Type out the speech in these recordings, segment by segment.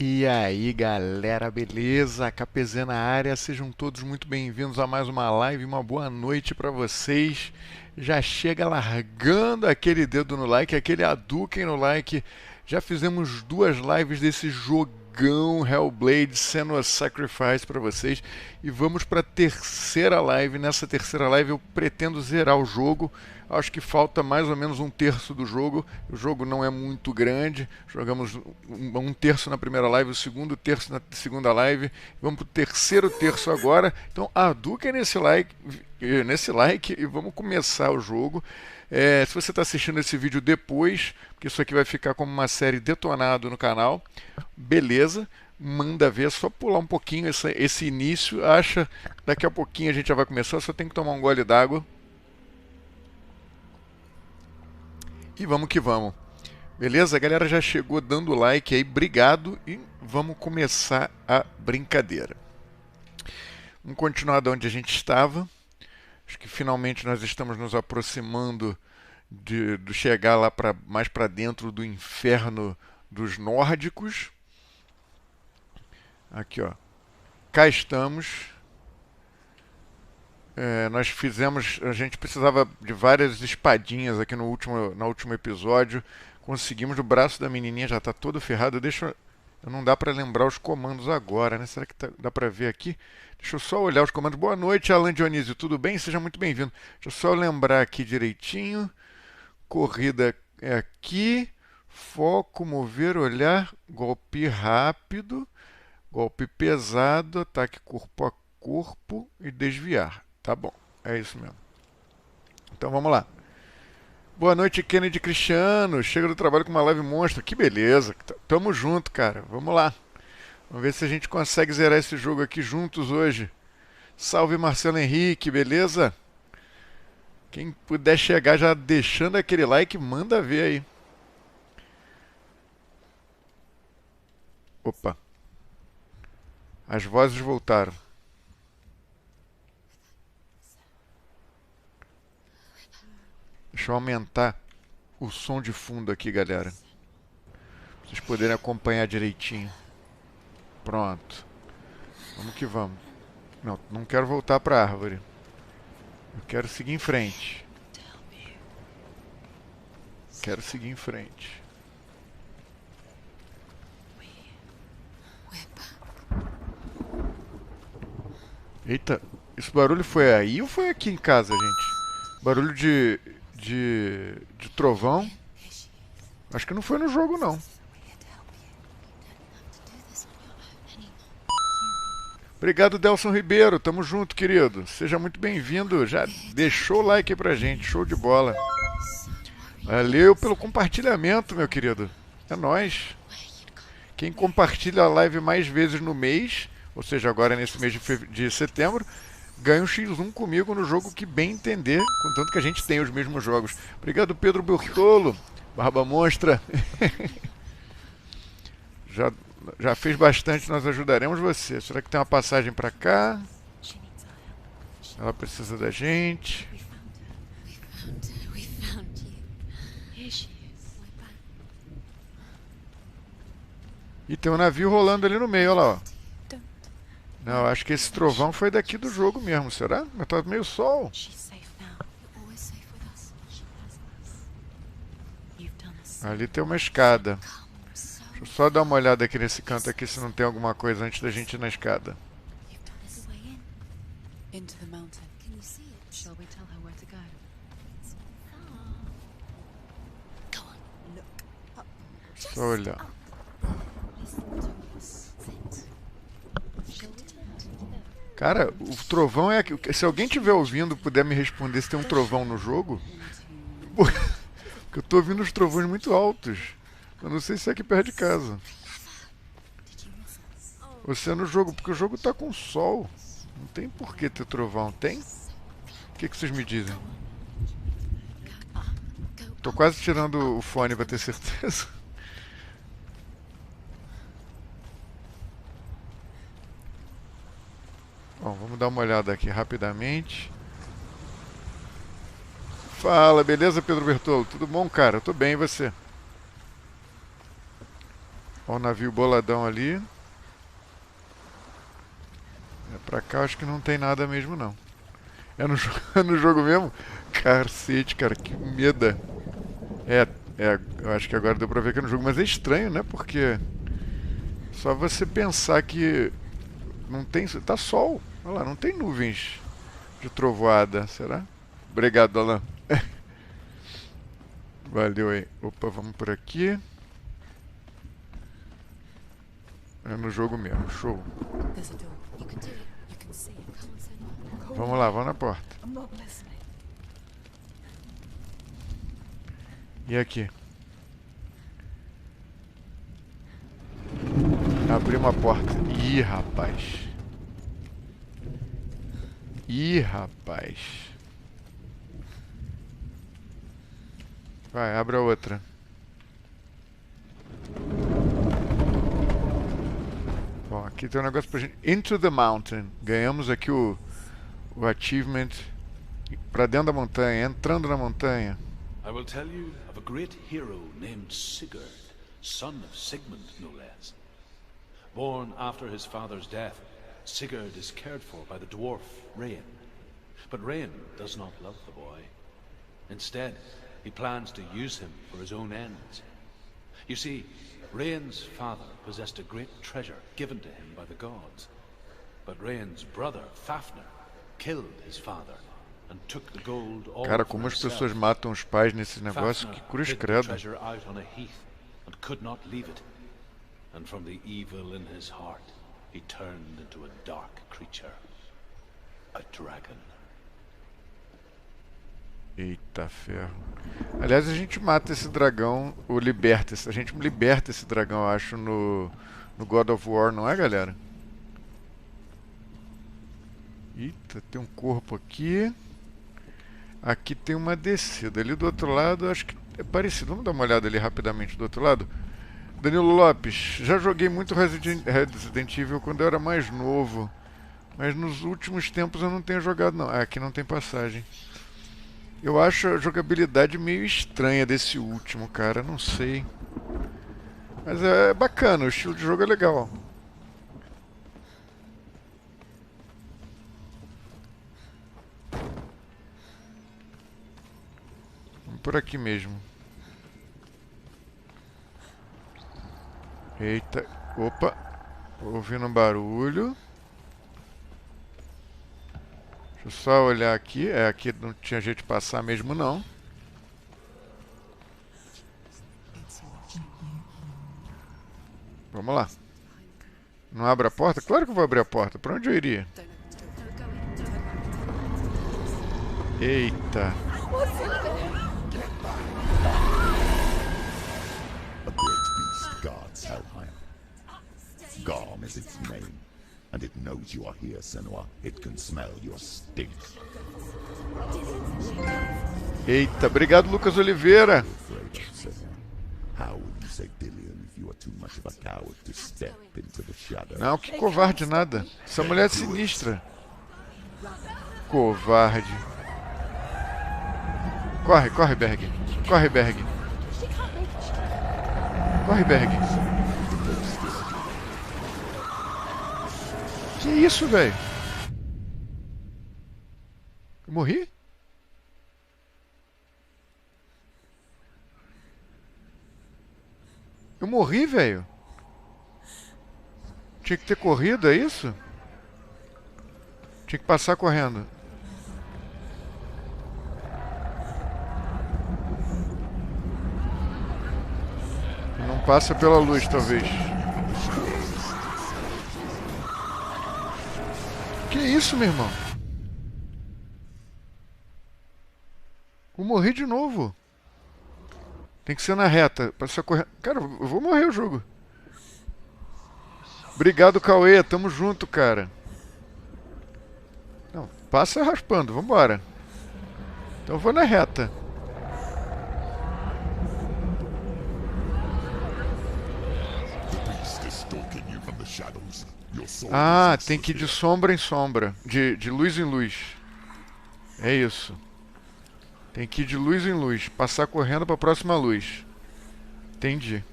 E aí galera, beleza? KPZ na área, sejam todos muito bem-vindos a mais uma live, uma boa noite para vocês. Já chega largando aquele dedo no like, aquele Hadouken no like. Já fizemos duas lives desse jogão Hellblade Senua'S Sacrifice para vocês e vamos para a terceira live. Nessa terceira live eu pretendo zerar o jogo. Acho que falta mais ou menos um terço do jogo. O jogo não é muito grande. Jogamos um terço na primeira live, o segundo terço na segunda live. Vamos para o terceiro terço agora. Então, Hadouken nesse like e vamos começar o jogo. Se você está assistindo esse vídeo depois, porque isso aqui vai ficar como uma série Detonado no canal, beleza, manda ver, só pular um pouquinho esse início, daqui a pouquinho a gente já vai começar, só tem que tomar um gole d'água. E vamos que vamos. Beleza? A galera já chegou dando like aí, obrigado e vamos começar a brincadeira. Vamos continuar de onde a gente estava. Acho que finalmente nós estamos nos aproximando de chegar lá mais para dentro do inferno dos nórdicos. Aqui, ó. Cá estamos. A gente precisava de várias espadinhas aqui no último episódio. Conseguimos, o braço da menininha já está todo ferrado. Não dá para lembrar os comandos agora, né? Será que dá para ver aqui? Deixa eu só olhar os comandos. Boa noite, Alan Dionísio, tudo bem? Seja muito bem-vindo. Deixa eu só lembrar aqui direitinho. Corrida é aqui. Foco, mover, olhar, golpe rápido, golpe pesado, ataque corpo a corpo e desviar. Tá bom, é isso mesmo. Então vamos lá. Boa noite, Kennedy Cristiano. Chega do trabalho com uma live monstro. Que beleza. Tamo junto, cara. Vamos lá. Vamos ver se a gente consegue zerar esse jogo aqui juntos hoje. Salve, Marcelo Henrique, beleza? Quem puder chegar já deixando aquele like, manda ver aí. Opa. As vozes voltaram. Deixa eu aumentar o som de fundo aqui, galera. Pra vocês poderem acompanhar direitinho. Pronto. Vamos que vamos. Não quero voltar para a árvore. Eu quero seguir em frente. Quero seguir em frente. Eita, esse barulho foi aí ou foi aqui em casa, gente? Barulho de trovão. Acho que não foi no jogo, não. Obrigado, Delson Ribeiro. Tamo junto, querido. Seja muito bem-vindo. Já deixou o like aí pra gente. Show de bola. Valeu pelo compartilhamento, meu querido. É nóis. Quem compartilha a live mais vezes no mês, ou seja, agora nesse mês de setembro, ganha um X1 comigo no jogo que bem entender, contanto que a gente tem os mesmos jogos. Obrigado, Pedro Bertolo. Barba Monstra. Já fez bastante, nós ajudaremos você. Será que tem uma passagem para cá? Ela precisa da gente. E tem um navio rolando ali no meio, olha lá, ó. Não, acho que esse trovão foi daqui do jogo mesmo, será? Mas tá meio sol. Ali tem uma escada. Deixa eu só dar uma olhada aqui nesse canto aqui se não tem alguma coisa antes da gente ir na escada. Só olhar. Cara, o trovão é aqui. Se alguém estiver ouvindo puder me responder se tem um trovão no jogo. Porque eu tô ouvindo os trovões muito altos. Eu não sei se é aqui perto de casa. Ou se é no jogo, porque o jogo tá com sol. Não tem por que ter trovão, tem? O que vocês me dizem? Tô quase tirando o fone pra ter certeza. Bom, vamos dar uma olhada aqui rapidamente. Fala, beleza, Pedro Bertolo? Tudo bom, cara? Eu tô bem, e você? Ó o navio boladão ali. É pra cá, acho que não tem nada mesmo, não. É no, é no jogo mesmo? Cacete, cara, que medo. Eu acho que agora deu pra ver que é no jogo, mas é estranho, né? Porque só você pensar que não tem... Tá sol. Olha lá, não tem nuvens de trovoada, será? Obrigado, Alan. Valeu aí. Opa, vamos por aqui. É no jogo mesmo, show. Vamos lá, vamos na porta. E aqui? Abri uma porta. Ih, rapaz. Ih, rapaz. Vai, abre a outra. Bom, aqui tem um negócio pra gente. Into the mountain. Ganhamos aqui o achievement pra dentro da montanha, entrando na montanha. I will tell you of a great hero named Sigurd, son of Sigmund, no less. Born after his father's death, Sigurd is cared for by the dwarf Rain. But Rain does not love the boy. Instead, he plans to use him for his own ends. You see, Rain's father possessed a great treasure given to him by the gods. But Rain's brother, Fafnir, killed his father and took the gold all Cara, for como as himself. pessoas matam os pais nesse negócio, Fafnir que cruz hid the credo. treasure out on a heath and could not leave it. And from the evil in his heart, he turned into a dark creature, a dragon. Eita ferro. Aliás, a gente mata esse dragão, ou liberta, a gente liberta esse dragão, eu acho, no God of War, não é, galera? Eita, tem um corpo aqui. Aqui tem uma descida. Ali do outro lado, acho que é parecido. Vamos dar uma olhada ali rapidamente do outro lado. Danilo Lopes, já joguei muito Resident Evil quando eu era mais novo. Mas nos últimos tempos eu não tenho jogado, não. Ah, aqui não tem passagem. Eu acho a jogabilidade meio estranha desse último, cara. Não sei. Mas é bacana, o estilo de jogo é legal. Vamos por aqui mesmo. Eita. Opa. Ouvindo um barulho. Deixa eu só olhar aqui. É, aqui não tinha jeito de passar mesmo, não. Vamos lá. Não abre a porta? Claro que eu vou abrir a porta. Pra onde eu iria? Eita. A great beast guards Helheim. Garm is its name, and it knows you are here, Senua. It can smell your stink. Eita, obrigado, Lucas Oliveira. Afraid of Senua. How will you say Dillion if you are too much of a coward to step into the shadow? Não, que covarde nada. Essa mulher é sinistra. Covarde. Corre, corre, Berg. Corre, Berg. Corre, Berg. Que isso, velho? Eu morri? Eu morri, velho. Tinha que ter corrido, é isso? Tinha que passar correndo. Não passa pela luz, talvez. Que isso, meu irmão? Eu morri de novo. Tem que ser na reta. Passar correndo. Cara, eu vou morrer o jogo. Obrigado, Cauê. Tamo junto, cara. Não, passa raspando. Vambora. Então eu vou na reta. Ah, tem que ir de sombra em sombra. De luz em luz. É isso. Tem que ir de luz em luz. Passar correndo para a próxima luz. Entendi.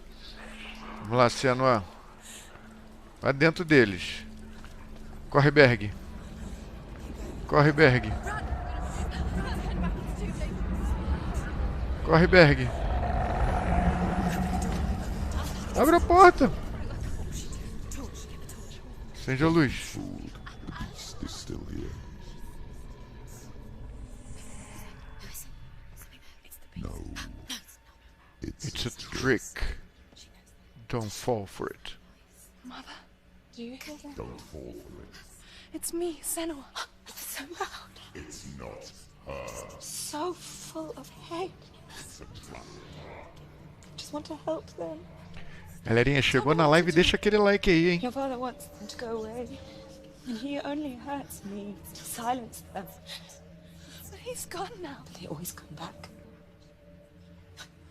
Vamos lá, Senua. Vai dentro deles. Corre, Berg. Corre, Berg. Corre, Berg. Abre a porta. Acende a luz. Food. The beast is still here. No. It's a trick. Don't fall for it. Mother, do you hear that? Don't fall for it. It's me, Senua. It's so loud. It's not her. So full of hate. It's a trap. Just want to help them. Galerinha, chegou na live, deixa aquele like aí, hein? Your father wants them to go away. And he only hurts me to silence them. But he's gone now. But they always come back.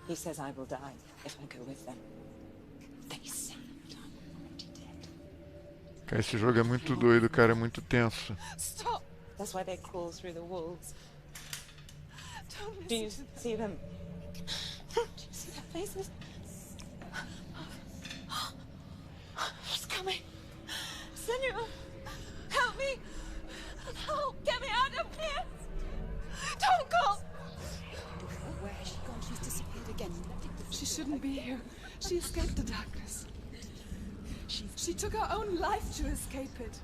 He says I will die if I go with them. They say that I'm already dead. Cara, esse jogo é muito doido, cara, é muito tenso. Stop! That's why they crawl through the walls. Do you see them? Do you see their faces? It's coming. Senua, help me! Help! Get me out of here! Don't go! Where has she gone? She's disappeared again. She shouldn't be here. She escaped the darkness. She took her own life to escape it.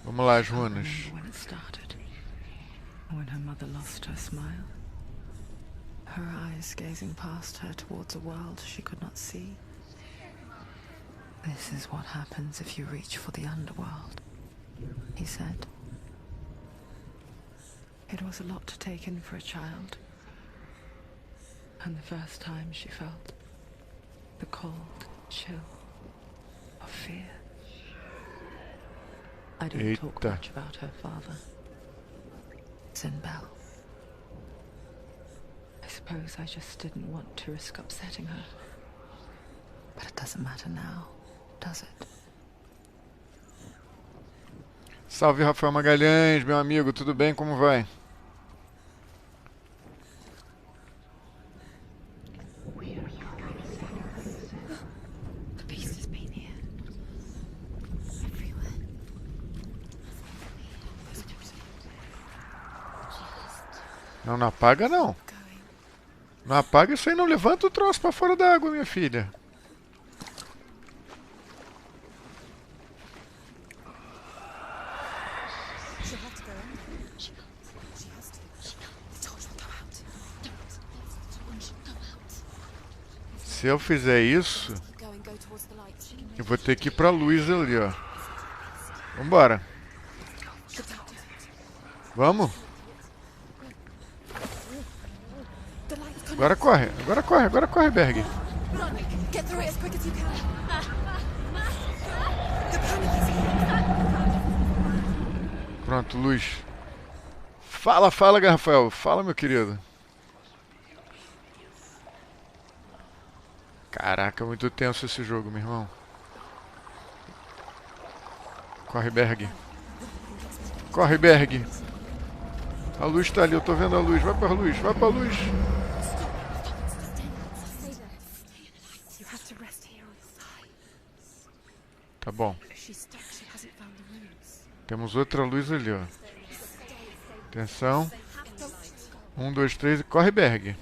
Vamos lá, as runas. When it started, when her mother lost her smile, her eyes gazing past her towards a world she could not see. This is what happens if you reach for the underworld, he said. It was a lot to take in for a child, and the first time she felt the cold chill of fear. I didn't talk Eita. much about her father, Bell. I suppose I just didn't want to risk upsetting her. But it doesn't matter now, does it? Salve, Rafael Magalhães, meu amigo, tudo bem? Como vai? The beast has been here. Everywhere. Não, não apaga não. Não apaga isso aí, não. Levanta o troço pra fora da água, minha filha. She'll have to go in. She has to. The torch will go out. Don't. The torch go out. Se eu fizer isso, Keep going. Go towards the light. She can eu vou ter que ir pra luz ali, ó. Vambora. Vamos. The light's gone. Agora corre, agora corre, Berg. Run. Get through it as quick as you can. The panic is here. Pronto, luz. Fala, fala, Rafael. Fala, meu querido. Caraca, muito tenso esse jogo, meu irmão. Corre, Berg. Corre, Berg. A luz tá ali, eu tô vendo a luz. Vai pra luz, vai pra luz. Stay there. You have to rest here or you'll die. Tá bom. She's stuck. She hasn't found the runes. Temos outra luz ali, ó. Atenção. 1, 2, 3 e corre, Berg.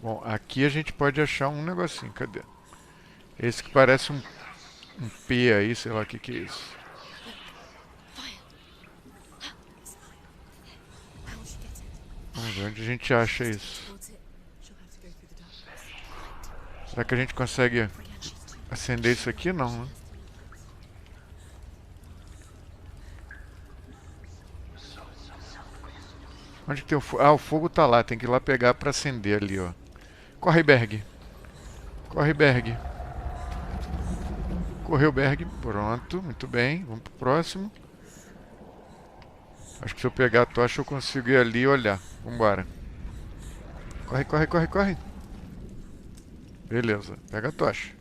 Bom, aqui a gente pode achar um negocinho. Cadê? Esse que parece um P aí, sei lá o que é isso. Vamos ver onde a gente acha isso. Será que a gente consegue acender isso aqui? Não, né? Onde que tem o fogo? Ah, o fogo tá lá. Tem que ir lá pegar pra acender ali, ó. Corre, Berg. Corre, Berg. Correu, Berg. Pronto, muito bem. Vamos pro próximo. Acho que se eu pegar a tocha eu consigo ir ali e olhar. Vambora. Corre, corre, corre, corre. Beleza, pega a tocha.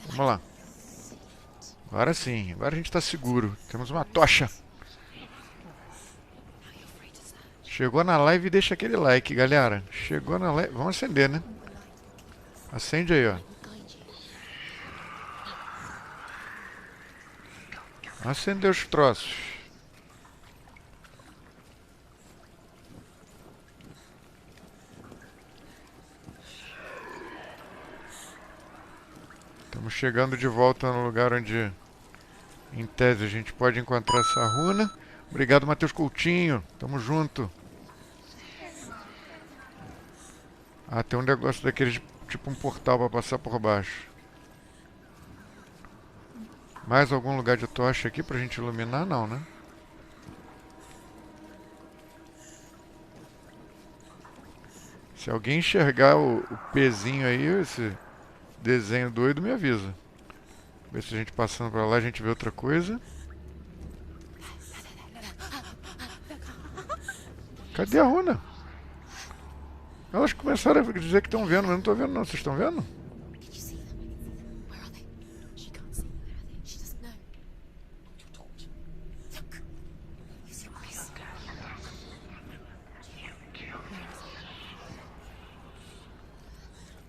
Vamos Vamos lá. Agora sim, agora a gente tá seguro. Temos uma tocha. Chegou na live e deixa aquele like, galera. Chegou na live. Vamos acender, né? Acende aí, ó. Acendeu os troços. Estamos chegando de volta no lugar onde, em tese, a gente pode encontrar essa runa. Obrigado, Matheus Coutinho. Tamo junto. Ah, tem um negócio daqueles, tipo um portal para passar por baixo. Mais algum lugar de tocha aqui pra gente iluminar? Não, né? Se alguém enxergar o pezinho aí, esse desenho doido, me avisa. Ver se a gente passando pra lá a gente vê outra coisa. Cadê a runa? Elas começaram a dizer que estão vendo, mas eu não estou vendo não. Vocês estão vendo?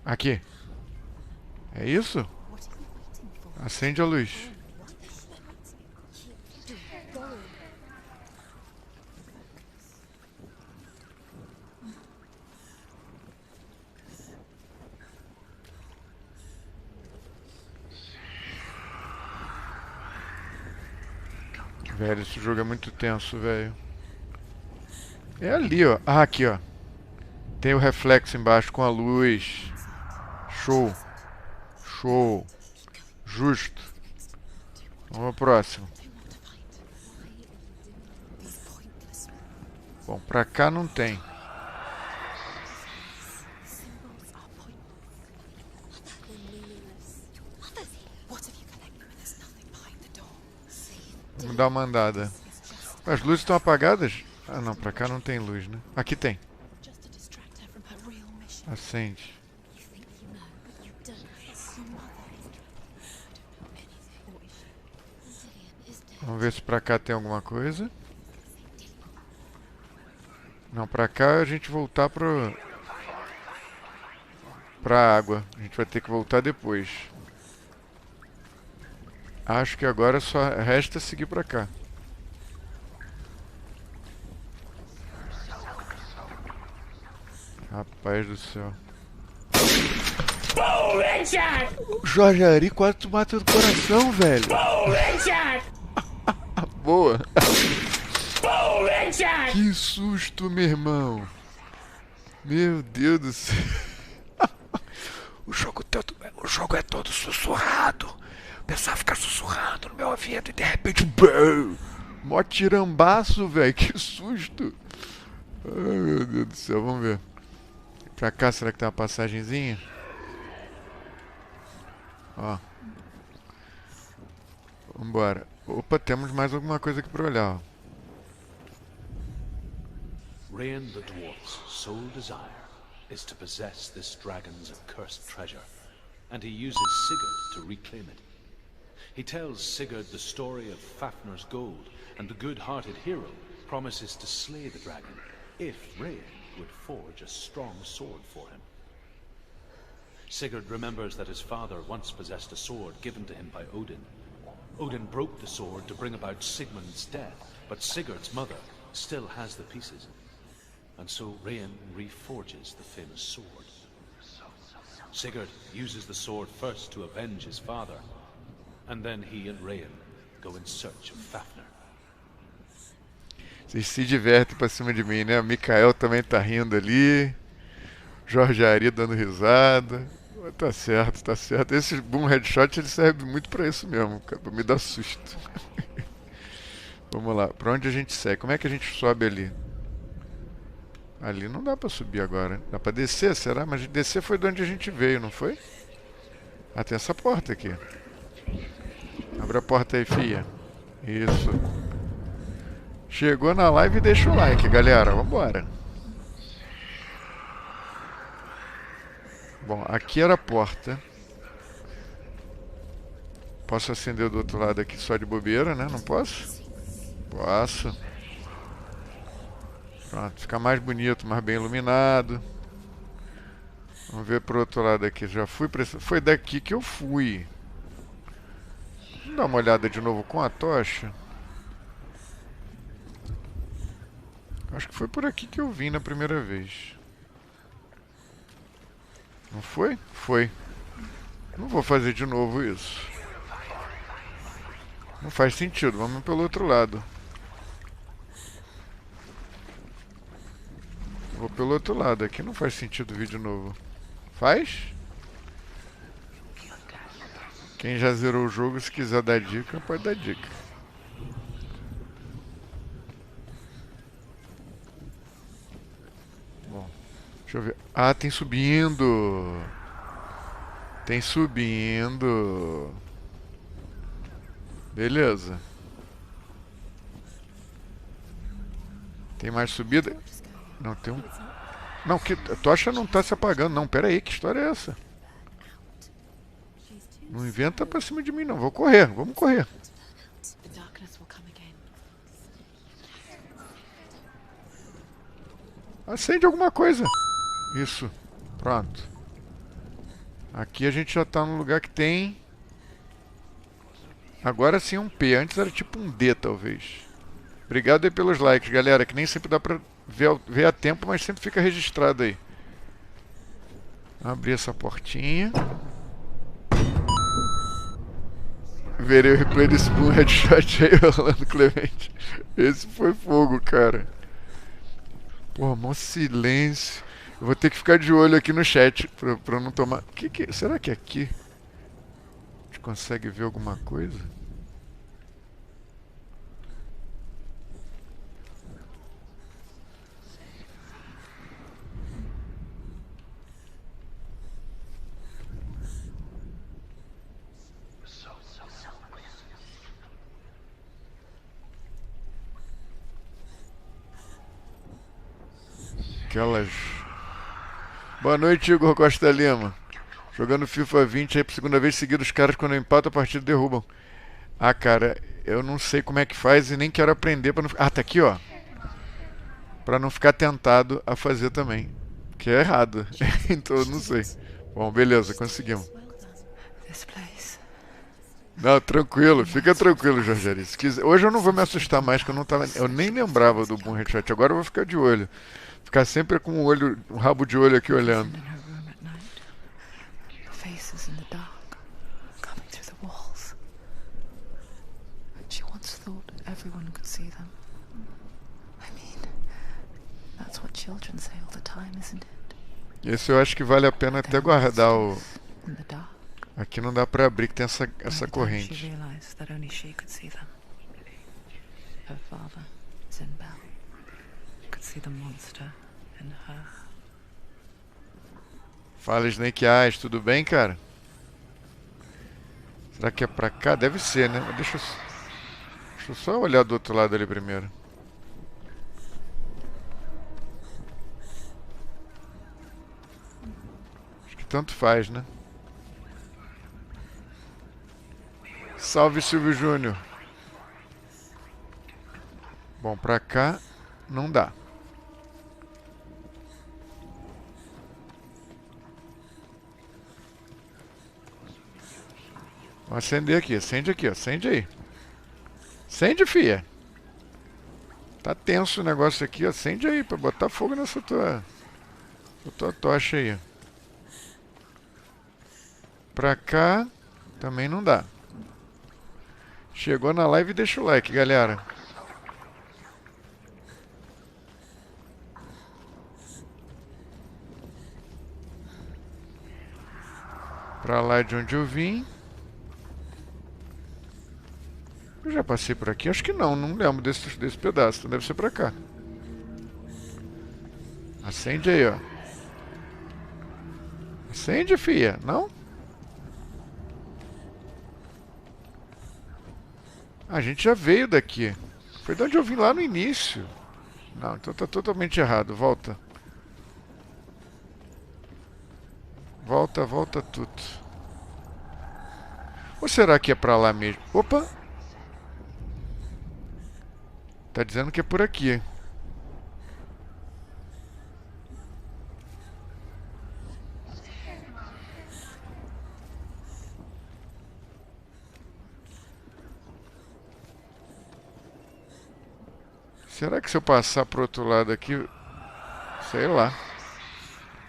Aqui. É isso? Acende a luz. Velho, esse jogo é muito tenso, velho. É ali, ó. Ah, aqui, ó. Tem o reflexo embaixo com a luz. Show. Show. Justo. Vamos ao próximo. Bom, pra cá não tem. Vamos dar uma andada. As luzes estão apagadas? Ah, não, pra cá não tem luz, né? Aqui tem. Acende. Vamos ver se pra cá tem alguma coisa. Não, pra cá a gente voltar pra água. A gente vai ter que voltar depois. Acho que agora só resta seguir pra cá. Rapaz do céu. Jorge Ari quase tu mata do coração, velho. Boa. Que susto, meu irmão. Meu Deus do céu. O jogo é todo sussurrado. O pessoal fica sussurrando no meu ouvido e de repente... Mó tirambaço, velho. Que susto. Ai, meu Deus do céu. Vamos ver. Pra cá, será que tem uma passagenzinha? Ó. Vambora. Opa, temos mais alguma coisa aqui pra olhar, ó. Rain the Dwarf's sole desire is to possess this dragon's accursed treasure, and he uses Sigurd to reclaim it. He tells Sigurd the story of Fafnir's gold, and the good-hearted hero promises to slay the dragon if Rain would forge a strong sword for him. Sigurd remembers that his father once possessed a sword given to him by Odin. Odin broke the sword to bring about Sigmund's death, but Sigurd's mother still has the pieces. And so Rain reforges the famous sword. Sigurd uses the sword first to avenge his father, and then he and Rain go in search of Fafnir. Vocês se divertem pra cima de mim, né? O Mikael também tá rindo ali. Jorge Ari dando risada. Tá certo, tá certo. Esse boom headshot ele serve muito pra isso mesmo, cara, pra me dar susto. Vamos lá, pra onde a gente segue? Como é que a gente sobe ali? Ali não dá pra subir agora. Dá pra descer, será? Mas descer foi de onde a gente veio, não foi? Ah, tem essa porta aqui. Abre a porta aí, fia. Isso. Chegou na live e deixa o like, galera. Vambora. Bom, aqui era a porta. Posso acender do outro lado aqui só de bobeira, né? Não posso? Posso. Pronto, fica mais bonito, mais bem iluminado. Vamos ver pro outro lado aqui. Já fui pra esse... Foi daqui que eu fui. Vamos dar uma olhada de novo com a tocha. Acho que foi por aqui que eu vim na primeira vez. Não foi? Foi. Não vou fazer de novo isso. Não faz sentido. Vamos pelo outro lado. Vou pelo outro lado. Aqui não faz sentido vir de novo. Faz? Quem já zerou o jogo, se quiser dar dica, pode dar dica. Bom, deixa eu ver. Ah, tem subindo. Tem subindo. Beleza. Tem mais subida? Não, tem um... Não, que a tocha não tá se apagando. Não, pera aí, que história é essa? Não inventa pra cima de mim, não. Vou correr, vamos correr. Acende alguma coisa. Isso, pronto. Aqui a gente já tá no lugar que tem... Agora sim um P, antes era tipo um D, talvez. Obrigado aí pelos likes, galera, que nem sempre dá pra ver a tempo, mas sempre fica registrado aí. Abrir essa portinha. Verei o replay desse boom headshot aí, Orlando Clemente. Esse foi fogo, cara. Porra, mó silêncio. Eu vou ter que ficar de olho aqui no chat pra não tomar... Será que é aqui? A gente consegue ver alguma coisa? Aquelas... Boa noite, Igor Costa Lima. Jogando FIFA 20 aí por segunda vez seguida, os caras quando empatam a partida derrubam. Ah, cara, eu não sei como é que faz e nem quero aprender pra não... Ah, tá aqui, ó. Pra não ficar tentado a fazer também. Que é errado. Então eu não sei. Bom, beleza, conseguimos. Não, tranquilo, fica tranquilo, Jorge. Hoje eu não vou me assustar mais, que eu nem lembrava do Boom Headshot. Agora eu vou ficar de olho. Ficar sempre com um rabo de olho aqui olhando. Faces in the dark, coming through the walls. She once thought everyone could see them. I mean, that's what children say all the time, isn't it? Esse eu acho que vale a pena até guardar o... Aqui não dá pra abrir, que tem essa corrente. Her father, Bell, could see the monster in her. Fala, Snake Eyes, tudo bem, cara? Será que é pra cá? Deve ser, né? Deixa eu só olhar do outro lado ali primeiro. Acho que tanto faz, né? Salve, Silvio Júnior. Bom, pra cá não dá. Vou acender aqui, acende aí. Acende, fia. Tá tenso o negócio aqui, acende aí pra botar fogo nessa tua tocha aí. Pra cá também não dá. Chegou na live, deixa o like, galera. Pra lá de onde eu vim. Eu já passei por aqui? Acho que não lembro desse pedaço, então deve ser pra cá. Acende aí, ó. Acende, fia, não? A gente já veio daqui. Foi de onde eu vim lá no início. Não, então tá totalmente errado, volta. Volta tudo. Ou será que é pra lá mesmo? Opa! Tá dizendo que é por aqui. Será que se eu passar pro outro lado aqui... Sei lá.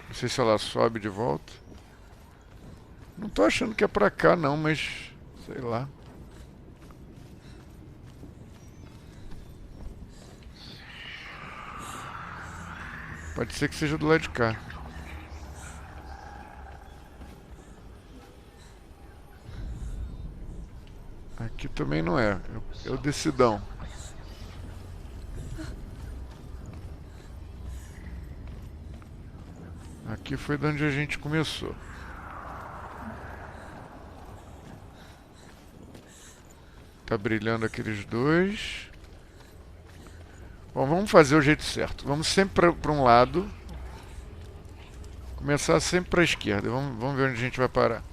Não sei se ela sobe de volta. Não tô achando que é pra cá não, mas... Sei lá. Pode ser que seja do lado de cá. Aqui também não é. É o decidão. Aqui foi de onde a gente começou. Tá brilhando aqueles dois. Bom, vamos fazer o jeito certo. Vamos sempre para um lado. Começar sempre para a esquerda. Vamos ver onde a gente vai parar.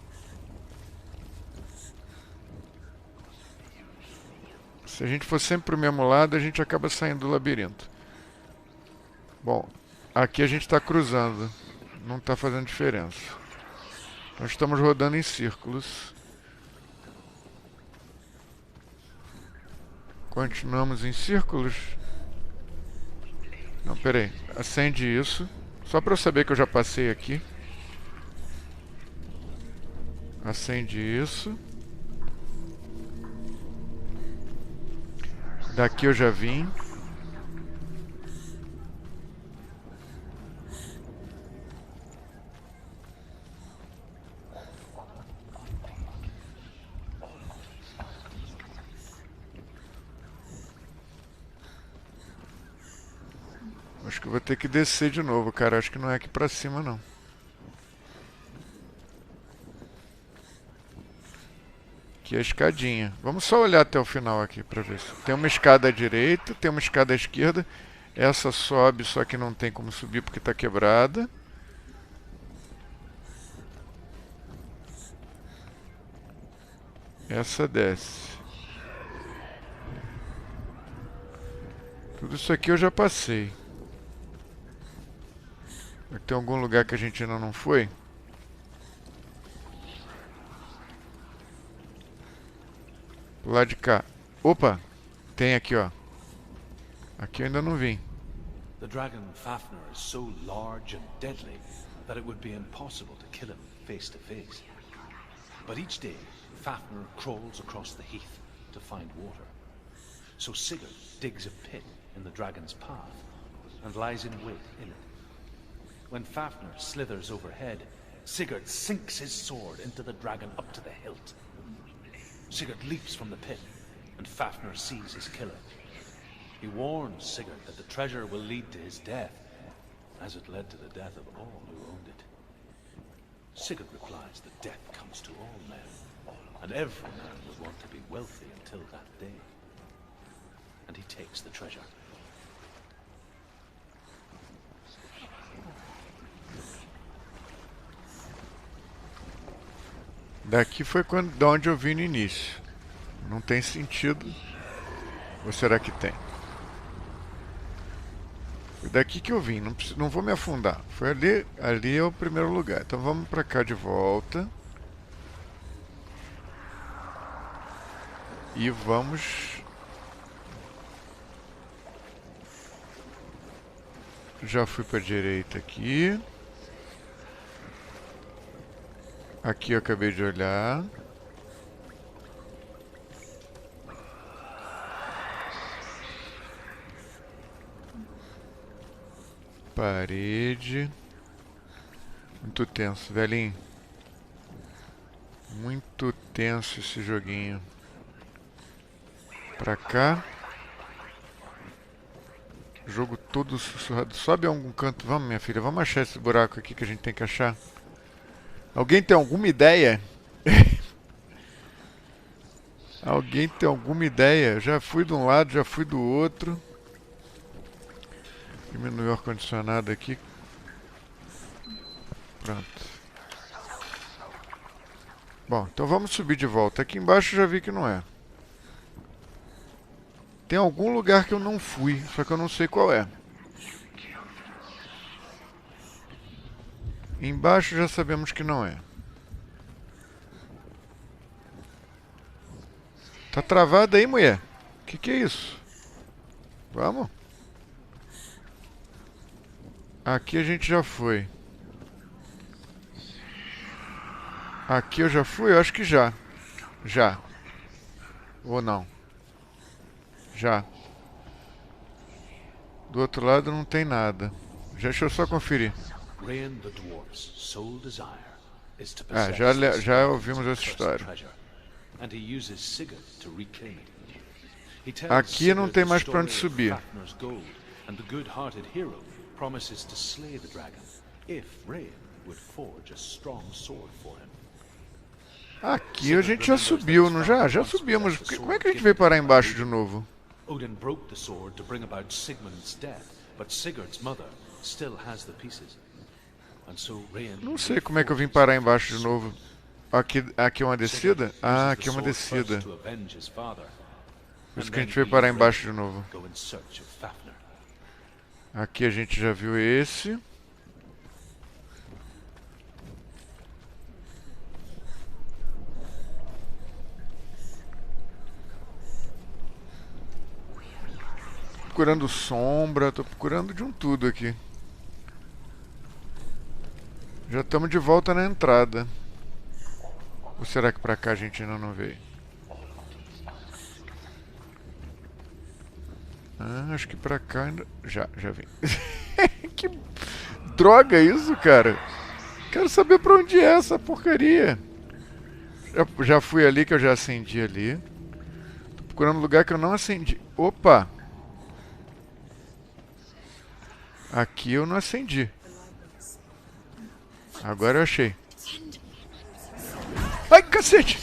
Se a gente for sempre para o mesmo lado, a gente acaba saindo do labirinto. Bom, aqui a gente está cruzando. Não está fazendo diferença. Nós estamos rodando em círculos. Continuamos em círculos. Não, peraí. Acende isso. Só para eu saber que eu já passei aqui. Acende isso. Daqui eu já vim. Acho que eu vou ter que descer de novo, cara. Acho que não é aqui pra cima, não. Aqui é a escadinha. Vamos só olhar até o final aqui pra ver se... Tem uma escada à direita, tem uma escada à esquerda. Essa sobe, só que não tem como subir porque tá quebrada. Essa desce. Tudo isso aqui eu já passei. Tem algum lugar que a gente ainda não foi? Pro lado de cá. Opa! Tem aqui, ó. Aqui eu ainda não vim. The dragon Fafnir is so large and deadly that it would be impossible to kill him face to face. But each day, Fafnir crawls across the heath to find water. So Sigurd digs a pit in the dragon's path and lies in wait in it. When Fafnir slithers overhead, Sigurd sinks his sword into the dragon up to the hilt. Sigurd leaps from the pit, and Fafnir sees his killer. He warns Sigurd that the treasure will lead to his death, as it led to the death of all who owned it. Sigurd replies that death comes to all men, and every man would want to be wealthy until that day. And he takes the treasure. Daqui foi de onde eu vim no início. Não tem sentido. Ou será que tem? Foi daqui que eu vim. Não vou me afundar. Foi ali. Ali é o primeiro lugar. Então vamos pra cá de volta. E vamos... Já fui pra direita aqui. Aqui eu acabei de olhar. Parede. Muito tenso, velhinho. Muito tenso esse joguinho. Pra cá. Jogo todo sussurrado. Sobe a algum canto. Vamos, minha filha. Vamos achar esse buraco aqui que a gente tem que achar. Alguém tem alguma ideia? Alguém tem alguma ideia? Já fui de um lado, já fui do outro. Diminuir o ar-condicionado aqui. Pronto. Bom, então vamos subir de volta. Aqui embaixo eu já vi que não é. Tem algum lugar que eu não fui, só que eu não sei qual é. Embaixo já sabemos que não é. Tá travada aí, mulher? Que é isso? Vamos? Aqui a gente já foi. Aqui eu já fui? Eu acho que já. Já. Ou não? Já. Do outro lado não tem nada. Deixa eu só conferir. Ah, já ouvimos essa história. Aqui não tem mais pra onde subir. Aqui a gente já subiu, não já? Já subimos. Como é que a gente veio parar embaixo de novo? Odin broke the sword to bring about Sigmund's death, but Sigurd's mother still has the pieces. And so Rain... Não sei como é que eu vim parar embaixo de novo. Aqui é uma descida? Ah, aqui é uma descida. Por isso que a gente veio parar embaixo de novo. Aqui a gente já viu esse. Procurando sombra, tô procurando de um tudo aqui. Já estamos de volta na entrada. Ou será que pra cá a gente ainda não veio? Ah, acho que pra cá ainda... Já vim. Que droga isso, cara. Quero saber pra onde é essa porcaria. Já fui ali, que eu já acendi ali. Tô procurando um lugar que eu não acendi. Opa! Aqui eu não acendi. Agora eu achei. Ai, cacete!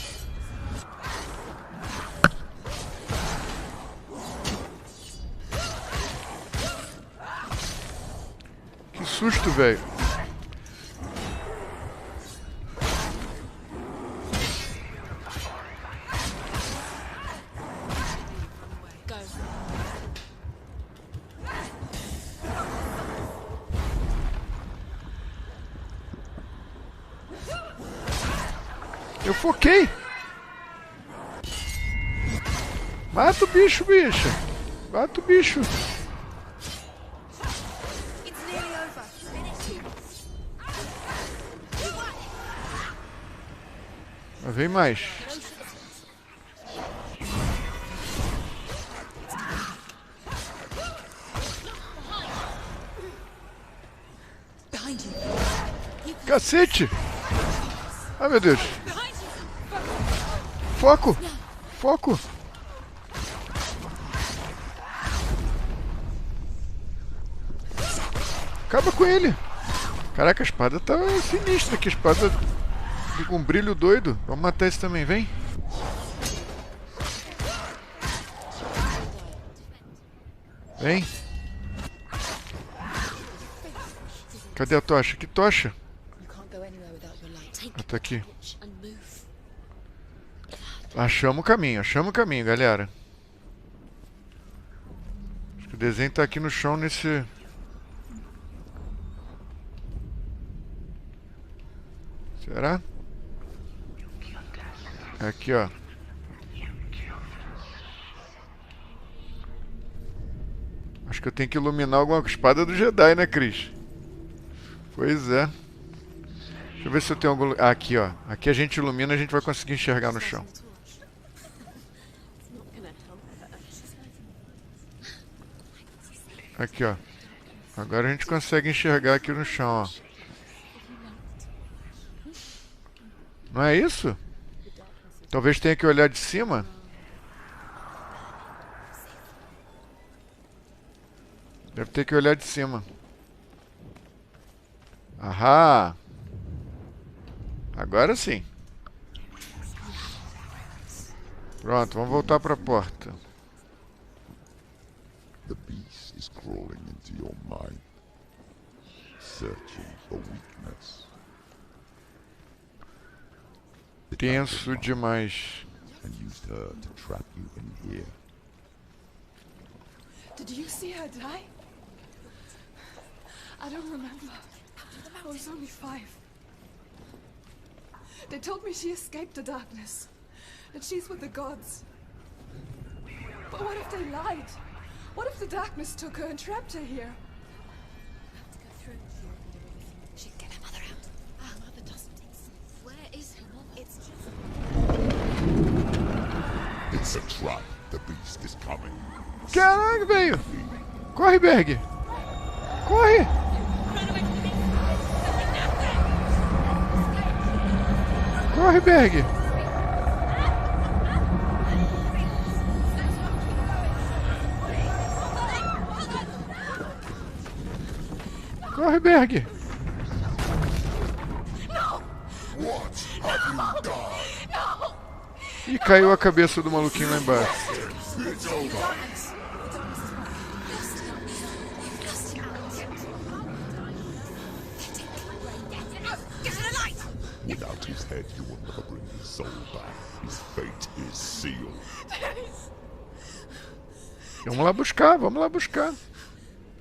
Que susto, velho. Eu foquei. Mata o bicho, bicha. Mata o bicho. Mas vem mais. Cacete! Ai, meu Deus. Foco! Foco! Acaba com ele! Caraca, a espada tá sinistra aqui, a espada com um brilho doido. Vamos matar esse também, vem! Vem! Cadê a tocha? Que tocha? Ah, tá aqui. Achamos o caminho, galera. Acho que o desenho tá aqui no chão nesse... Será? Aqui, ó. Acho que eu tenho que iluminar alguma espada do Jedi, né, Cris? Pois é. Deixa eu ver se eu tenho algum... Ah, aqui, ó. Aqui a gente ilumina, a gente vai conseguir enxergar no chão. Aqui, ó. Agora a gente consegue enxergar aqui no chão, ó. Não é isso? Talvez tenha que olhar de cima. Deve ter que olhar de cima. Ahá! Agora sim. Pronto, vamos voltar para a porta. The beast is crawling into your mind, searching for weakness. The Tenso demais. and used her to trap you in here. Did you see her die? I don't remember. I was only 5. They told me she escaped the darkness, and she's with the gods. But what if they lied? What if the darkness took her and trapped her here? To go through. She'd get her mother out. Our mother doesn't exist. Where is her mother? It's just... It's a trap. The beast is coming. Caraca, velho! Corre, Berg! Corre! Corre, Berg! Corre, Berg! What have you done? E caiu a cabeça do maluquinho lá embaixo. It's over. Without his head, you will never bring his soul back. His fate is sealed. Vamos lá buscar, vamos lá buscar.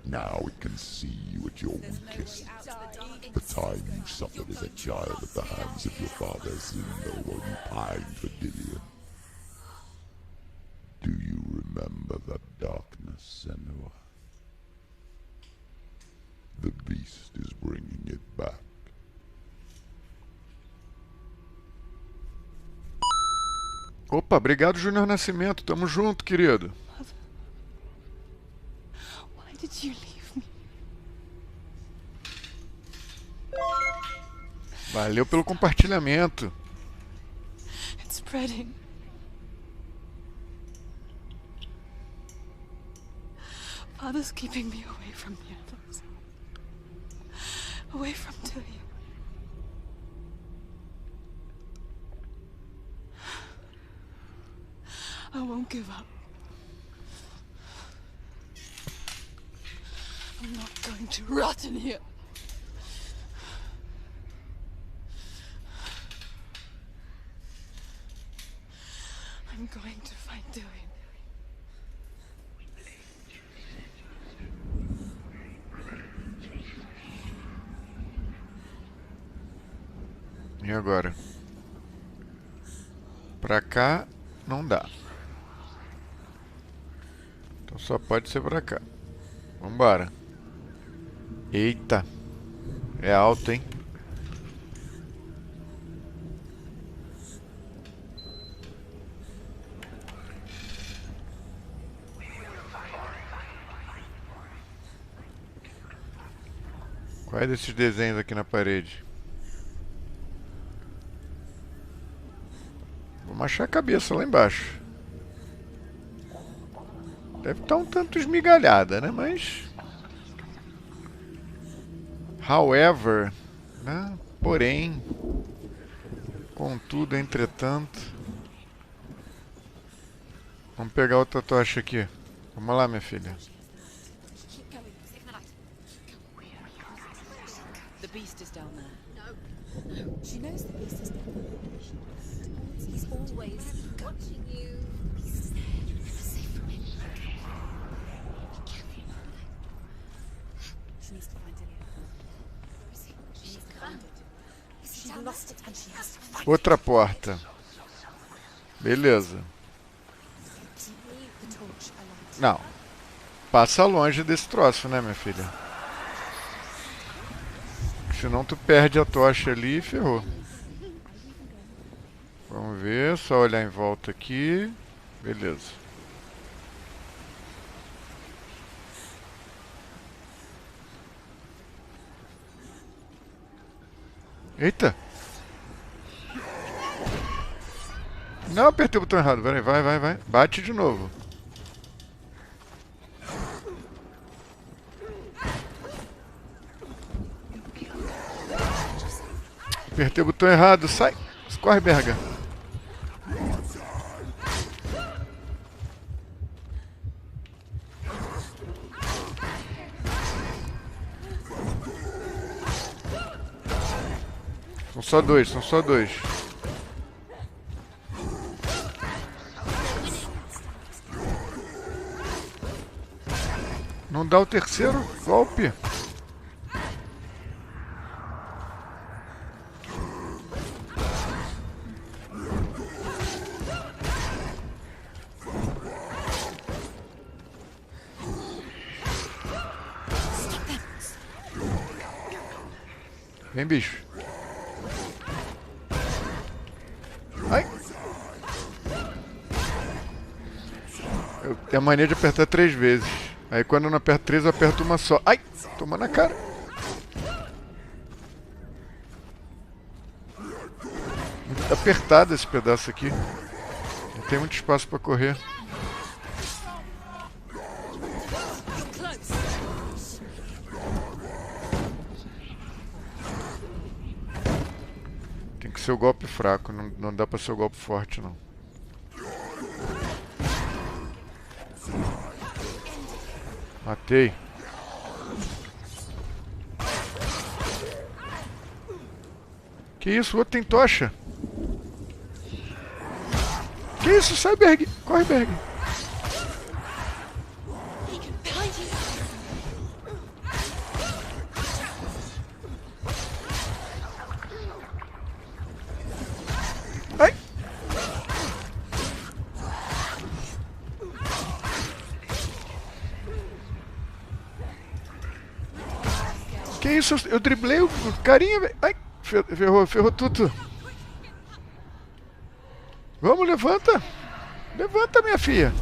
Now it can see you at your weakest. The time you suffered as a child at the hands of your father Zuno while you pined for Dillion. Do you remember that darkness, Senua? The beast is bringing it back. Opa, obrigado, Júnior Nascimento. Tamo junto, querido. Why did you leave me? Valeu pelo compartilhamento. It's spreading. Father's keeping me away from the others. Away from Dillion. I won't give up. I'm not going to rot in here. I'm going to find Dillion. E agora? Pra cá não dá. Então só pode ser pra cá. Vambora. Eita. É alto, hein? Quais desses desenhos aqui na parede? Vamos achar a cabeça lá embaixo. Deve estar um tanto esmigalhada, né? Mas... However, né? Porém, contudo, entretanto... Vamos pegar outra tocha aqui. Vamos lá, minha filha. The beast is down there. No. She knows the beast is there. He's always watching you. He's there. You're never safe from him. Be careful. She needs to find Dillion. Where is he? She needs to find it. She lost it and she has to find it. Outra porta. Beleza. Leave the torch alight. Não. Passa longe desse troço, né, minha filha? Senão tu perde a tocha ali e ferrou. Vamos ver, só olhar em volta aqui. Beleza. Eita! Não, apertei o botão errado. Peraí, vai. Bate de novo. Apertei o botão errado. Sai! Corre, Berga. São só dois. Não dá o terceiro golpe. Vem, bicho. Ai. Eu tenho a mania de apertar 3 vezes. Aí quando eu não aperto 3, eu aperto uma só. Ai! Toma na cara. Muito apertado esse pedaço aqui. Não tem muito espaço para correr. Tem que ser o golpe fraco, não dá pra ser o golpe forte, não. Matei. Que isso? O outro tem tocha. Que isso? Sai, Berg. Corre, Berg. Ai. Que isso? Eu driblei o carinha, velho. Ai. Ferrou tudo. Vamos, levanta. Levanta, minha filha.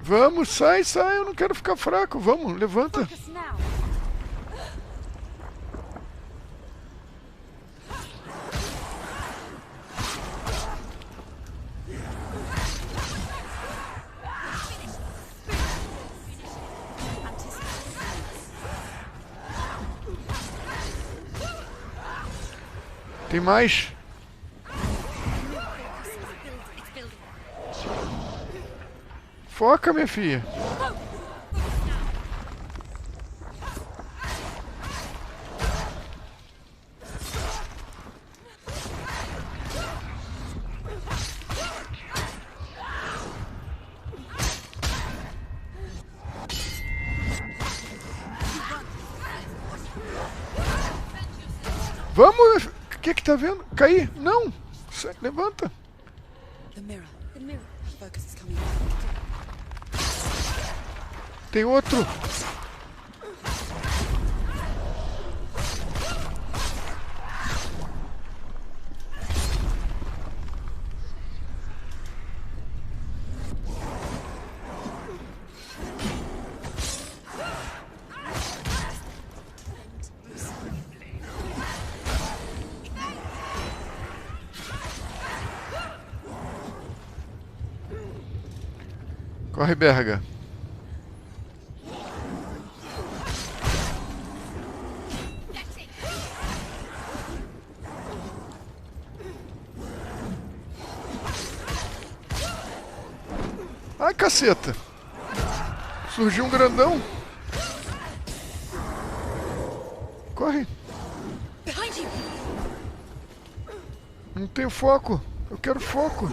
Vamos, sai, eu não quero ficar fraco. Vamos, levanta. Tem mais? Foca, minha filha. Vamos! O que tá vendo? Cair? Não! Levanta! Tem outro! Corre, Berga. Ai, caceta. Surgiu um grandão. Corre. Não tenho foco. Eu quero foco.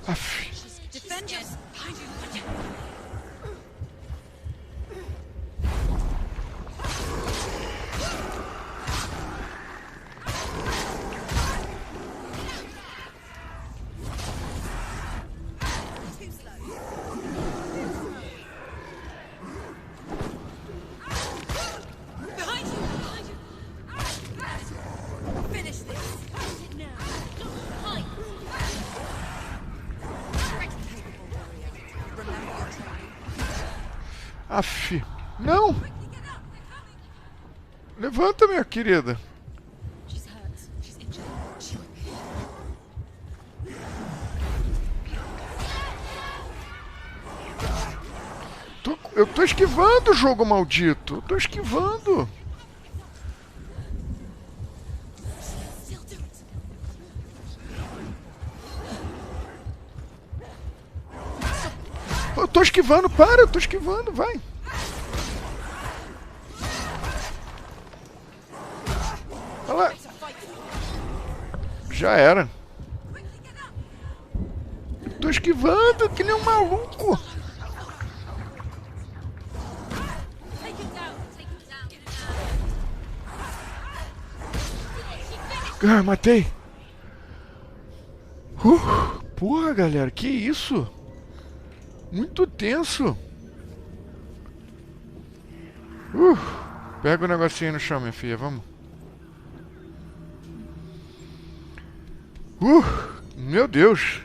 Aff. Aff. Não! Levanta, minha querida. Tô com Eu tô esquivando, jogo maldito. Eu tô esquivando. Eu tô esquivando, para, eu tô esquivando, vai. Olha lá. Já era. Tô esquivando, que nem um maluco. Ah, matei. Porra, galera, que isso? Muito tenso. Pega o negocinho aí no chão, minha filha, vamos. Meu Deus.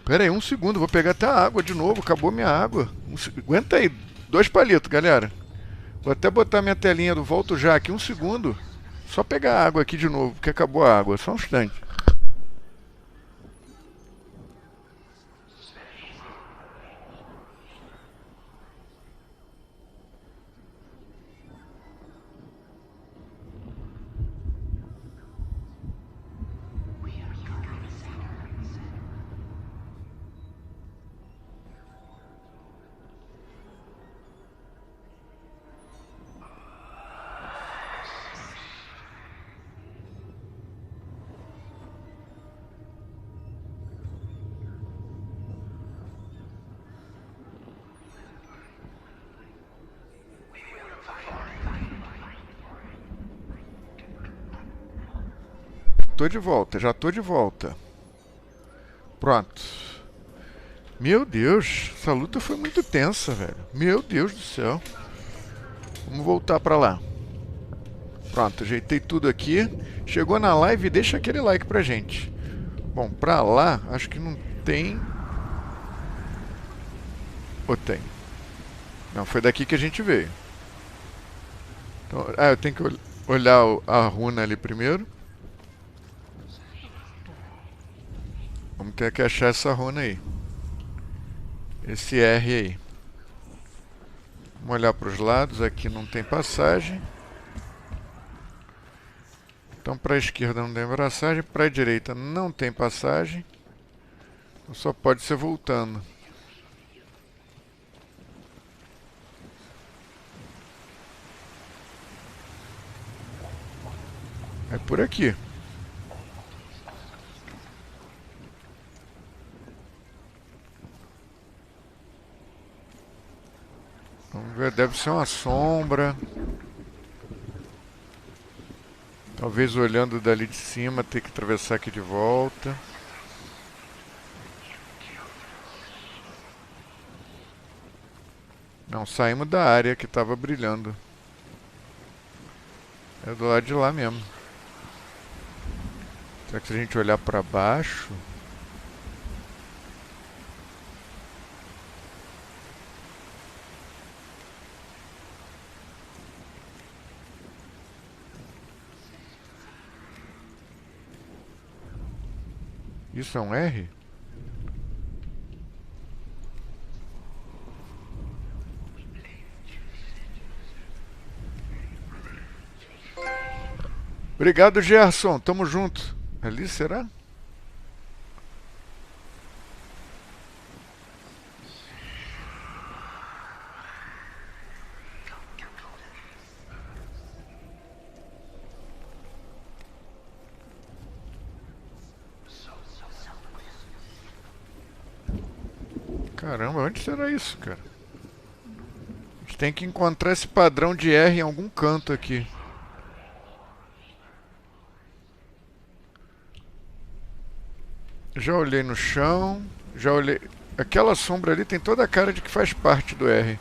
Pera aí, um segundo, vou pegar até a água de novo, acabou minha água. Aguenta aí, 2 palitos, galera. Vou até botar minha telinha do volto já aqui, um segundo. Só pegar a água aqui de novo, porque acabou a água, só um instante. Tô de volta, já tô de volta. Pronto. Meu Deus, essa luta foi muito tensa, velho. Meu Deus do céu. Vamos voltar pra lá. Pronto, ajeitei tudo aqui. Chegou na live, deixa aquele like pra gente. Bom, pra lá, acho que não tem... Ou tem? Não, foi daqui que a gente veio. Então, eu tenho que olhar a runa ali primeiro. Vamos ter que achar essa runa aí. Esse R aí. Vamos olhar para os lados. Aqui não tem passagem. Então para a esquerda não tem passagem. Para a direita não tem passagem. Então, só pode ser voltando. É por aqui. Vamos ver, deve ser uma sombra. Talvez olhando dali de cima, ter que atravessar aqui de volta. Não, saímos da área que estava brilhando. É do lado de lá mesmo. Será que se a gente olhar para baixo... Isso é um R? Obrigado, Gerson. Tamo junto. Ali, será? Caramba, onde será isso, cara? A gente tem que encontrar esse padrão de R em algum canto aqui. Já olhei no chão, já olhei... Aquela sombra ali tem toda a cara de que faz parte do R.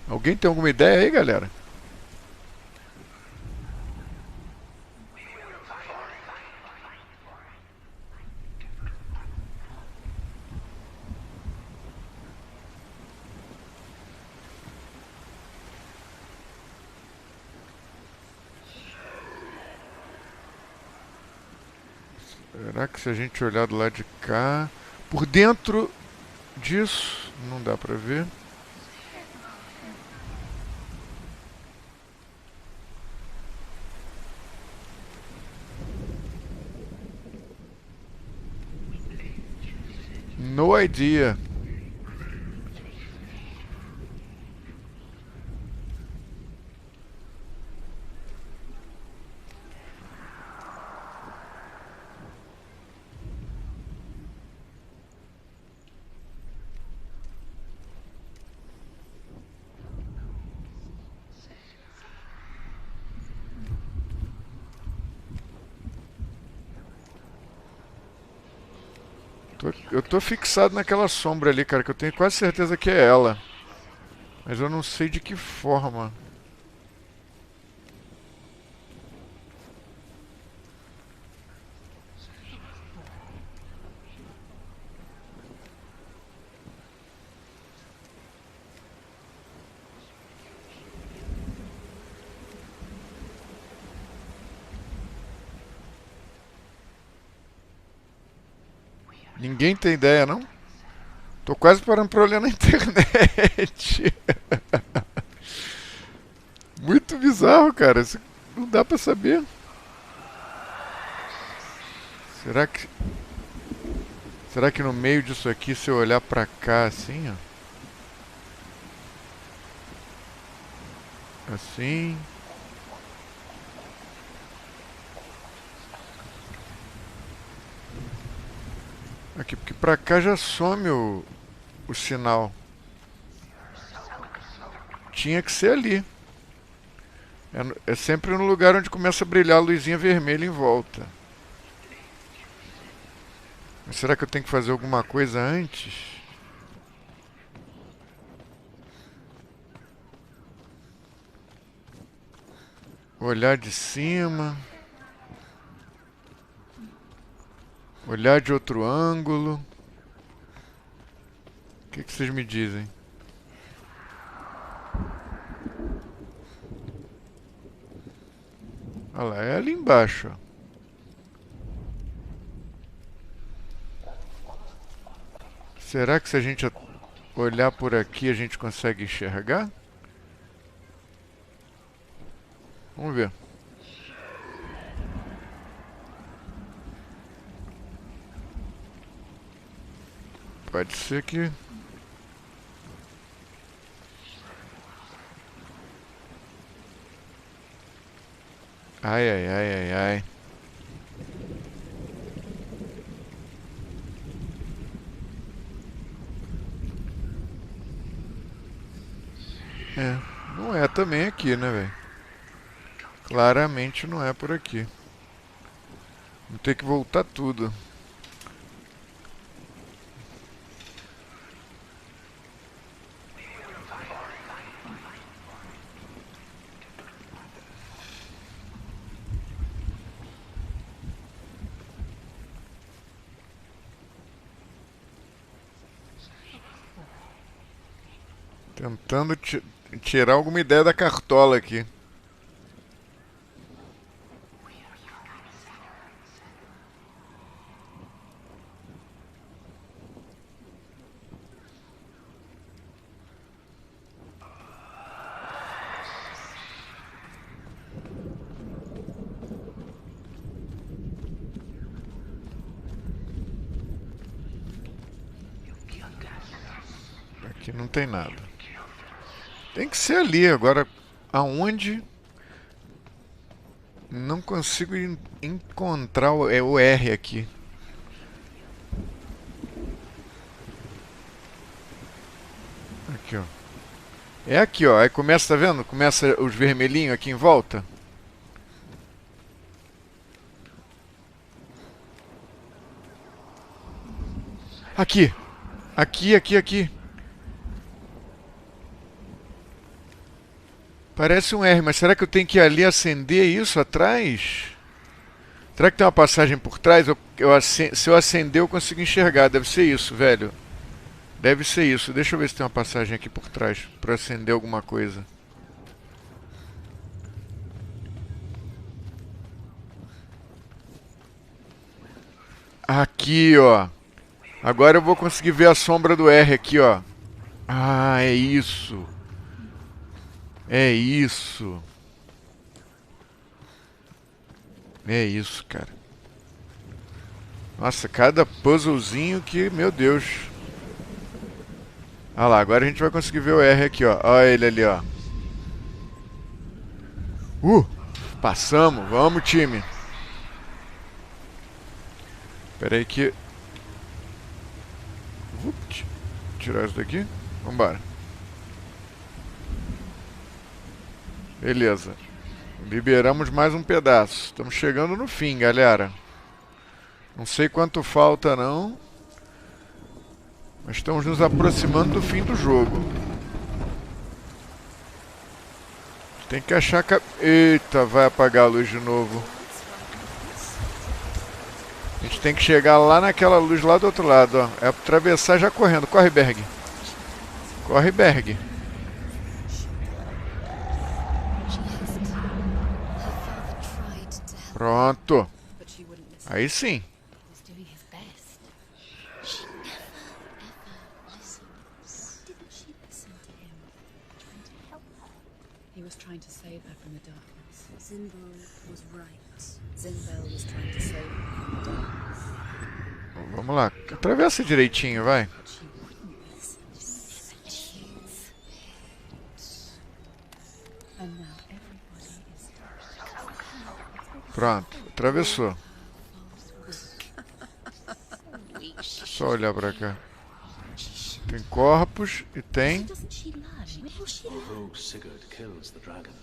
Alguém tem alguma ideia aí, galera? Será que se a gente olhar do lado de cá... Por dentro disso, não dá pra ver. No idea. Eu tô fixado naquela sombra ali, cara, que eu tenho quase certeza que é ela. Mas eu não sei de que forma. Ninguém tem ideia, não? Tô quase parando pra olhar na internet. Muito bizarro, cara. Isso não dá pra saber. Será que no meio disso aqui, se eu olhar pra cá assim, ó. Assim. Aqui, porque pra cá já some o sinal. Tinha que ser ali. É sempre no lugar onde começa a brilhar a luzinha vermelha em volta. Mas será que eu tenho que fazer alguma coisa antes? Olhar de cima. Olhar de outro ângulo. O que vocês me dizem? Olha lá, é ali embaixo, ó. Será que se a gente olhar por aqui a gente consegue enxergar? Vamos ver. Pode ser que... Ai, ai, ai, ai, ai. É, não é também aqui, né, velho? Claramente não é por aqui. Vou ter que voltar tudo. Tentando tirar alguma ideia da cartola aqui. Aqui não tem nada. Tem que ser ali. Agora, aonde? Não consigo encontrar o R aqui. Aqui, ó. É aqui, ó. Aí começa, tá vendo? Começa os vermelhinhos aqui em volta. Aqui. Aqui. Parece um R, mas será que eu tenho que ir ali acender isso atrás? Será que tem uma passagem por trás? Se eu acender eu consigo enxergar. Deve ser isso, velho. Deve ser isso. Deixa eu ver se tem uma passagem aqui por trás para acender alguma coisa. Aqui, ó. Agora eu vou conseguir ver a sombra do R aqui, ó. Ah, é isso. É isso. É isso, cara. Nossa, cada puzzlezinho que... Meu Deus. Ah lá, agora a gente vai conseguir ver o R aqui, ó. Olha ele ali, ó. Passamos. Vamos, time. Espera aí que... Tirar isso daqui. Vambora. Beleza. Liberamos mais um pedaço. Estamos chegando no fim, galera. Não sei quanto falta, não. Mas estamos nos aproximando do fim do jogo. Tem que achar... Eita, vai apagar a luz de novo. A gente tem que chegar lá naquela luz lá do outro lado, ó. É atravessar já correndo. Corre, Berg. Corre, Berg. Pronto. Aí sim. He was trying to save her from the darkness. Zinbel was right. Zinbel was trying to save her from the darkness. Vamos lá. Atravessa direitinho, vai. Pronto. Atravessou. Só olhar pra cá. Tem corpos e tem... Although Sigurd kills the dragon,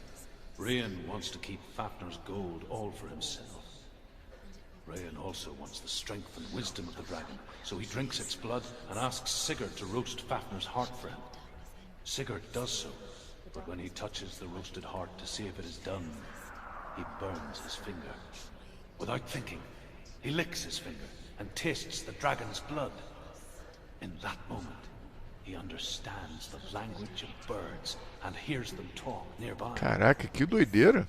Rayan wants to keep Fafnir's gold all for himself. Rayan also wants the strength and wisdom of the dragon, so he drinks its blood and asks Sigurd to roast Fafnir's heart for him. Sigurd does so, but when he touches the roasted heart to see if it is done, he burns his finger. Without thinking, he licks his finger and tastes the dragon's blood. In that moment, he understands the language of birds and hears them talk nearby. Caraca, que doideira.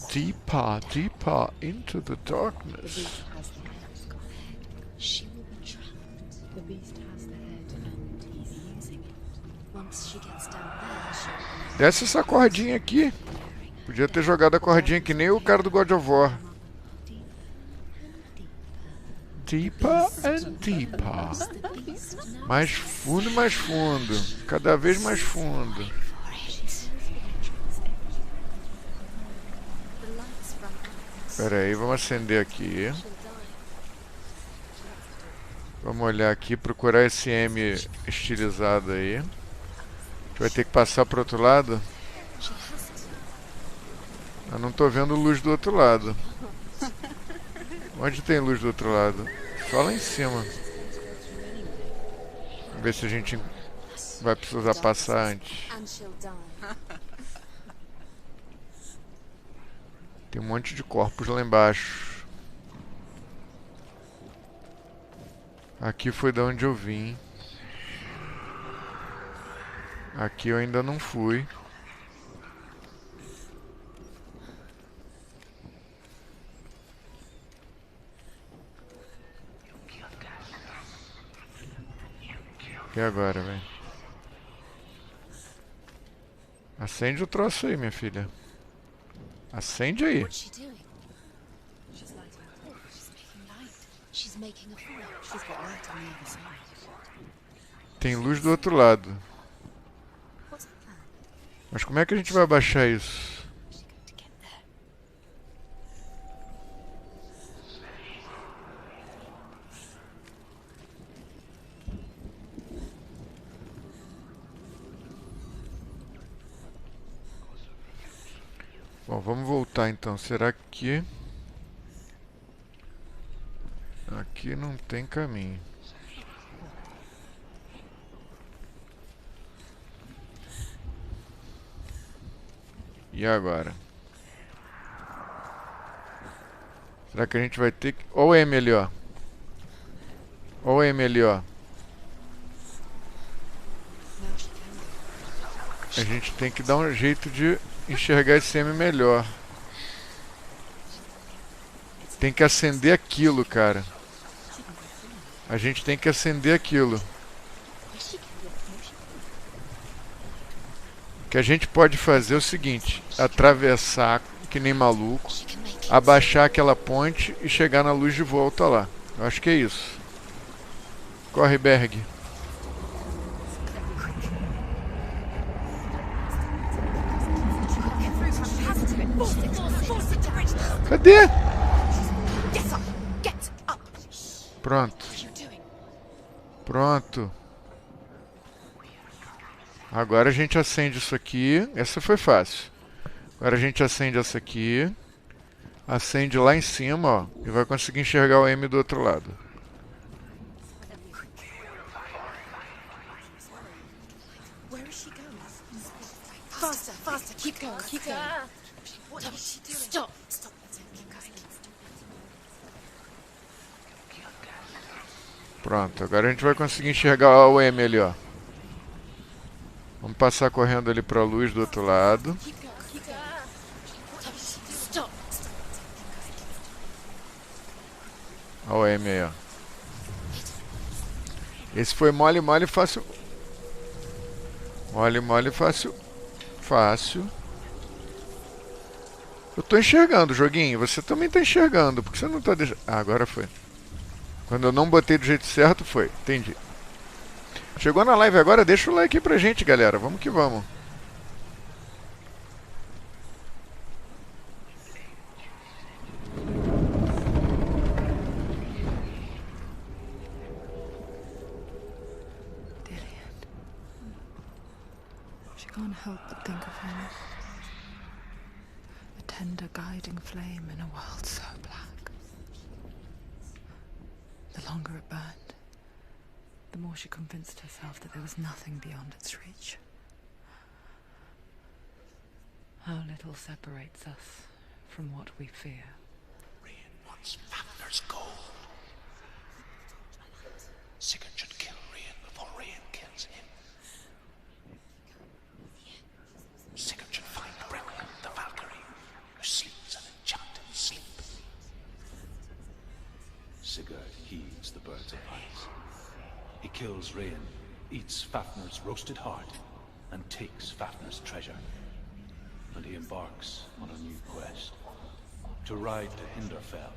Deeper, deeper into the darkness. She will be trapped. The beast has the head and he's using it. Once she gets down there, she'll... Desce essa cordinha aqui. Podia ter jogado a cordinha que nem o cara do God of War. Deeper and deeper. Mais fundo e mais fundo. Cada vez mais fundo. Espera aí, vamos acender aqui. Vamos olhar aqui, procurar esse M estilizado aí. A gente vai ter que passar para o outro lado. Eu não tô vendo luz do outro lado. Onde tem luz do outro lado? Só lá em cima. Vamos ver se a gente vai precisar passar antes. Tem um monte de corpos lá embaixo. Aqui foi de onde eu vim. Aqui eu ainda não fui. E agora, velho? Acende o troço aí, minha filha. Acende aí. Tem luz do outro lado. Mas como é que a gente vai abaixar isso? Bom, vamos voltar então. Será que... Aqui não tem caminho. E agora? Será que a gente vai ter que... Ó o M ali, ó. Ó o M ali, ó. A gente tem que dar um jeito de enxergar esse M melhor. tem que acender aquilo, cara. A gente tem que acender aquilo. O que a gente pode fazer é o seguinte: atravessar que nem maluco, abaixar aquela ponte e chegar na luz de volta lá. Eu acho que é isso. Corre, Berg. Cadê? Pronto. Pronto. Agora a gente acende isso aqui. Essa foi fácil. Agora a gente acende essa aqui. Acende lá em cima, ó. E vai conseguir enxergar o M do outro lado. Faster, faster, keep going, keep going. Stop. Pronto, agora a gente vai conseguir enxergar o M ali, ó. Vamos passar correndo ali para a luz do outro lado. Olha o M aí, ó. Esse foi mole, mole, fácil. Mole, mole, fácil. Fácil. Eu tô enxergando, joguinho. Você também tá enxergando. Por que você não tá deixando... Ah, agora foi. Quando eu não botei do jeito certo, foi. Entendi. Chegou na live agora? Deixa o like aí pra gente, galera. Vamos que vamos. Can't help but think of him. A tender guiding flame in a world so black. The longer it burned, the more she convinced herself that there was nothing beyond its reach. How little separates us from what we fear. Rain wants Fafner's gold. Sigurd should kill Rain before Rain kills him. Sigurd should find Brynhild, the Valkyrie, who sleeps an enchanted sleep. Sigurd heeds the birds of ice. He kills Rain, eats Fafner's roasted heart, and takes Fafner's treasure. And he embarks on a new quest. To ride to Hinderfell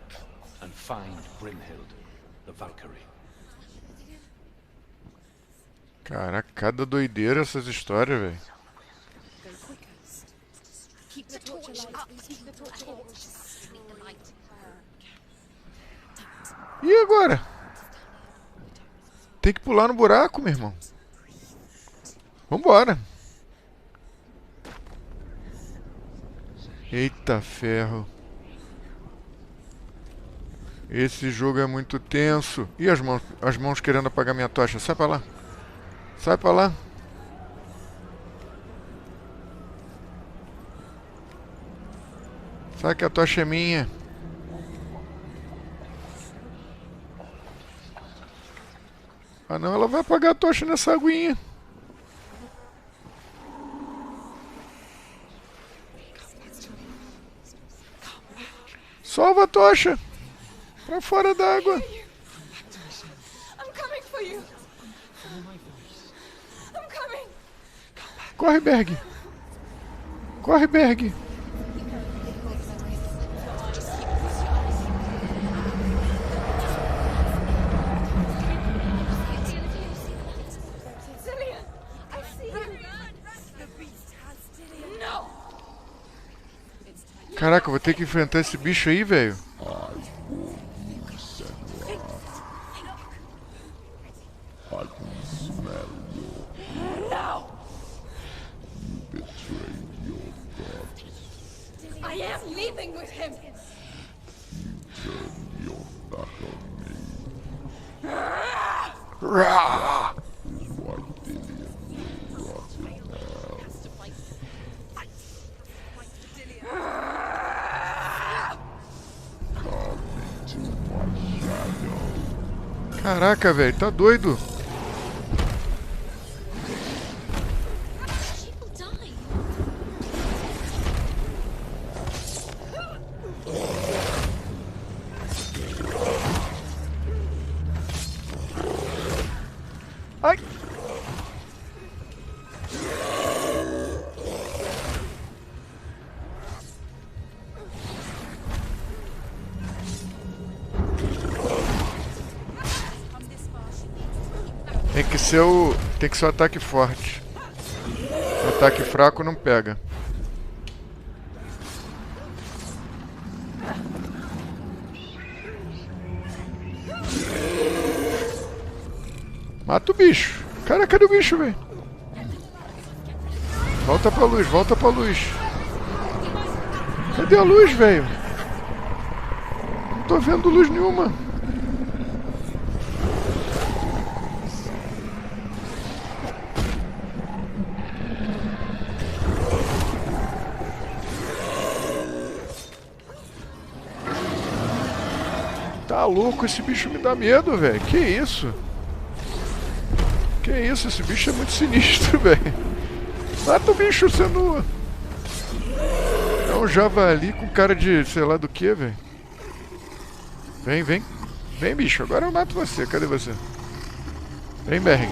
and find Brynhild, the Valkyrie. Caraca, cada doideira essas histórias, velho. Keep the torch up. Keep the torch up. E agora? Tem que pular no buraco, meu irmão. Vambora. Eita ferro. Esse jogo é muito tenso. E as mãos querendo apagar minha tocha. Sai pra lá. Sai pra lá. Sai que a tocha é minha. Ah não, ela vai apagar a tocha nessa aguinha. Salva a tocha. Pra fora d'água. I'm coming for you. I'm coming. Corre, Berg. Corre, Berg. Caraca, eu vou ter que enfrentar esse bicho aí, velho. I can smell you. No. You betrayed your god. I am leaving with him. Turn your back on me. Rah! White Dillion will rot in hell. Come into my shadow. Caraca, velho, tá doido. Ai! Tem que ser o ataque forte. O ataque fraco não pega. Mata o bicho. Cara, cadê o bicho, velho? Volta pra luz, volta pra luz. Cadê a luz, velho? Não tô vendo luz nenhuma. Tá louco, esse bicho me dá medo, velho. Que isso? Que isso, esse bicho é muito sinistro, velho. Mata o bicho, Senua. É um javali com cara de sei lá do que, velho. Vem, vem. Vem, bicho, agora eu mato você. Cadê você? Vem, Berg.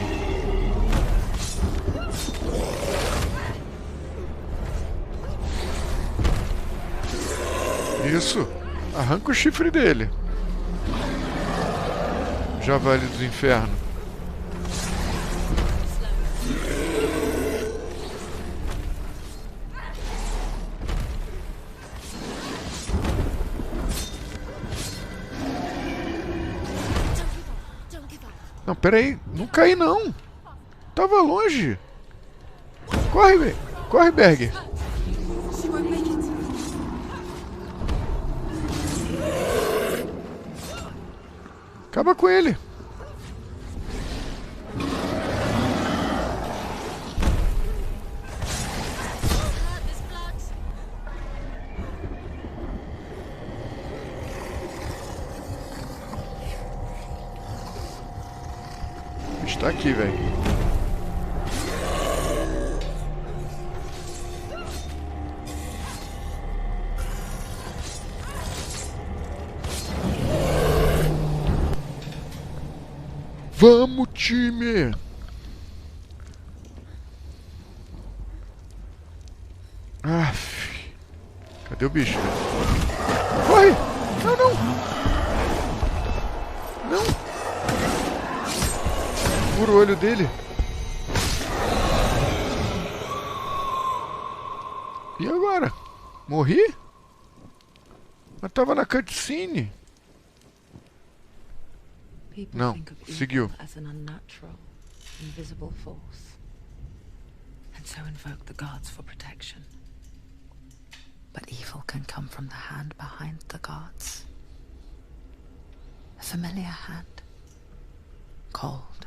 Isso. Arranca o chifre dele. Javali dos infernos. Não, peraí. Não caí, não. Tava longe. Corre, velho. Corre, Berg. Acaba com ele. Está aqui, velho. Vamos, time! Aff. Cadê o bicho? Corre! Não, não! Não! Fura o olho dele. E agora? Morri? Mas tava na cutscene. Não, seguiu. As an unnatural, invisible force, and so invoke the gods for protection. But evil can come from the hand behind the gods. A familiar hand, cold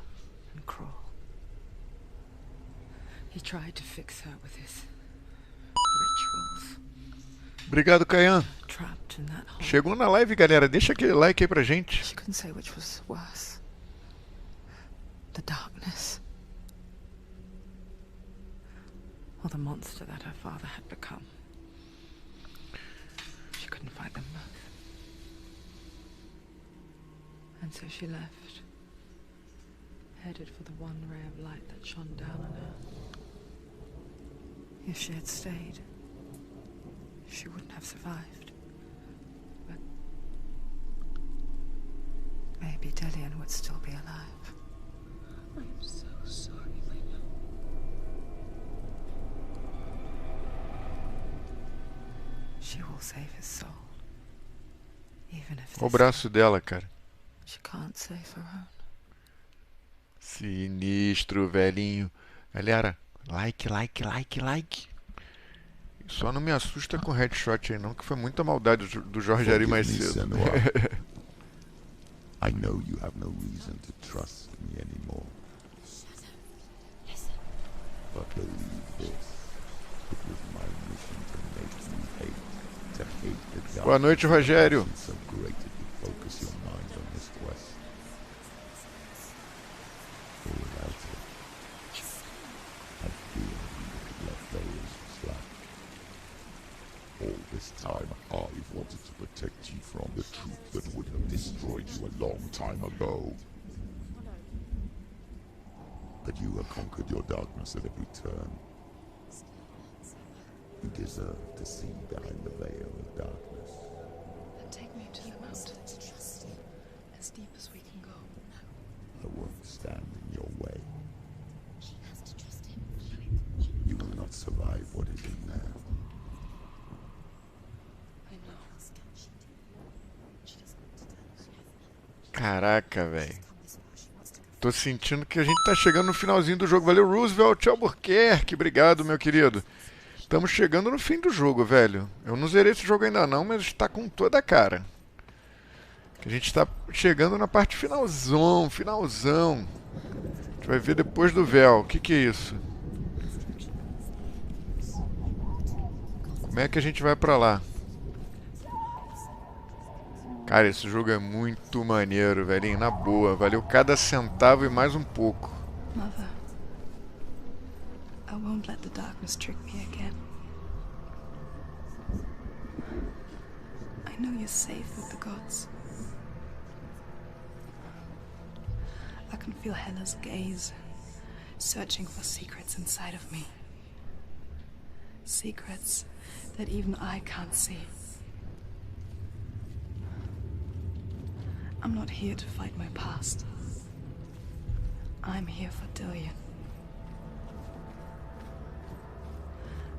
and cruel. He tried to fix her with his rituals. Obrigado, Caian. Trapped in that hole. Chegou na live, galera. Deixa aquele like aí pra gente. She couldn't say which was worse. The darkness. Or the monster that her father had become. She couldn't fight them both. And so she left. Headed for the one ray of light that shone down on her. If she had stayed, she wouldn't have survived. But maybe Dillian would still be alive. I am so sorry, my love. She will save his soul. Even if Olha o braço dela, cara. she can't save her own. Sinistro, velhinho. Galera, like, like, like, like. Só não me assusta com headshot aí não, que foi muita maldade do Jorge Ari mais Forgive me, cedo. Senua. I know you have no reason to trust me anymore. But believe this. It was my mission to make you hate. To hate the dark. Boa noite, Rogério. So great that you focus your mind on this quest. For without it, I fear you would have left those slack. All this time, I've wanted to protect you from the truth that would have destroyed you a long time ago. that you have conquered your darkness at every turn. You deserve to see behind the veil of darkness. Then take me to the mountains, as deep as we can go. I won't stand in your way. You will not survive what is in there. I know. Caraca, velho. Tô sentindo que a gente tá chegando no finalzinho do jogo. Valeu, Roosevelt Albuquerque. Obrigado, meu querido. Estamos chegando no fim do jogo, velho. Eu não zerei esse jogo ainda não, mas está com toda a cara. A gente está chegando na parte finalzão. A gente vai ver depois do véu. O que é isso? Como é que a gente vai pra lá? Cara, esse jogo é muito maneiro, velhinho. Na boa. Valeu cada centavo e mais um pouco. Mother, I won't let the darkness trick me again. I know you're safe with the gods. I can feel Hela's gaze, searching for secrets inside of me. Secrets that even I can't see. I'm not here to fight my past. I'm here for Dillion.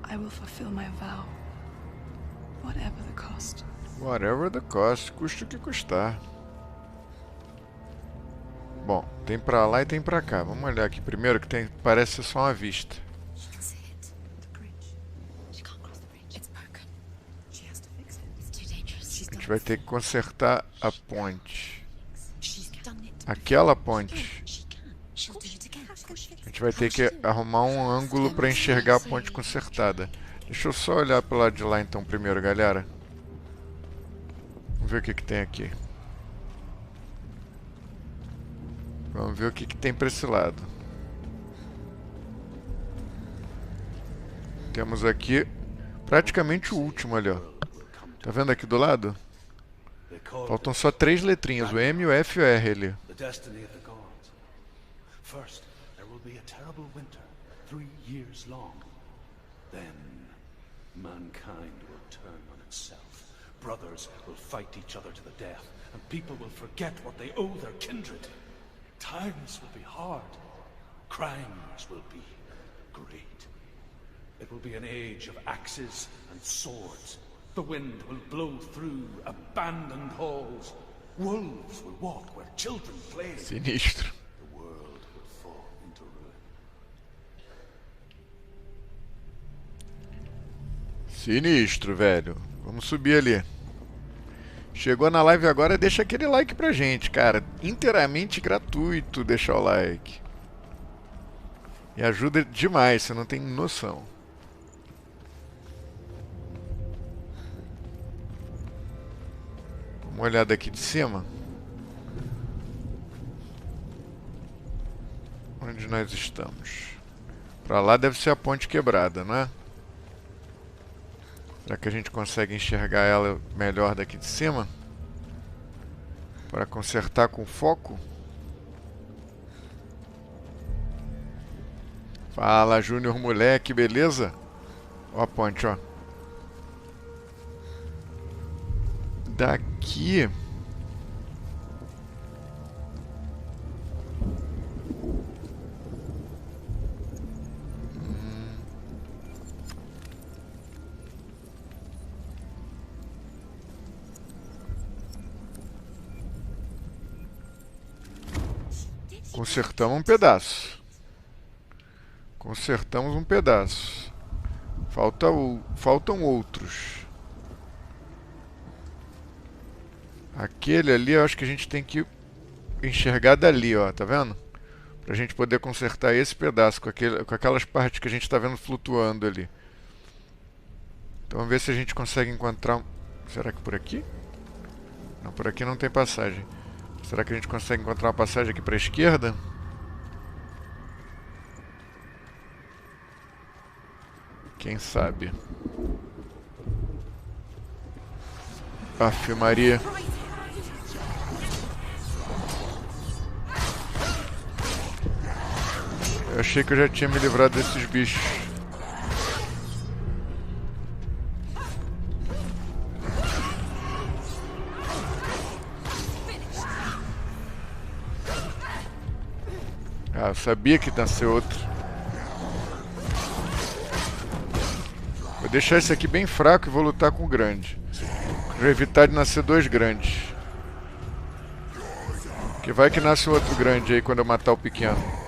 I will fulfill my vow, whatever the cost. Whatever the cost, custe o que custar. Bom, tem pra lá e tem pra cá. Vamos olhar aqui primeiro que tem, parece ser só uma vista. A gente vai ter que consertar a ponte. Aquela ponte. A gente vai ter que arrumar um ângulo para enxergar a ponte consertada. Deixa eu só olhar pro lado de lá então primeiro, galera. Vamos ver o que tem aqui. Vamos ver o que tem para esse lado. Temos aqui praticamente o último ali, ó. Tá vendo aqui do lado? Faltam só 3 letrinhas, o M, o F e o R ali. First, there will be a terrible winter, 3 years long. Then, mankind will turn on itself. Brothers will fight each other to the death, and people will forget what they owe their kindred. Times will be hard. Crimes will be great. It will be an age of axes and swords. The wind will blow through abandoned halls. Wolves will walk where children play. Sinistro. Sinistro, velho. Vamos subir ali. Chegou na live agora, deixa aquele like pra gente, cara. Inteiramente gratuito deixar o like. E ajuda demais, você não tem noção. Vamos olhar daqui de cima. Onde nós estamos? Pra lá deve ser a ponte quebrada, não é? Será que a gente consegue enxergar ela melhor daqui de cima? Para consertar com foco? Fala, Júnior moleque, beleza? Ó a ponte, ó. Daqui... Consertamos um pedaço. Consertamos um pedaço. Faltam outros. Aquele ali eu acho que a gente tem que enxergar dali, ó, tá vendo? Pra gente poder consertar esse pedaço com aquelas partes que a gente tá vendo flutuando ali. Então vamos ver se a gente consegue encontrar... Será que por aqui? Não, por aqui não tem passagem. Será que a gente consegue encontrar uma passagem aqui para a esquerda? Quem sabe? Aff, Maria. Eu achei que eu já tinha me livrado desses bichos. Ah, eu sabia que nasceu outro. Vou deixar esse aqui bem fraco e vou lutar com o grande. Pra evitar de nascer dois grandes. Que vai que nasce outro grande aí quando eu matar o pequeno.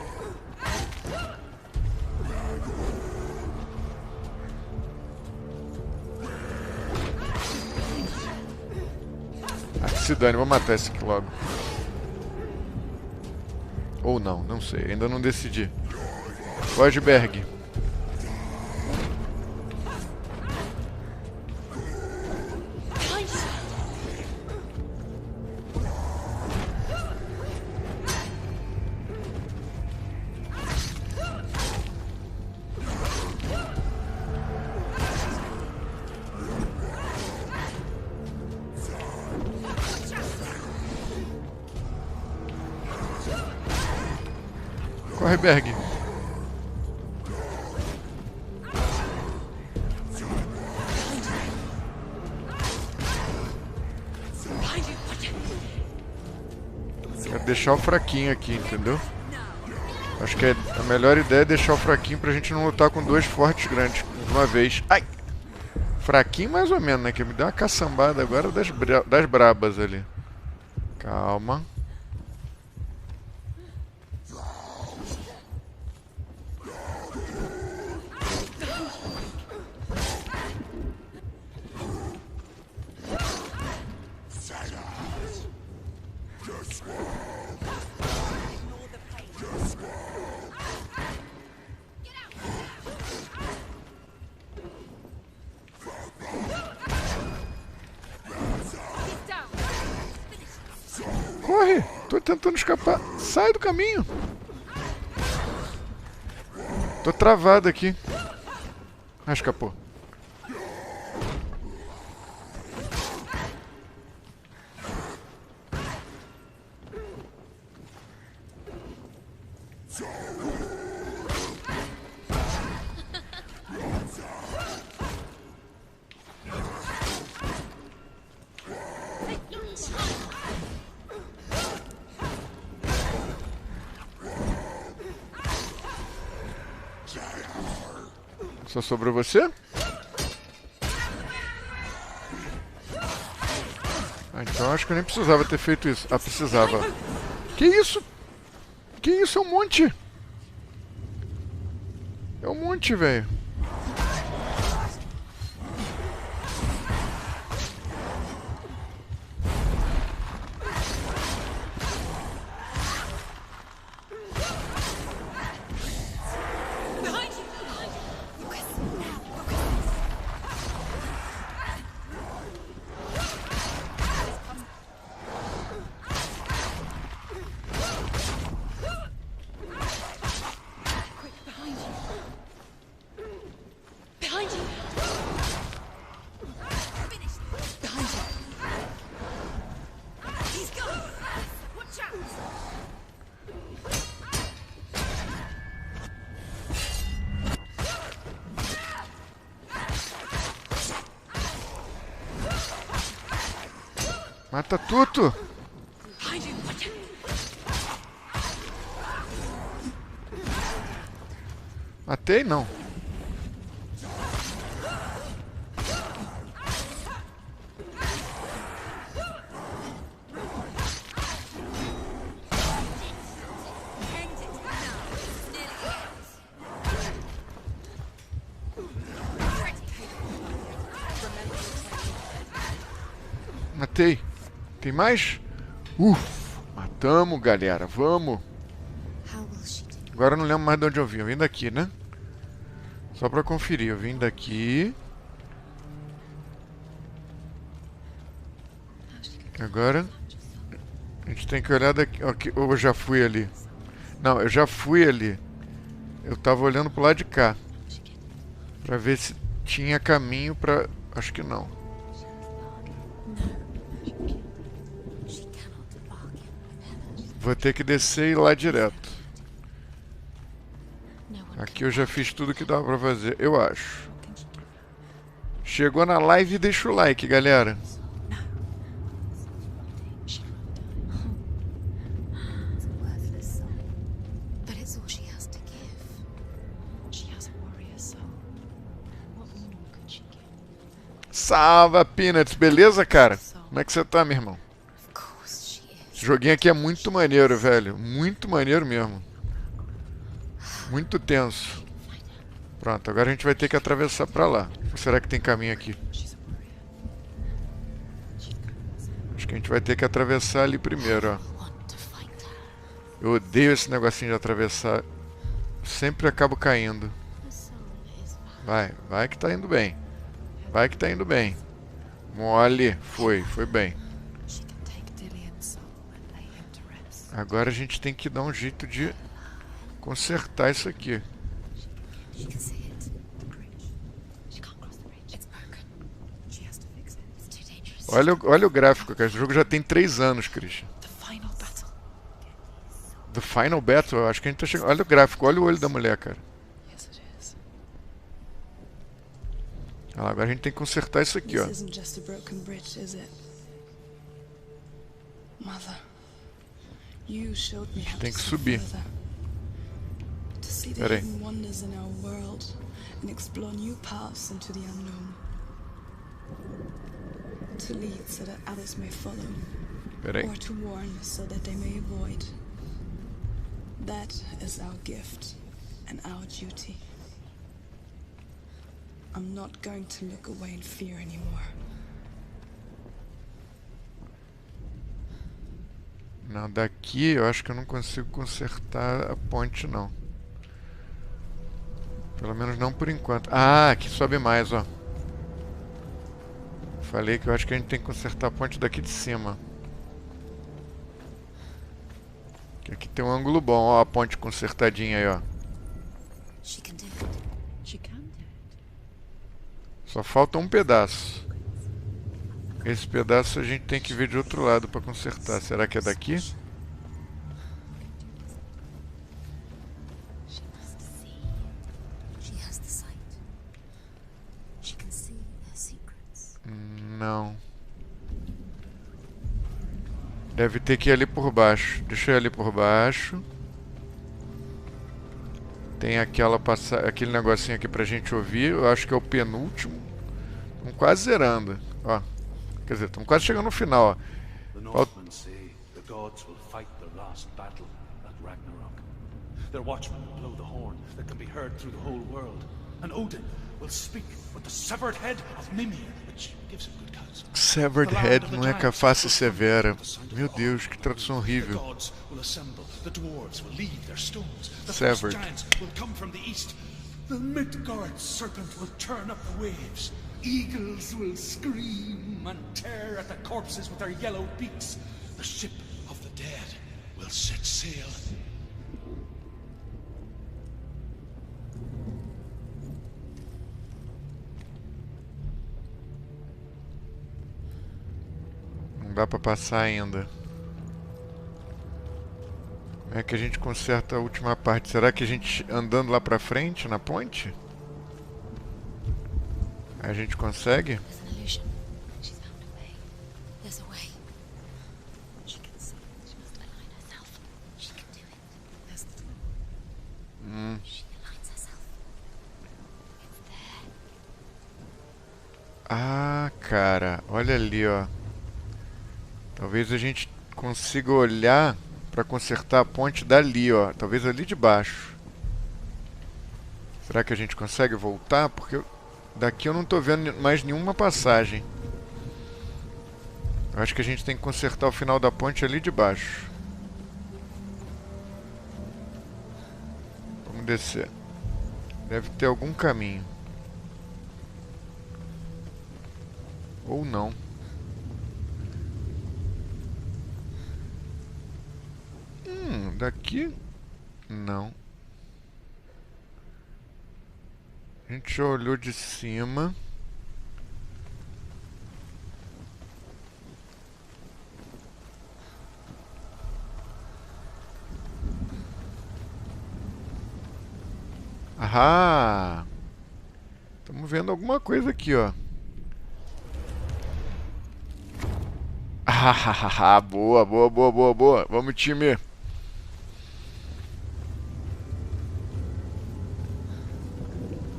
Ah, que se dane, vou matar esse aqui logo. Ou não, não sei, ainda não decidi. Goldberg. Corre, Berg. Quero deixar o fraquinho aqui, entendeu? Acho que a melhor ideia é deixar o fraquinho pra gente não lutar com dois fortes grandes de uma vez. Ai! Fraquinho mais ou menos, né? Que me deu uma caçambada agora das brabas ali. Calma. Corre! Tô tentando escapar. Sai do caminho! Tô travado aqui. Ah, escapou. Só sobrou você? Ah, então acho que eu nem precisava ter feito isso. Ah, precisava. Que isso? Que isso? É um monte! É um monte, velho. Mata tudo! Matei? Não. Matei. Tem mais? Matamos, galera. Vamos. Agora eu não lembro mais de onde eu vim. Eu vim daqui, né? Só pra conferir. Eu vim daqui. Agora a gente tem que olhar daqui. Ou eu já fui ali? Não, eu já fui ali. Eu tava olhando pro lado de cá. Pra ver se tinha caminho pra... Acho que não. Vou ter que descer e ir lá direto. Aqui eu já fiz tudo que dava pra fazer, eu acho. Chegou na live, deixa o like, galera. It's a worthless soul. But it's all she has to give. She has a warrior soul. What more could she give? Salva, Peanuts, beleza, cara? Como é que você tá, meu irmão? Of course she is. Esse joguinho aqui é muito maneiro, velho. Muito maneiro mesmo. Muito tenso. Pronto, agora a gente vai ter que atravessar pra lá. Ou será que tem caminho aqui? Acho que a gente vai ter que atravessar ali primeiro, ó. Eu odeio esse negocinho de atravessar. Sempre acabo caindo. Vai, vai que tá indo bem. Vai que tá indo bem. Mole, foi bem. Agora a gente tem que dar um jeito de consertar isso aqui. She can see it. The bridge. She can't cross the bridge. It's broken. She has to fix it. It's too dangerous. Olha o gráfico, cara. Esse jogo já tem 3 anos, Christian. The final battle. The Final Battle, eu acho que a gente tá chegando. Olha o gráfico, olha o olho da mulher, cara. Yes, it is. Olha lá, agora a gente tem que consertar isso aqui, ó. This isn't just a broken bridge, is it? Mother, you showed me how Tem to que see subir. further. To see the Pera aí. hidden wonders in our world and explore new paths into the unknown. To lead so that others may follow, Pera aí. or to warn so that they may avoid. That is our gift and our duty. I'm not going to look away in fear anymore. Não, daqui eu acho que eu não consigo consertar a ponte, não. Pelo menos não por enquanto. Ah, aqui sobe mais, ó. Falei que eu acho que a gente tem que consertar a ponte daqui de cima. Que aqui tem um ângulo bom, ó, a ponte consertadinha aí, ó. She can do it. She can do it. Só falta um pedaço. Esse pedaço a gente tem que ver de outro lado para consertar. Será que é daqui? She must see. She has the sight. She can see their secrets. Não. Deve ter que ir ali por baixo. Deixa eu ir ali por baixo. Tem aquele negocinho aqui pra gente ouvir. Eu acho que é o penúltimo. Estamos quase zerando. Ó. Quer dizer, estamos quase chegando no final, ó. The Northmen say the gods will fight their last battle at Ragnarok. Their watchmen will blow the horn that can be heard through the whole world. And Odin will speak with the severed head of Mimir, which gives him good counsel. Severed Head não é com a face severa. Meu Deus, que tradução horrível. The gods will assemble, the dwarves will leave their stones, the Severed. first giants will come from the east. The Midgard serpent will turn up the waves. Eagles will scream and tear at the corpses with their yellow beaks. The ship of the dead will set sail. Não dá pra passar ainda. Como é que a gente conserta a última parte? Será que a gente andando lá pra frente, na ponte? A gente consegue? There's an illusion. She's found a way. There's a way. She can see. She must align herself. She can do it. There's the door. She aligns herself. It's there. Ah, cara, olha ali, ó. Talvez a gente consiga olhar pra consertar a ponte dali, ó. Talvez ali de baixo. Será que a gente consegue voltar? Porque daqui eu não tô vendo mais nenhuma passagem. Eu acho que a gente tem que consertar o final da ponte ali de baixo. Vamos descer. Deve ter algum caminho. Ou não. Daqui? Não. A gente já olhou de cima. Ah! Estamos vendo alguma coisa aqui, ó. Ah, boa, boa, boa, boa, boa. Vamos, time.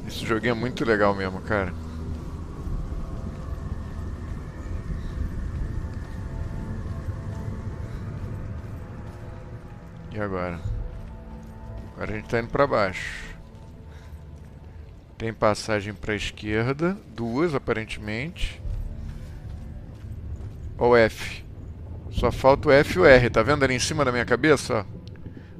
Esse joguinho é muito legal mesmo, cara. E agora? Agora a gente tá indo pra baixo. Tem passagem pra esquerda. Duas, aparentemente. Ó o F. Só falta o F e o R. Tá vendo ali em cima da minha cabeça, ó?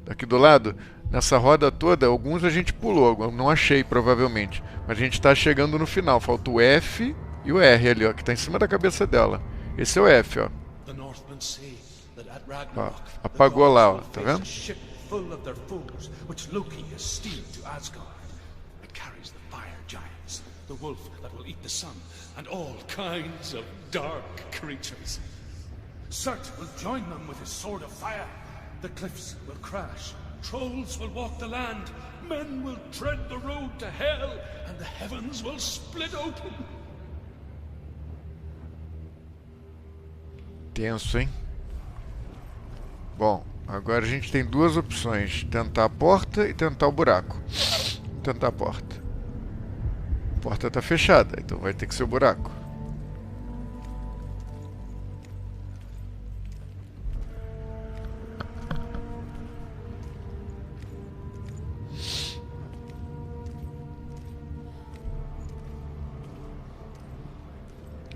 Daqui do lado. Nessa roda toda, alguns a gente pulou. Não achei, provavelmente. Mas a gente tá chegando no final. Falta o F e o R ali, ó. Que tá em cima da cabeça dela. Esse é o F, ó. Ó, apagou lá, ó. Tá vendo? The wolf that will eat the sun, and all kinds of dark creatures. Surt will join them with his sword of fire. The cliffs will crash, trolls will walk the land, men will tread the road to hell, and the heavens will split open. Tenso, hein? Bom, agora a gente tem duas opções: tentar a porta e tentar o buraco. Tentar a porta. A porta tá fechada, então vai ter que ser o buraco.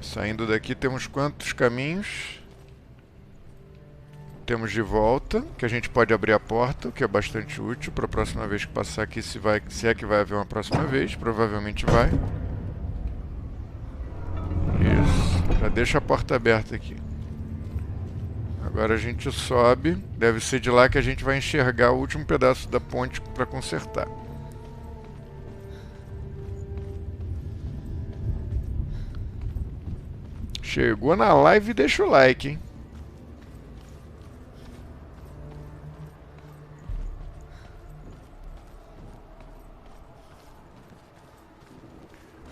Saindo daqui temos quantos caminhos? Temos de volta, que a gente pode abrir a porta, o que é bastante útil para a próxima vez que passar aqui, se é que vai haver uma próxima vez, provavelmente vai. Isso, já deixa a porta aberta aqui. Agora a gente sobe, deve ser de lá que a gente vai enxergar o último pedaço da ponte para consertar. Chegou na live, deixa o like, hein?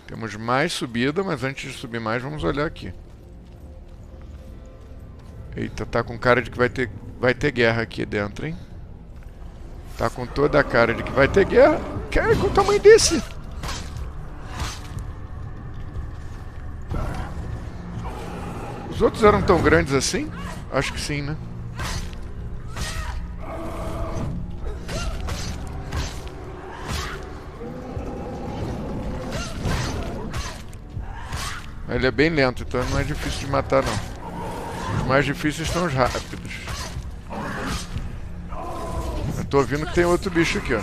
Temos mais subida, mas antes de subir mais, vamos olhar aqui. Eita, tá com cara de que vai ter guerra aqui dentro, hein? Tá com toda a cara de que vai ter guerra. Cara, com o tamanho desse? Os outros eram tão grandes assim? Acho que sim, né? Ele é bem lento, então não é difícil de matar, não. Os mais difíceis são os rápidos. Eu tô ouvindo que tem outro bicho aqui, ó.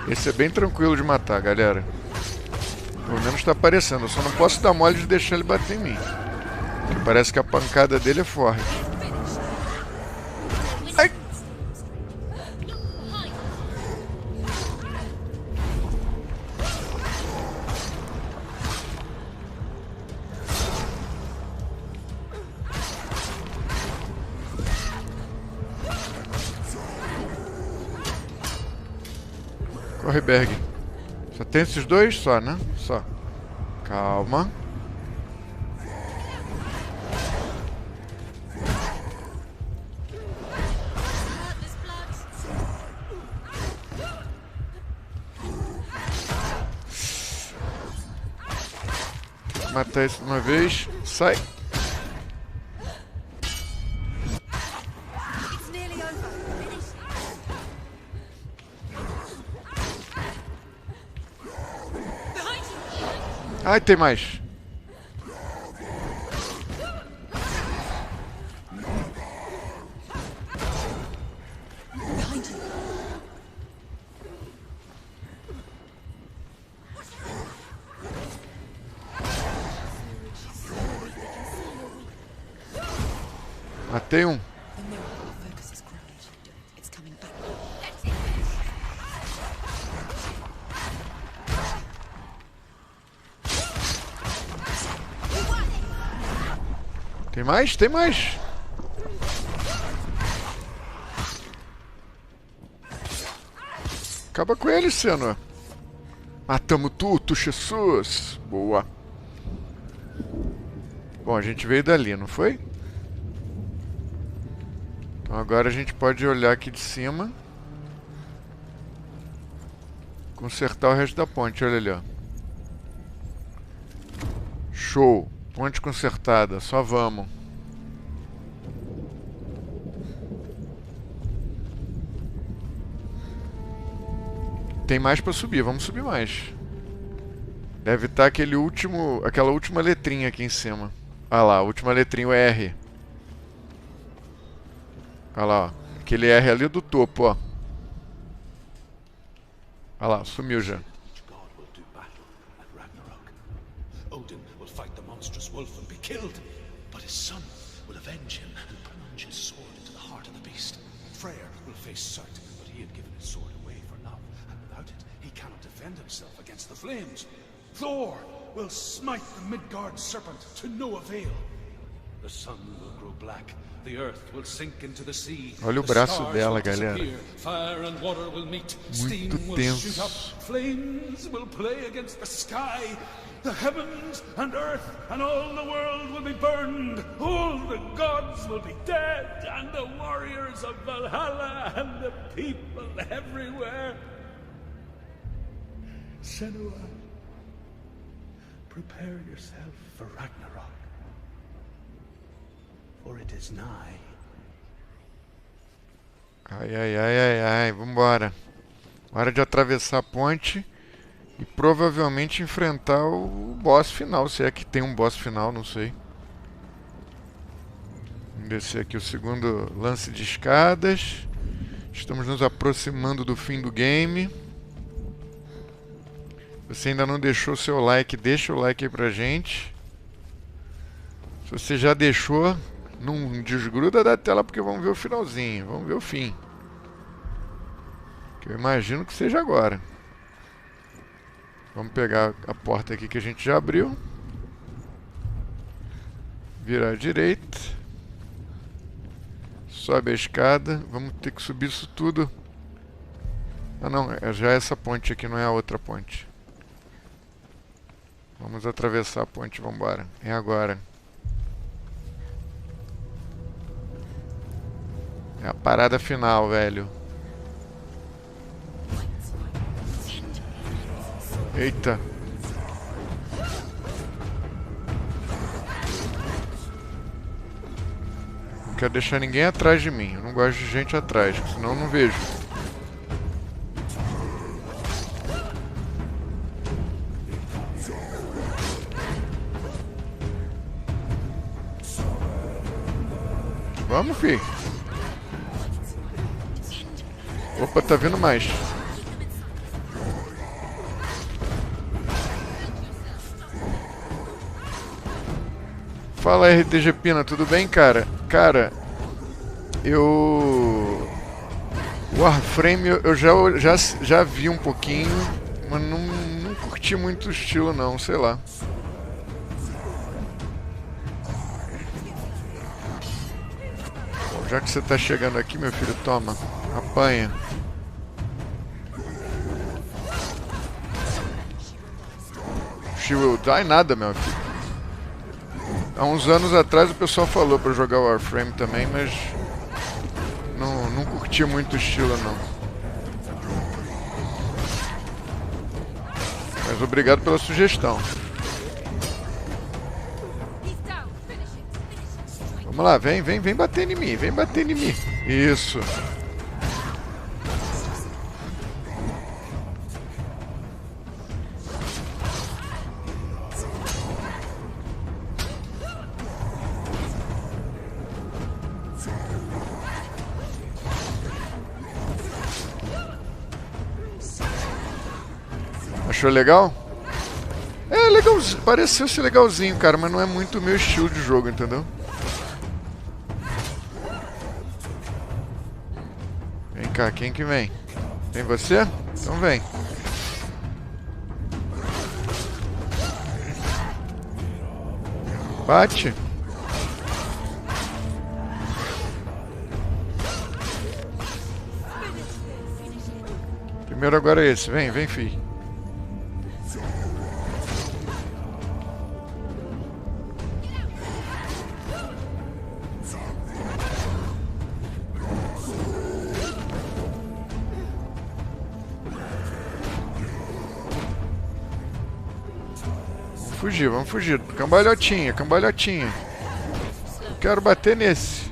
Esse é bem tranquilo de matar, galera. Pelo menos tá aparecendo. Eu só não posso dar mole de deixar ele bater em mim. Porque parece que a pancada dele é forte. Ai! Corre, Berg. Só tem esses dois? Só, né? Só. Calma. Matar esse de uma vez. Sai. Ai, tem mais. Matei um. The mirror focus is grounded. It's coming back. Tem mais? Tem mais. Acaba com ele, Senua. Matamos tudo, Jesus. Boa. Bom, a gente veio dali, não foi? Então agora a gente pode olhar aqui de cima. Consertar o resto da ponte, olha ali, ó. Show. Ponte consertada, só vamos. Tem mais pra subir, vamos subir mais. Deve estar aquela última letrinha aqui em cima. Ah lá, a última letrinha, o R. Olha lá, ó. Aquele R ali do topo, ó. Olha lá, sumiu já. Each god will do battle at Ragnarok. Odin will fight the monstrous wolf and be killed, but his son will avenge him and plunge his sword into the heart of the beast. Freyr will face Surt, but he had given his sword away for love, and without it, he cannot defend himself against the flames. Thor will smite the Midgard serpent to no avail. The sun will grow black. The earth will sink into the sea. Olha o braço dela, galera. Fire and water will meet. Muito Steam will shoot up. tenso. Flames will play against the sky. The heavens and earth and all the world will be burned. All the gods will be dead, and the warriors of Valhalla and the people everywhere. Senua, prepare yourself for Ragnarok, for it is nigh. Ai, ai, ai, ai, ai, vambora. Hora de atravessar a ponte e provavelmente enfrentar o boss final, se é que tem um boss final, não sei. Vamos descer aqui o segundo lance de escadas. Estamos nos aproximando do fim do game. Se você ainda não deixou seu like, deixa o like aí pra gente. Se você já deixou, não desgruda da tela porque vamos ver o finalzinho, vamos ver o fim. Que eu imagino que seja agora. Vamos pegar a porta aqui que a gente já abriu. Virar à direita. Sobe a escada. Vamos ter que subir isso tudo. Ah não, é já essa ponte aqui, não é a outra ponte. Vamos atravessar a ponte, vamos embora. É agora. É a parada final, velho. Eita. Não quero deixar ninguém atrás de mim. Eu não gosto de gente atrás, senão eu não vejo. Vamos, fi. Opa, tá vindo mais. Fala RTG Pina, tudo bem, cara? Cara, o Warframe eu já vi um pouquinho, mas não curti muito o estilo não, sei lá. Bom, já que você tá chegando aqui, meu filho, toma, apanha. She will die nada, meu filho. Há uns anos atrás o pessoal falou pra jogar Warframe também, mas não curti muito o estilo não. Mas obrigado pela sugestão. Vamos lá, vem bater em mim, vem bater em mim. Isso. Achou legal? É legalzinho, pareceu ser legalzinho, cara, mas não é muito o meu estilo de jogo, entendeu? cá, quem que vem? Vem você? Então vem. Bate. Primeiro agora é esse. Vem, vem, fi. Vamos fugir. Cambalhotinha, cambalhotinha. Não quero bater nesse.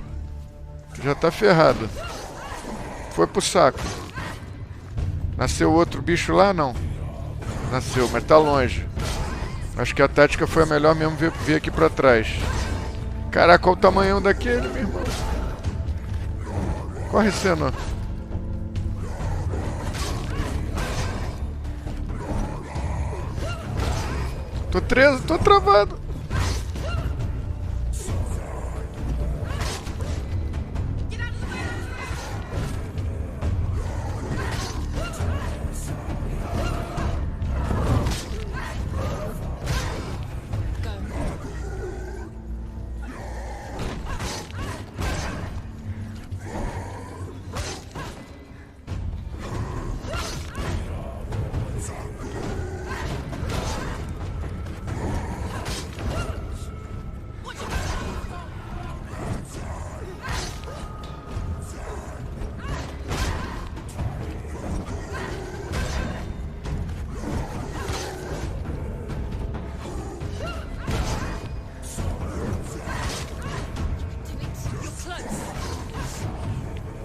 Já tá ferrado. Foi pro saco. Nasceu outro bicho lá? Não. Nasceu, mas tá longe. Acho que a tática foi a melhor mesmo vir aqui pra trás. Caraca, olha o tamanhão daquele, meu irmão. Corre, Senua. Tô travado.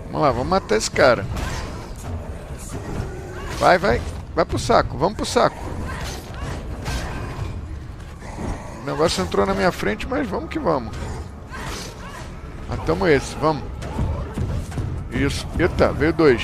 Vamos lá, vamos matar esse cara. Vai, vai. Vai pro saco, vamos pro saco. O negócio entrou na minha frente, mas vamos que vamos. Matamos esse, vamos. Isso. Eita, veio dois.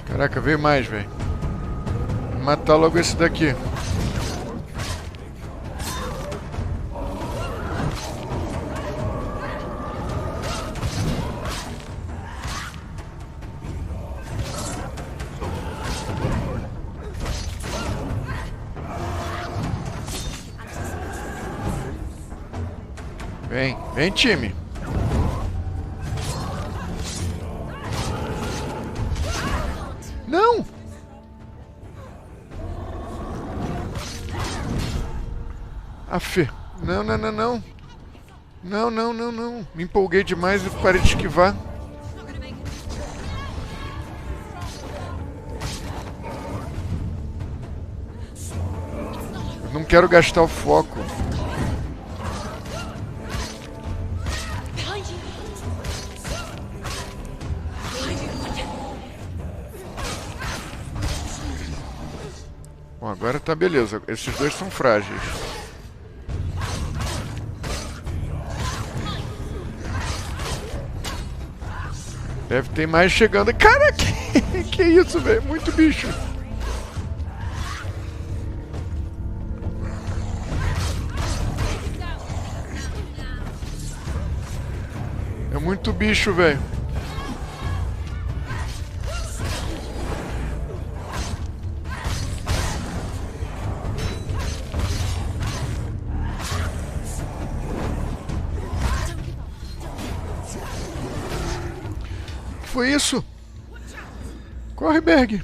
Caraca, veio mais, velho. Vou matar logo esse daqui. Vem, vem, time. Não! Afe. Não, não, não, não. Não, não, não, não. Me empolguei demais e parei de esquivar. Não quero gastar o foco. Bom, agora tá beleza. Esses dois são frágeis. Deve ter mais chegando. Cara, que isso, velho? Muito bicho. É muito bicho, velho. Foi isso? Corre, Berg.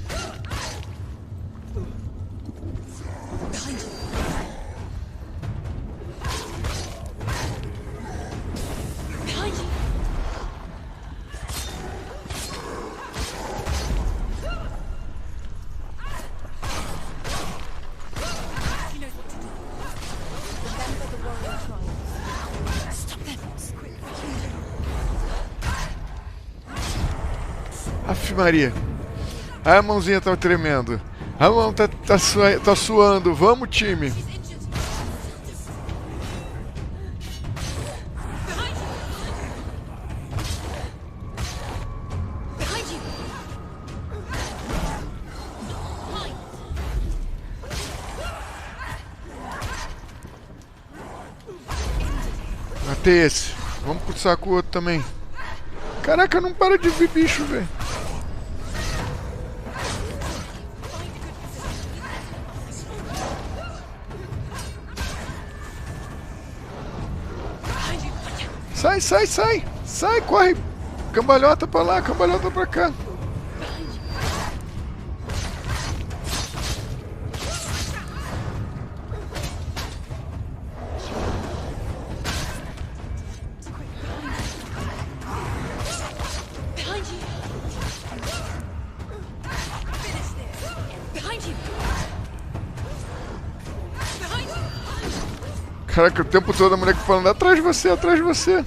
Aff, Maria. Ah, a mãozinha tava tremendo. A mão tá suando. Vamos, time. Matei esse. Vamos pro saco o outro também. Caraca, não para de vir bicho, velho. Sai, sai, sai. Sai, corre. Cambalhota pra lá, cambalhota pra cá. Caraca, o tempo todo a mulher falando atrás de você, atrás de você.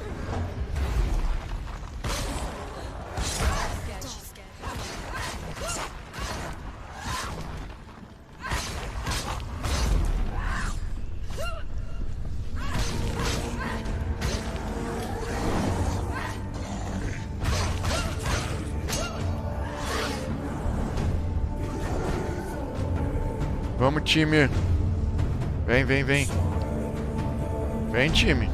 Vamos, time. Vem, vem, vem. Vem, time.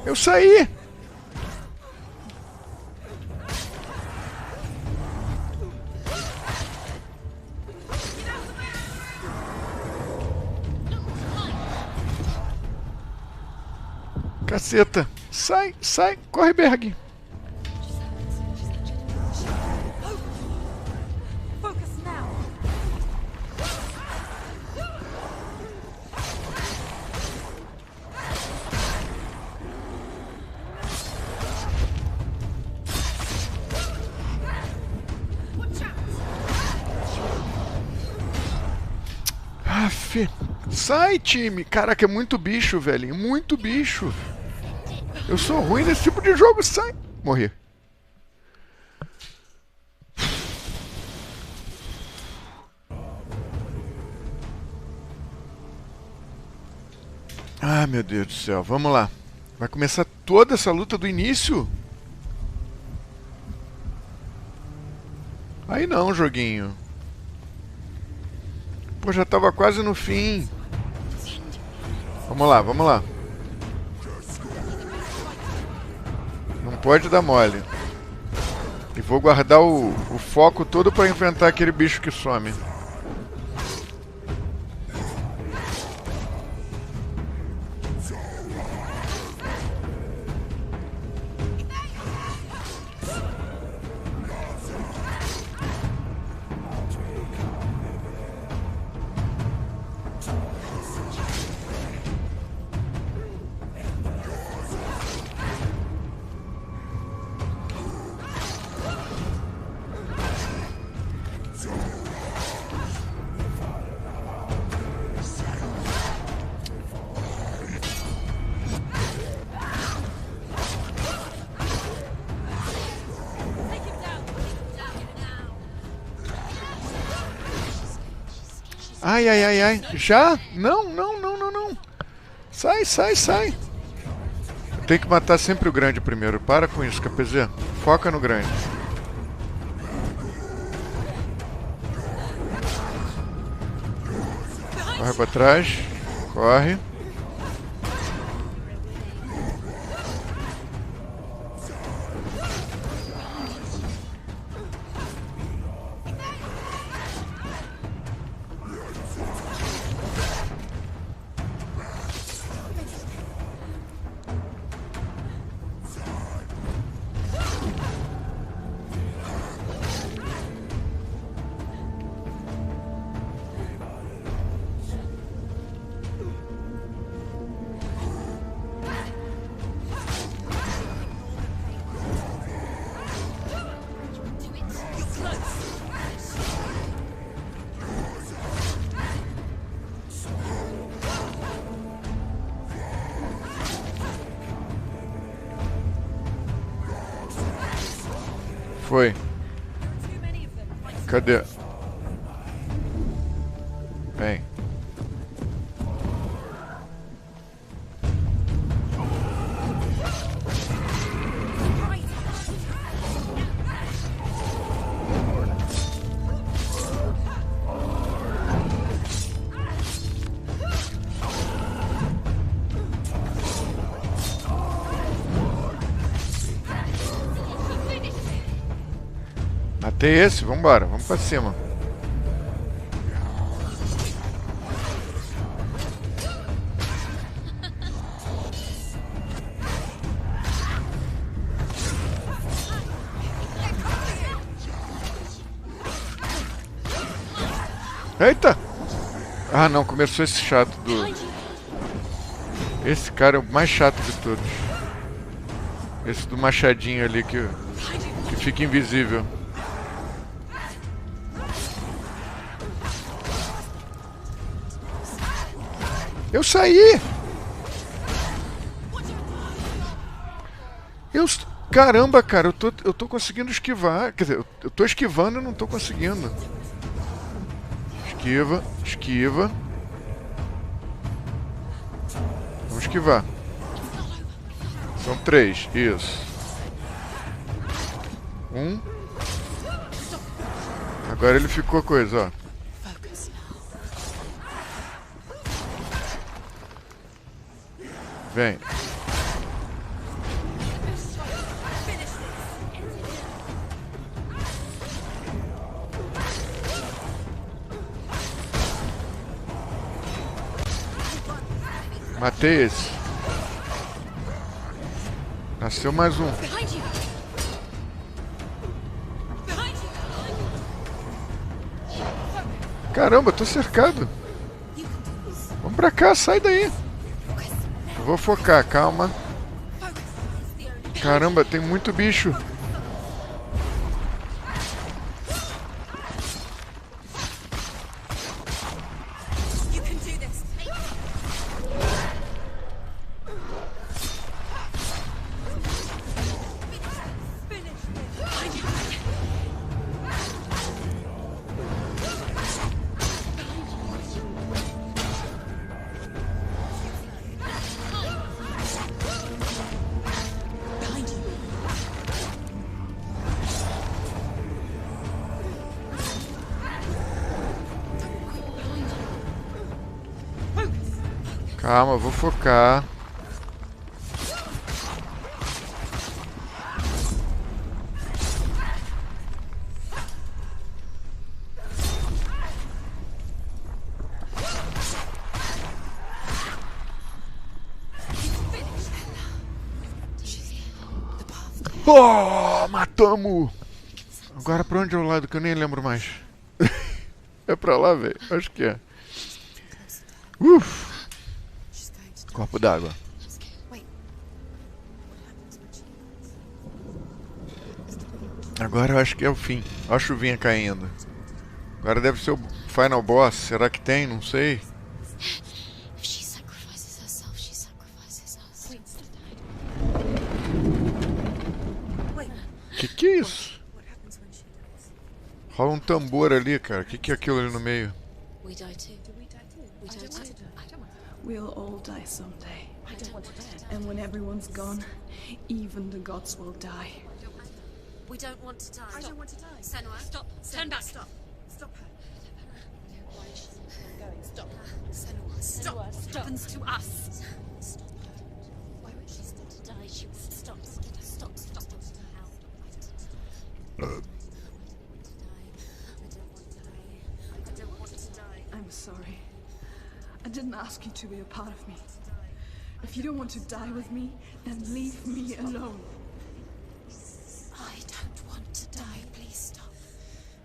Eu saí. Caceta. Sai, sai. Corre, Berg. Sai, time! Caraca, é muito bicho, velho. Muito bicho. Eu sou ruim nesse tipo de jogo. Sai! Morri. Ah, meu Deus do céu. Vamos lá. Vai começar toda essa luta do início? Aí não, joguinho. Pô, já tava quase no fim. Vamos lá, vamos lá. Não pode dar mole. E vou guardar o foco todo para enfrentar aquele bicho que some. Ai, ai, ai, ai. Já? Não, não, não, não, não. Sai, sai, sai. Tem que matar sempre o grande primeiro. Para com isso, KPZ. Foca no grande. Corre pra trás. Corre. Foi. Cadê? Vem. Matei esse, vambora, vamos pra cima. Eita! Ah não, começou esse chato do... Esse cara é o mais chato de todos. Esse do machadinho ali que fica invisível. Eu saí! Caramba, cara, eu tô conseguindo esquivar. Quer dizer, eu tô esquivando e não tô conseguindo. Esquiva, esquiva. Vamos esquivar. São 3, isso. 1. Agora ele ficou coisa, ó. Vem. Matei esse. Nasceu mais um. Caramba, tô cercado. Vamos pra cá, sai daí. Eu vou focar, calma. Caramba, tem muito bicho. Calma, eu vou focar. Oh, matamos! Agora pra onde é o lado que eu nem lembro mais? É pra lá, velho? Acho que é. Uff! Copo d'água. Agora eu acho que é o fim. Olha a chuvinha caindo. Agora deve ser o final boss. Será que tem? Não sei. Que é isso? Rola um tambor ali, cara. Que é aquilo ali no meio? We'll all die someday. I don't want to die. And when everyone's gone, even the gods will die. We don't want to die. I don't want to die. Senua, stop. Turn back. Stop. Stop her. Why is she going? Stop. Senua, stop. What happens to us? Stop her. Why would she stop to die? She will stop. Stop. I don't want to die. I'm sorry. I didn't ask you to be a part of me. If you don't want to die with me, then leave me alone. I don't want to die. Please stop.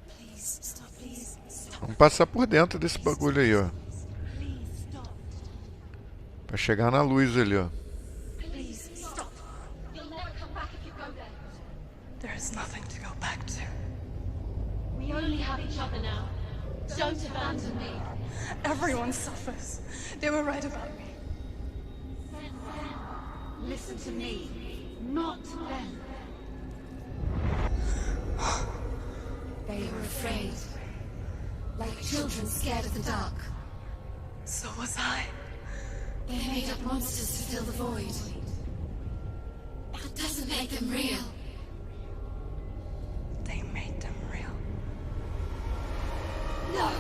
Please stop. Please stop. Vamos passar por dentro desse bagulho aí, ó. Please stop. Pra chegar na luz ali, ó. Please stop. You'll never come back if you go there. There is nothing to go back to. We only have each other now. Don't abandon me. Everyone suffers. They were right about me. Listen to me, not them. They were afraid. Like children scared of the dark. So was I. They made up monsters to fill the void. That doesn't make them real. They made them real. No!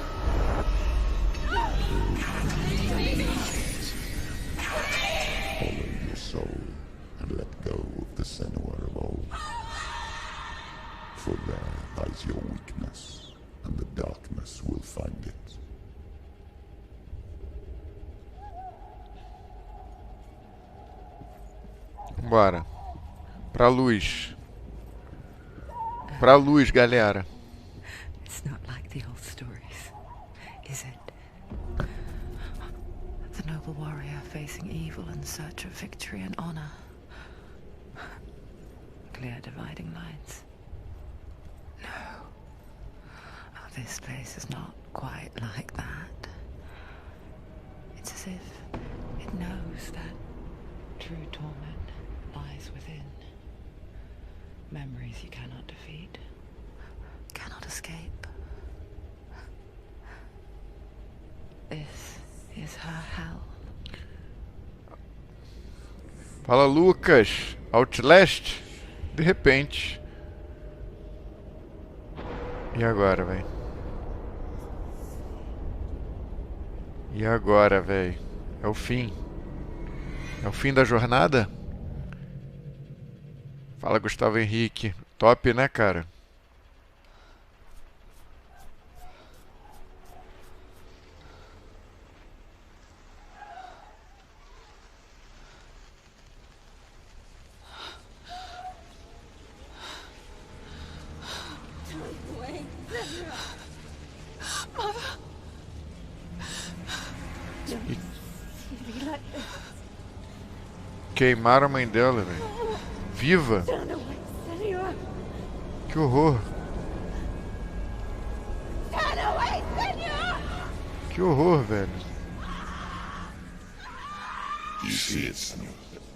Follow your soul and let go of the Senua of old. For there lies your weakness, and the darkness will find it. Bora. Pra luz. Pra luz, galera. It's not like the old stories, is it? The noble warrior facing evil in search of victory and honor. Clear dividing lines. No. Oh, this place is not quite like that. It's as if it knows that true torment lies within. Memories you cannot defeat, cannot escape. This is her hell. Fala, Lucas. Outlast? De repente. E agora, velho? E agora, velho? É o fim. É o fim da jornada? Fala, Gustavo Henrique. Top, né, cara? Queimaram a mãe dela, velho. Viva! Que horror! Que horror, velho.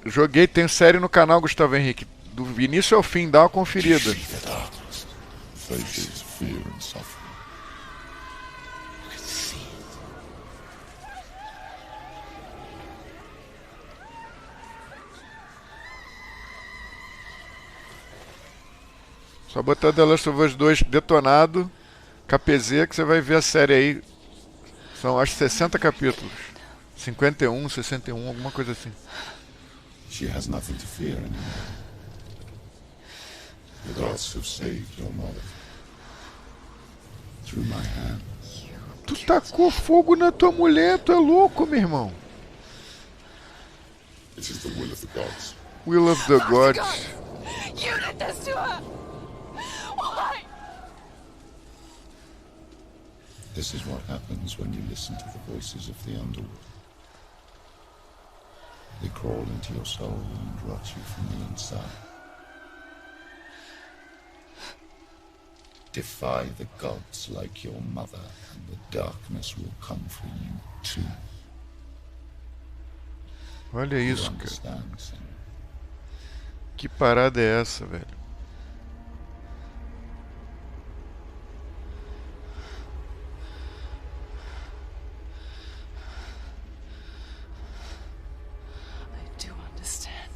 Joguei, tem série no canal, Gustavo Henrique. Do início ao fim, dá uma conferida. Só botar The Last of Us 2 Detonado, KPZ, que você vai ver a série aí. São, acho, 60 capítulos. 51, 61, alguma coisa assim. She has nothing to fear anymore. The gods have saved your mother. Through my hands. Tu tacou fogo na tua mulher, tu é louco, meu irmão. It is the will of the gods. Will of the gods. You did this to her! Why? This is what happens when you listen to the voices of the underworld. They crawl into your soul and rot you from the inside. Defy the gods like your mother, and the darkness will come for you too. Olha You isso, cara. understand, Senua? Que parada é essa, velho? I do understand.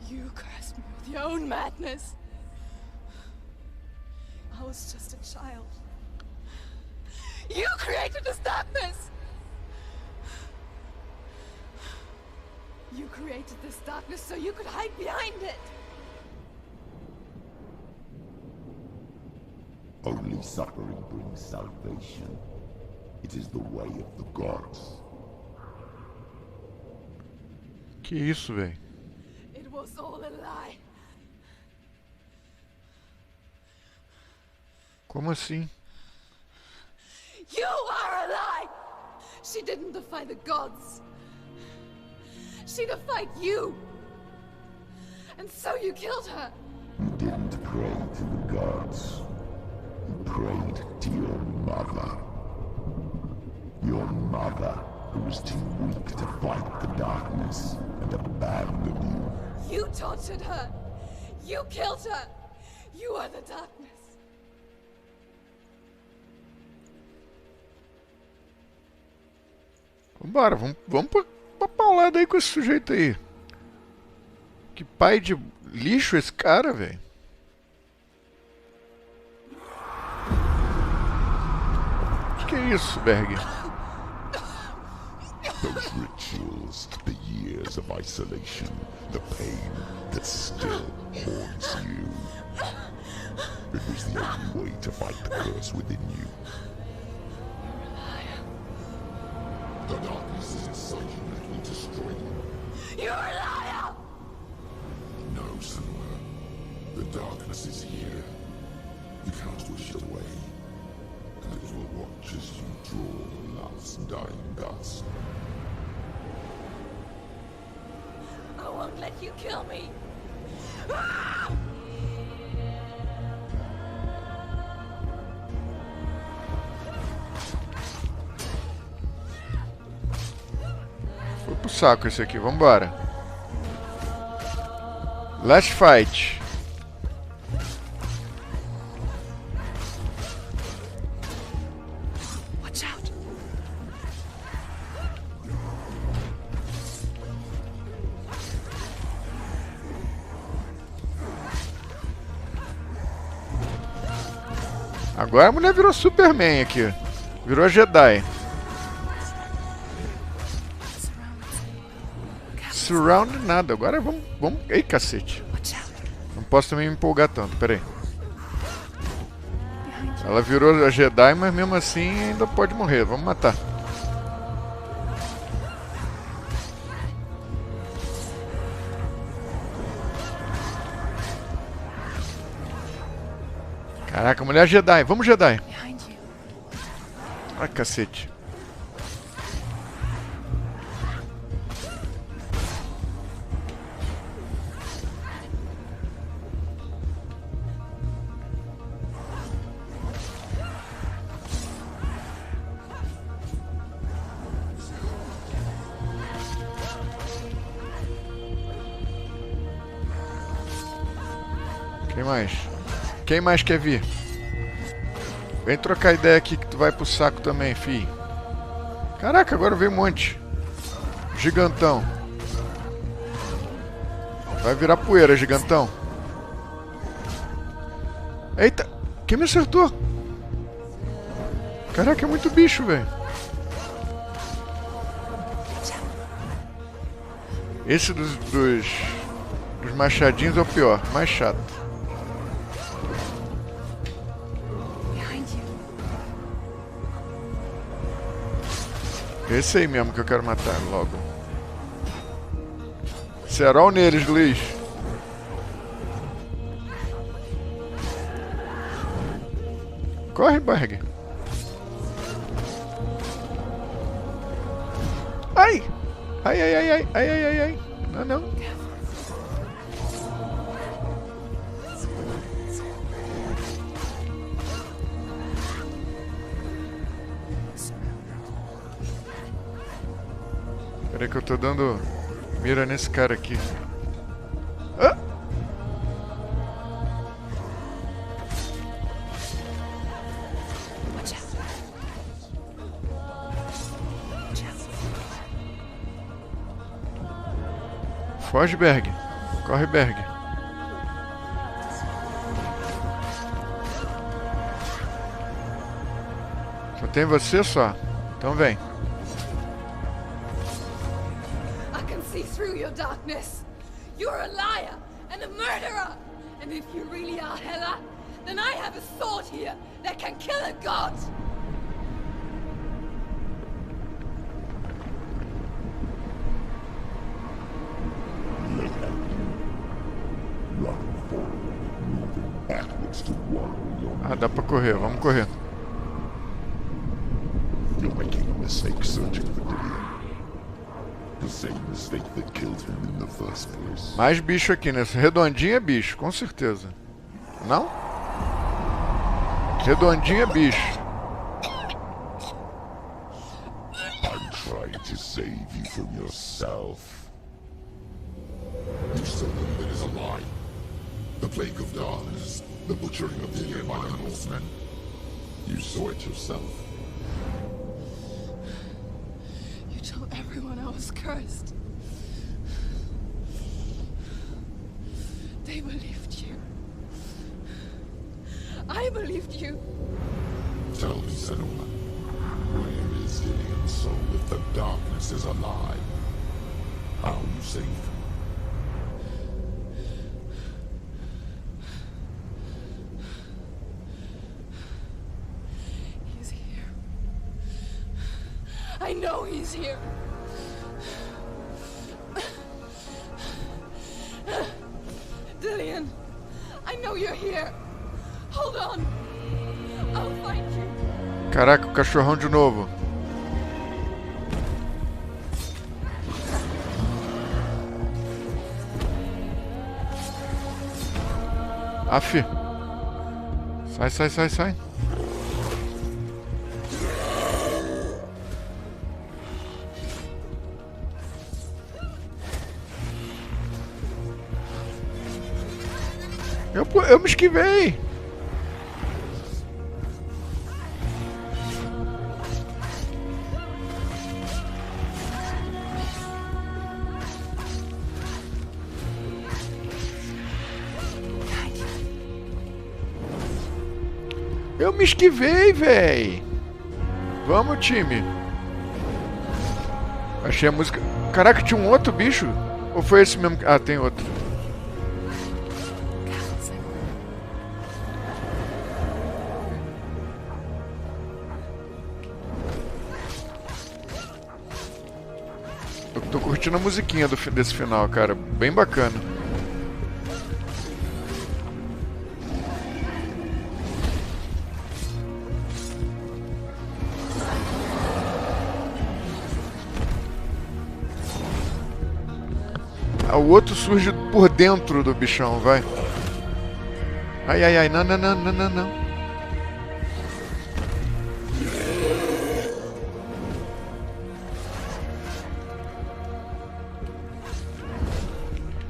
You cursed me with your own madness. I was just a child. You created this darkness! You created this darkness so you could hide behind it! Only suffering brings salvation. It is the way of the gods. Que isso, velho? It was all a lie. Como assim? You are a lie! She didn't defy the gods. She defied you. And so you killed her. You didn't pray to the gods. You prayed to your mother. Your mother, who was too weak to fight the darkness and abandoned you. You tortured her. You killed her! You are the darkness! Vambora, vamos pra paulada aí com esse sujeito aí. Que pai de lixo esse cara, velho. Que é isso, Berg? Those rituals, the years of isolation, the pain that still haunts you. It was the only way to fight the curse within you. The darkness is inside you and it will destroy you. You're a liar! No, Senua. The darkness is here. You can't wish it away. And it will watch as you draw the last dying gasp. I won't let you kill me! Foi pro saco esse aqui, vambora. Last fight. Watch out! Agora a mulher virou Superman aqui. Virou Jedi. Surround nada. Agora vamos... Ei, cacete. Não posso também me empolgar tanto. Pera aí. Ela virou a Jedi, mas mesmo assim ainda pode morrer. Vamos matar. Caraca, mulher Jedi. Vamos, Jedi. Ai, cacete. Quem mais? Quem mais quer vir? Vem trocar ideia aqui que tu vai pro saco também, fi. Caraca, agora veio um monte. Gigantão. Vai virar poeira, gigantão. Eita! Quem me acertou? Caraca, é muito bicho, velho. Esse dos machadinhos é o pior, mais chato. Esse aí mesmo que eu quero matar logo. Cerol neles, Luiz. Corre, Berg. Ai! Ai, ai, ai, ai, ai, ai, ai, ai. Não, não. Peraí que eu tô dando mira nesse cara aqui. Ah! Foge, Berg. Corre, Berg. Só tem você só. Então vem. Through your darkness. You're a liar and a murderer. And if you really are Hela, then I have a sword here that can kill a god. Ah, dá pra correr, vamos correr. You're making a mistake searching for Gideon. The same mistake that killed him in the first place. Mais bicho aqui, né? Redondinho é bicho, com certeza. Não? Redondinho é bicho. I'm trying to save you from yourself. You said that it is a lie. The plague of darkness, the butchering of the by the Northmen. You saw it yourself. You told everyone I was cursed. They believed you. I believed you. Tell me, Senua, where is Dillian's soul if the darkness is alive? How you saved him? He's here. I know he's here. Dillian, I know you're here. Hold on. I'll find you. Caraca, o cachorrão de novo. Aff. Sai, sai, sai, sai. Eu me esquivei. Eu me esquivei, véi. Vamos, time. Achei a música. Caraca, tinha um outro bicho? Ou foi esse mesmo? Ah, tem outro. Eu tô curtindo a musiquinha desse final, cara. Bem bacana. O outro surge por dentro do bichão, vai. Ai, ai, ai, não, não, não, não, não, não.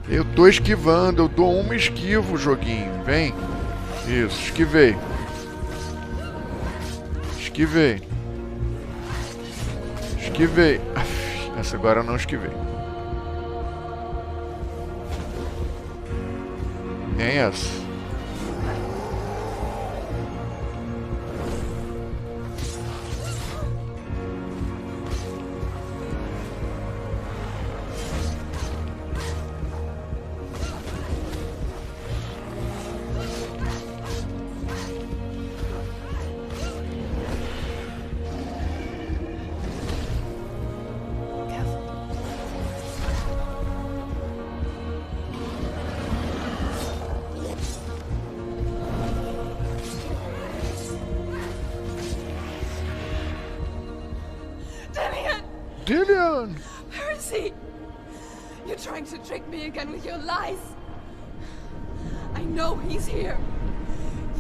Eu tô esquivando, eu dou uma esquivo, joguinho, vem. Isso, esquivei. Esquivei. Esquivei. Aff, essa agora eu não esquivei. Nem essa. Dillian! Where is he? You're trying to trick me again with your lies. I know he's here.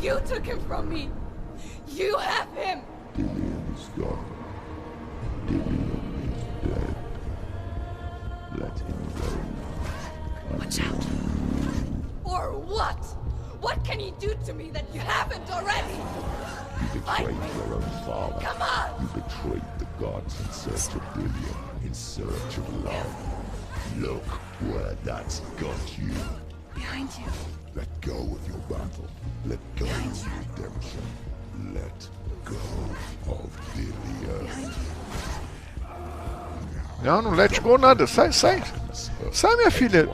You took him from me. You have him. Dillian is gone. Dillian is dead. Let him go. Watch out. Or what? What can he do to me that you haven't already? You betrayed your own father. Come on! You betrayed the gods in search of Dillian, in search of love. Look where that's got you. Behind you. Let go of your battle. Let go of redemption. Let go of Dillian. Não, não let go nada. Sai, sai. Sai, minha filha.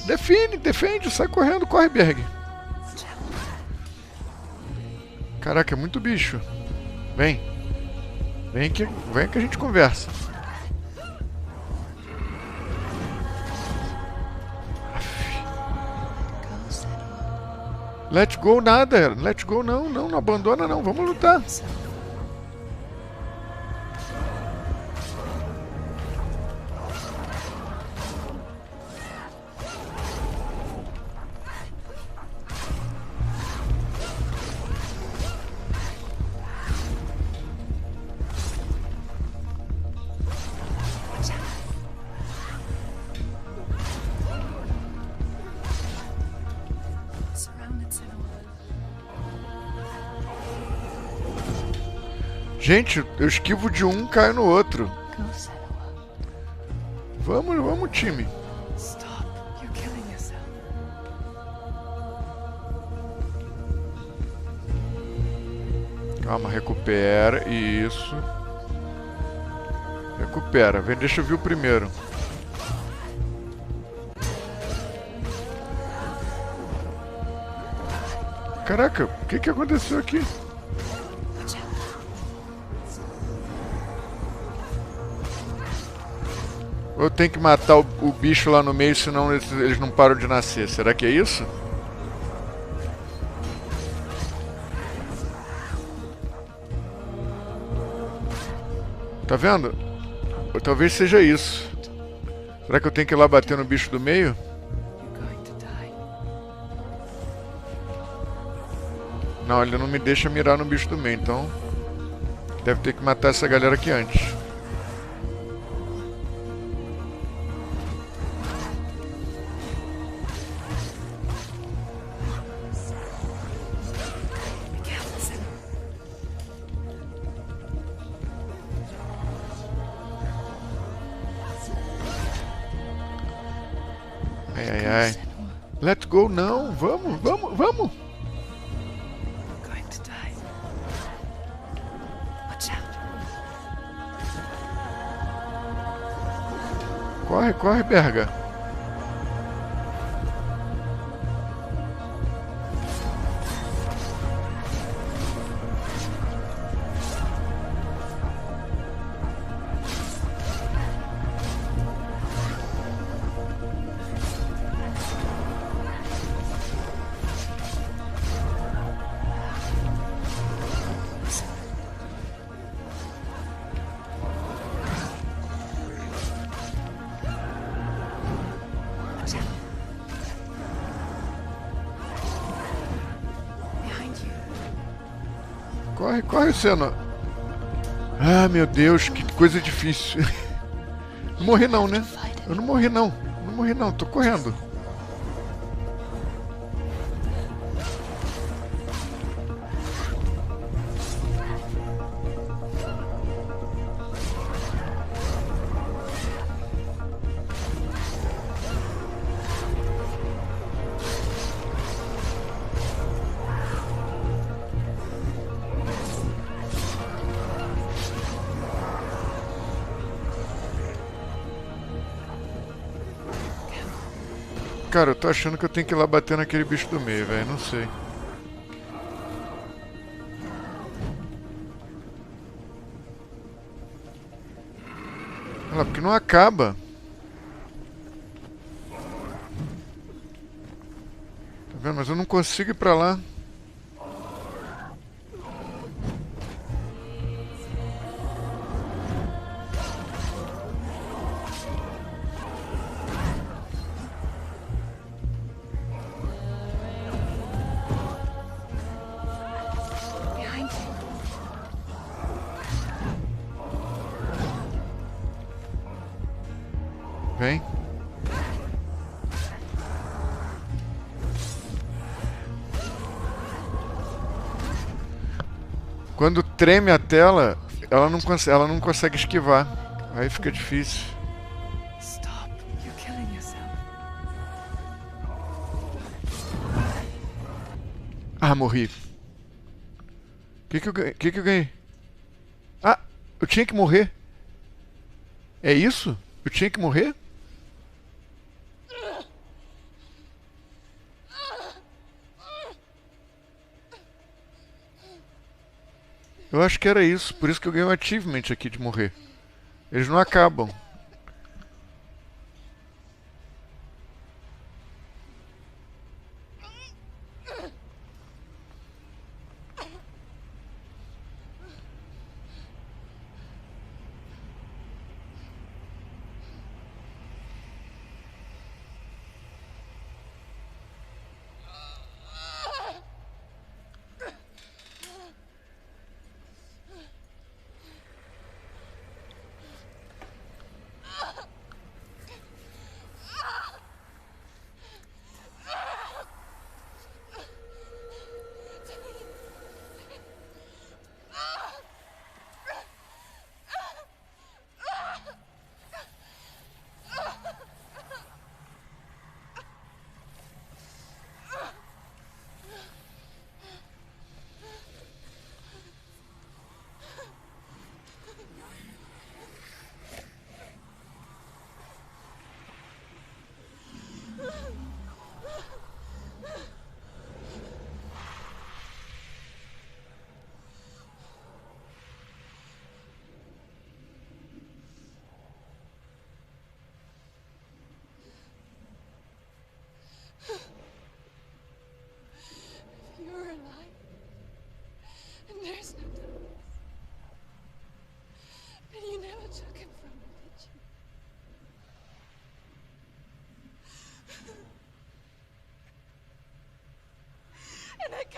Defende. Sai correndo, corre, Berg. Caraca, é muito bicho. Vem. Vem que a gente conversa. Let go nada. Let go não abandona não. Vamos lutar. founded Senua. Gente, eu esquivo de um, caio no outro. Go, Senua. Vamos, time. Stop. You're killing yourself. Calma, recupera. Isso. Recupera. Vem, deixa eu ver o primeiro. Caraca, o que aconteceu aqui? Eu tenho que matar o bicho lá no meio, senão eles não param de nascer. Será que é isso? Tá vendo? Ou talvez seja isso. Será que eu tenho que ir lá bater no bicho do meio? Não, ele não me deixa mirar no bicho do meio, então deve ter que matar essa galera aqui antes. Ai. Let's go, não. Vamos. Corre, Berga. Corre, Senua. Ah, meu Deus, que coisa difícil. Não morri não, né? Eu não morri não, tô correndo. Cara, eu tô achando que eu tenho que ir lá bater naquele bicho do meio, velho. Não sei. Olha lá, porque não acaba. Tá vendo? Mas eu não consigo ir pra lá. Vem. Quando treme a tela, ela não consegue esquivar. Aí fica difícil. Stop. You're killing yourself. Ah, morri. O que eu ganhei? Ah, eu tinha que morrer. É isso? Eu tinha que morrer? Eu acho que era isso, por isso que eu ganhei um achievement aqui de morrer. Eles não acabam.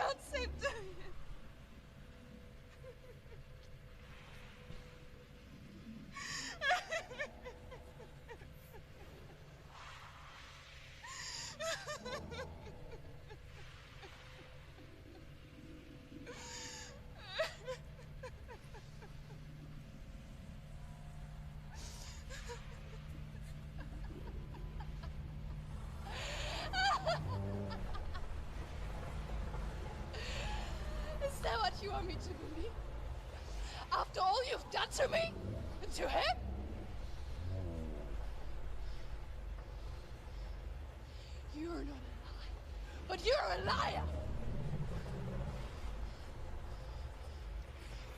can't save Damien. Is that what you want me to believe? After all you've done to me? And to him? You're not a liar, but you're a liar!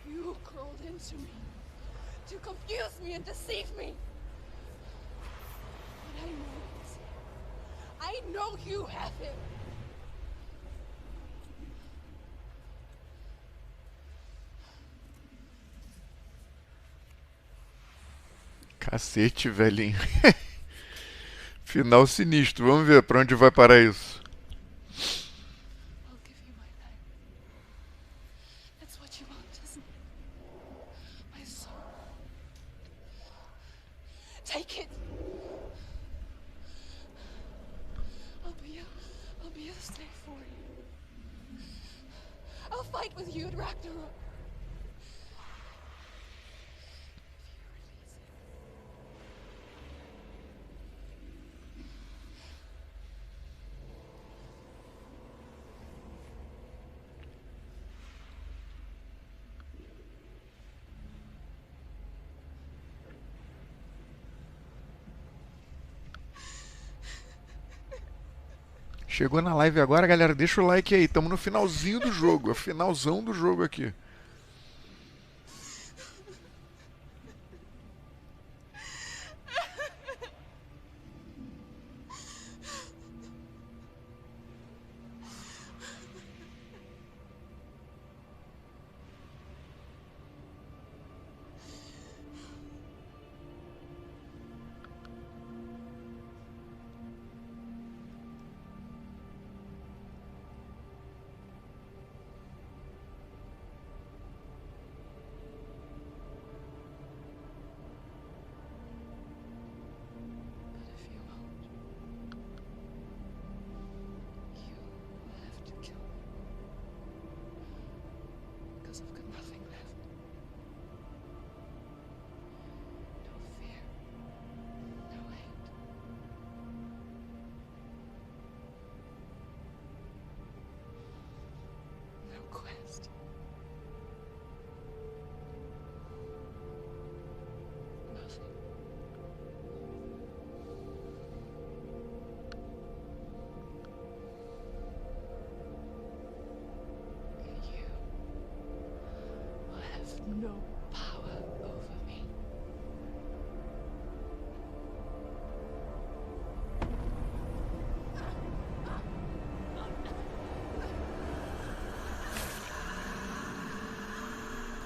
You crawled into me to confuse me and deceive me. But I know this. I know you have him. Cacete, velhinho. Final sinistro. Vamos ver pra onde vai parar isso. I'll give you my life. That's what you want, isn't it? My soul. Take it. I'll be a slave for you. I'll fight with you at Ragnarok. Chegou na live agora, galera, deixa o like aí. Estamos no finalzinho do jogo, é o finalzão do jogo aqui. No power over me.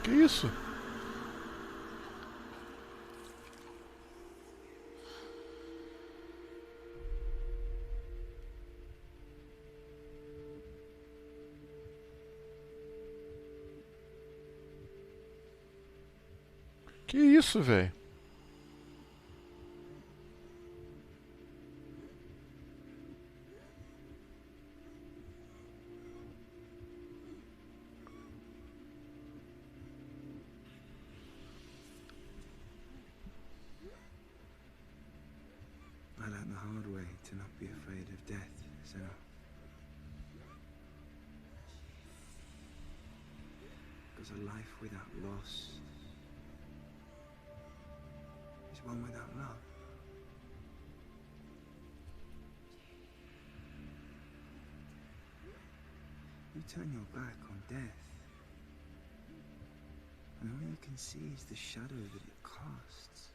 Que isso? Que isso, velho? I learned the hard way to not be afraid of death, so... Because a life without loss is one without love. You turn your back on death, and all you can see is the shadow that it casts.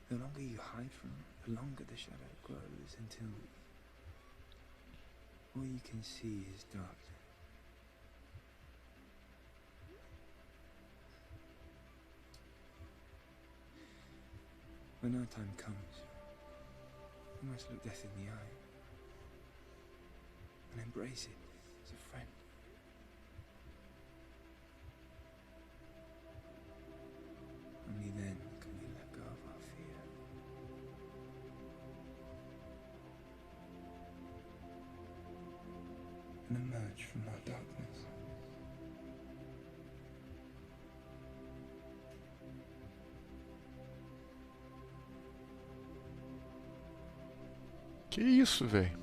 The longer you hide from it, the longer the shadow grows until all you can see is darkness. When our time comes, You must look death in the eye and embrace it as a friend. Only then can we let go of our fear. And emerge from our darkness. Que isso, velho?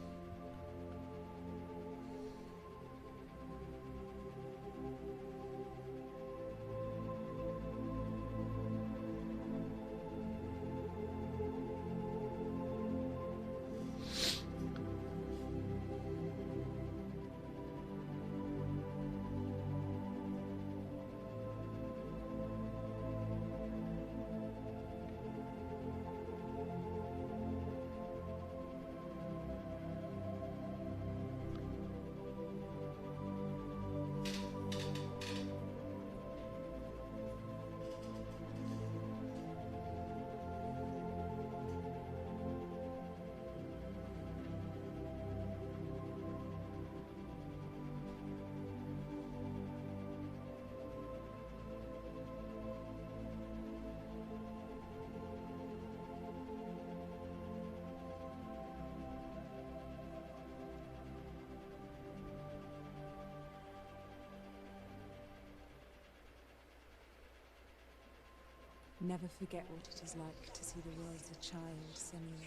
Never forget what it is like to see the world as a child, Senua.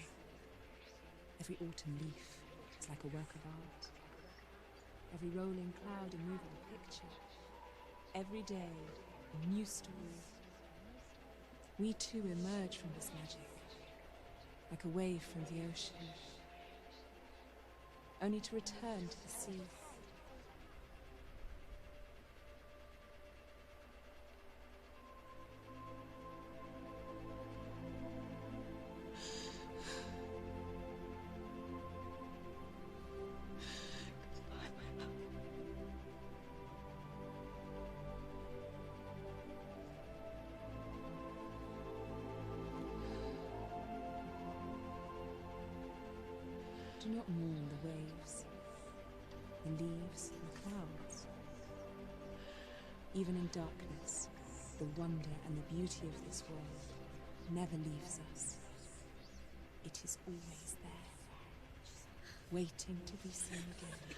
Every autumn leaf is like a work of art. Every rolling cloud a moving picture. Every day, a new story. We too emerge from this magic, like a wave from the ocean, only to return to the sea. Do not mourn the waves, the leaves, and the clouds. Even in darkness, the wonder and the beauty of this world never leaves us. It is always there, waiting to be seen again.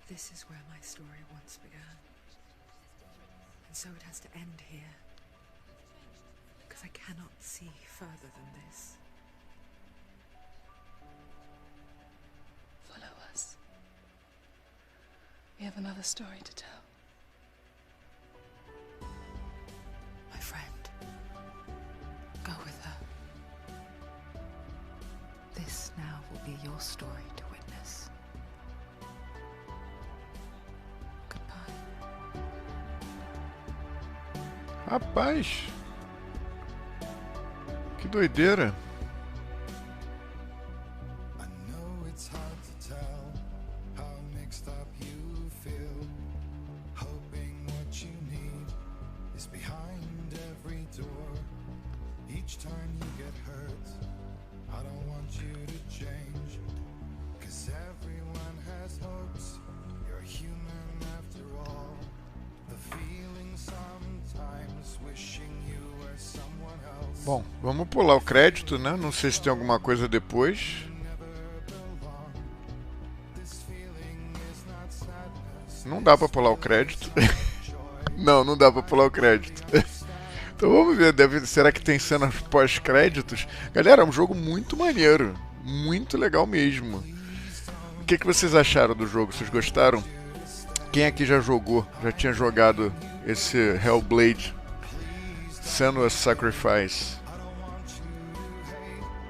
This is where my story once began. And so it has to end here. Because I cannot see further than this. Follow us. We have another story to tell. My friend, go with her. This now will be your story to witness. Rapaz, que doideira. I know it's hard to tell how mixed up you feel. Hoping what you need is behind every door. Each time you get hurt, I don't want you to change. 'Cause everyone has hopes. You're human after all. The feeling sometimes wishing you were someone else. Bom, vamos pular o crédito, né? Não sei se tem alguma coisa depois. Não dá pra pular o crédito. Não, não dá pra pular o crédito. Então vamos ver, será que tem cenas pós-créditos? Galera, é um jogo muito maneiro. Muito legal mesmo. O que vocês acharam do jogo? Vocês gostaram? Quem aqui já jogou? Já tinha jogado esse Hellblade? Senua'S Sacrifice.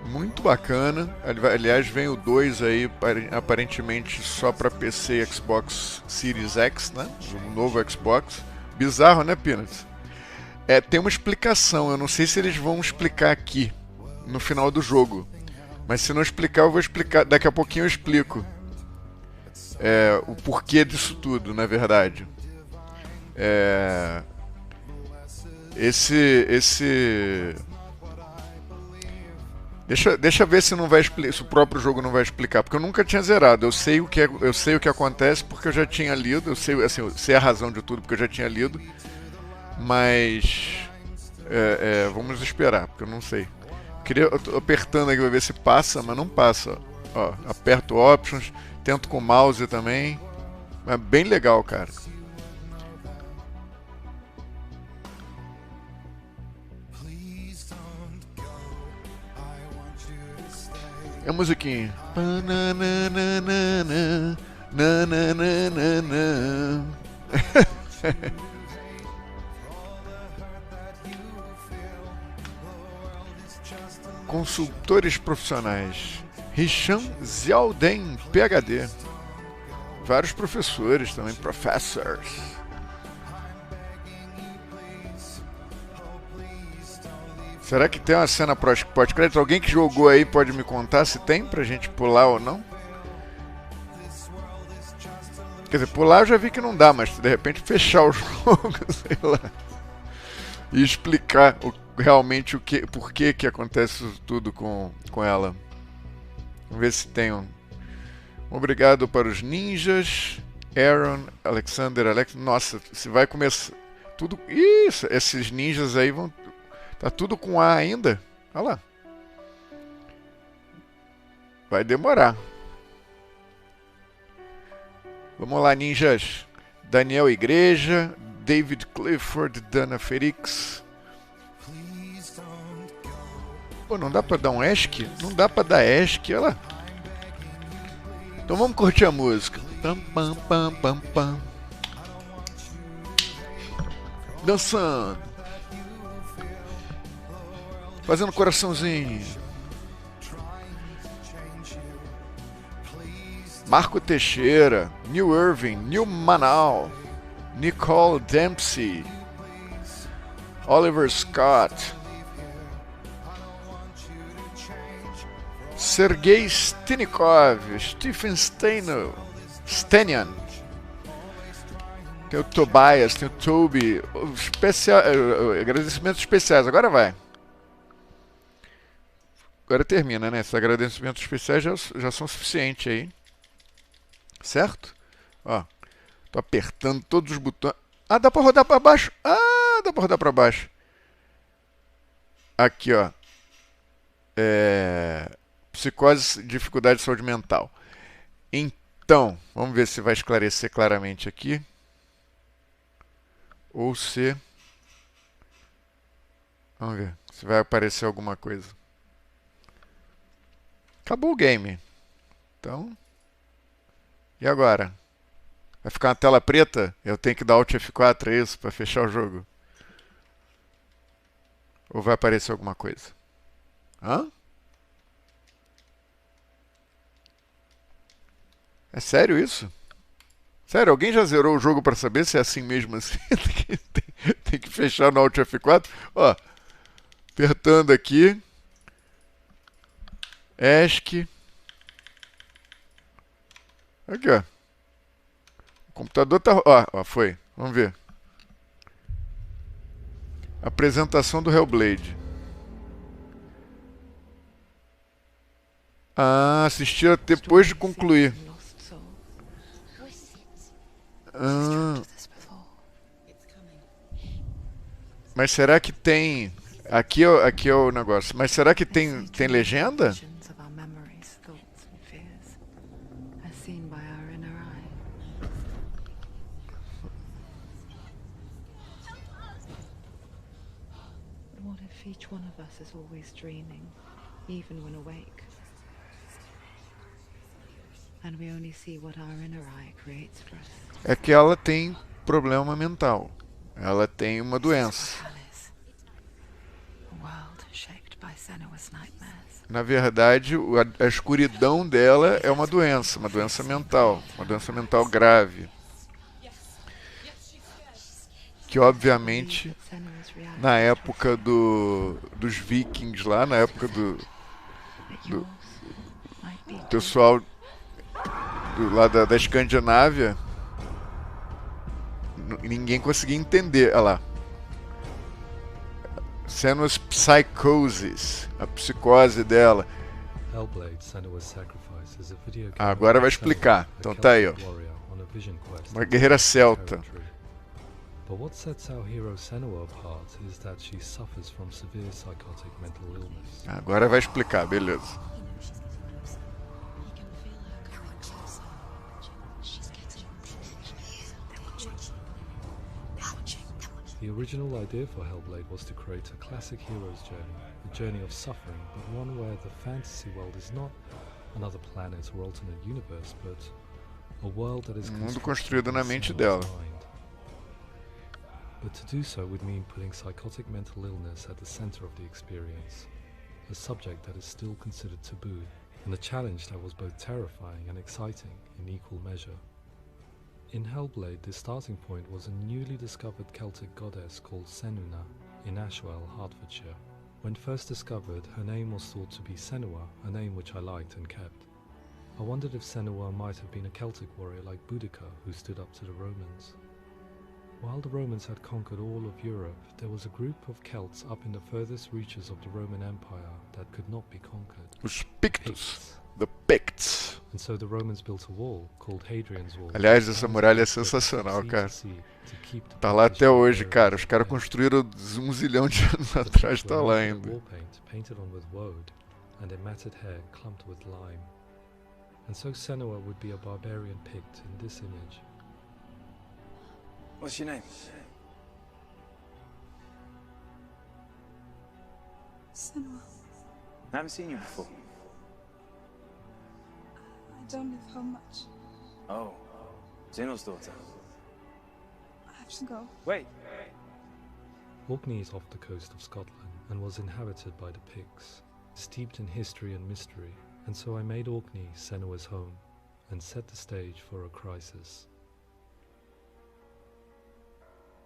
Muito bacana. Aliás, vem o 2 aí, aparentemente só para PC e Xbox Series X, né? O novo Xbox. Bizarro, né, Peanuts? Tem uma explicação. Eu não sei se eles vão explicar aqui, no final do jogo. Mas se não explicar, eu vou explicar. Daqui a pouquinho eu explico. O porquê disso tudo, na verdade. Deixa eu ver se não vai se o próprio jogo não vai explicar, porque eu nunca tinha zerado. Eu sei o que acontece porque eu já tinha lido. Eu sei, assim, eu sei a razão de tudo porque eu já tinha lido. Mas vamos esperar, porque eu não sei. Eu tô apertando aqui pra ver se passa, mas não passa. Ó, aperto Options, tento com o mouse também. É bem legal, cara. É a musiquinha. Consultores profissionais. Hisham Ziaudem, PhD. Vários professores também, professors. Será que tem uma cena pós-crédito? Alguém que jogou aí pode me contar se tem pra gente pular ou não? Quer dizer, pular eu já vi que não dá, mas de repente fechar o jogo, sei lá. E explicar realmente por que acontece isso tudo com ela. Vamos ver se tem um. Obrigado para os ninjas. Aaron, Alexander, Alex. Nossa, se vai começar tudo. Isso, esses ninjas aí vão. Tá tudo com A ainda? Olha lá. Vai demorar. Vamos lá, ninjas. Daniel Igreja, David Clifford, Dana Felix. Pô, não dá pra dar um ESC? Não dá pra dar ESC, olha lá. Então vamos curtir a música. Pam, pam, pam, pam, pam. Dançando. Fazendo coraçãozinho. Marco Teixeira, New Irving, New Manal, Nicole Dempsey, Oliver Scott, Sergei Stinikov, Stephen Stenian, tem o Tobias, tem o Toby, agradecimentos especiais, agora vai. Agora termina, né? Esses agradecimentos especiais já são suficientes aí. Certo? Ó, tô apertando todos os botões. Ah, dá pra rodar pra baixo. Ah, dá pra rodar pra baixo. Aqui, ó. Psicose, dificuldade de saúde mental. Então, vamos ver se vai esclarecer claramente aqui. Ou se... Vamos ver se vai aparecer alguma coisa. Acabou o game. Então... E agora? Vai ficar uma tela preta? Eu tenho que dar Alt F4, é isso? Para fechar o jogo? Ou vai aparecer alguma coisa? Hã? É sério isso? Sério, alguém já zerou o jogo para saber se é assim mesmo assim? Tem que fechar no Alt F4. Ó, apertando aqui. ESC. Aqui, ó. O computador tá... Ó, foi. Vamos ver. Apresentação do Hellblade. Ah, assistir depois de concluir. Ah. Mas será que tem... Aqui é o negócio. Mas será que tem legenda? Each one of us is always dreaming, even when awake. And we only see what our inner eye creates for us. É que ela tem problema mental. Ela tem uma doença. world shaped by Senua'S nightmares. Na verdade, a escuridão dela é uma doença mental grave. Que obviamente, na época dos vikings lá, na época do pessoal lá da Escandinávia, ninguém conseguia entender. Olha lá. Senua'S Psychosis, a psicose dela. Hellblade, Senua'S Sacrifice is a video game. Agora vai explicar. Então tá aí, ó. Uma guerreira celta. But what sets our hero Senua apart is that she suffers from severe psychotic mental illness. Agora vai explicar, beleza. The original idea for Hellblade was to create a classic hero's journey, a journey of suffering, but one where the fantasy world is not another planet or alternate universe, but a world that is mundo construído na mente dela. But to do so would mean putting psychotic mental illness at the center of the experience, a subject that is still considered taboo, and a challenge that was both terrifying and exciting in equal measure. In Hellblade, the starting point was a newly discovered Celtic goddess called Senua in Ashwell, Hertfordshire. When first discovered, her name was thought to be Senua, a name which I liked and kept. I wondered if Senua might have been a Celtic warrior like Boudica who stood up to the Romans. While the Romans had conquered all of Europe, there was a group of Celts up in the furthest reaches of the Roman Empire that could not be conquered. Os Pictos. The Picts. And so the Romans built a wall called Hadrian's Wall. Aliás, essa muralha é sensacional, cara. Tá lá até hoje, cara. Os caras construíram 1 zilhão de anos atrás, tá lá ainda. Painted on with woad and a matted hair clumped with lime. And so Senua would be a barbarian Pict in this image. What's your name? Senua. I haven't seen you before. I don't live home much. Oh, Zeno's daughter. I have to go. Wait. Orkney is off the coast of Scotland and was inhabited by the Picts, steeped in history and mystery, and so I made Orkney Senua's home and set the stage for a crisis.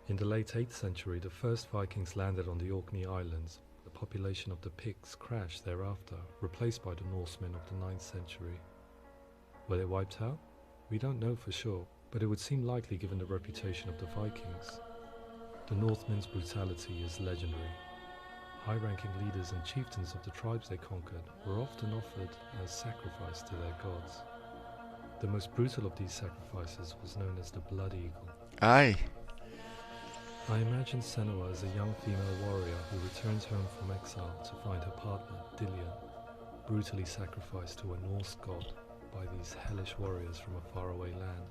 In the late 8th century, the first Vikings landed on the Orkney Islands. The population of the Picts crashed thereafter, replaced by the Norsemen of the 9th century. Were they wiped out? We don't know for sure, but it would seem likely given the reputation of the Vikings. The Northmen's brutality is legendary. High-ranking leaders and chieftains of the tribes they conquered were often offered as sacrifice to their gods. The most brutal of these sacrifices was known as the Blood Eagle. Ai. I imagine Senua as a young female warrior who returns home from exile to find her partner, Dillion, brutally sacrificed to a Norse god by these hellish warriors from a faraway land.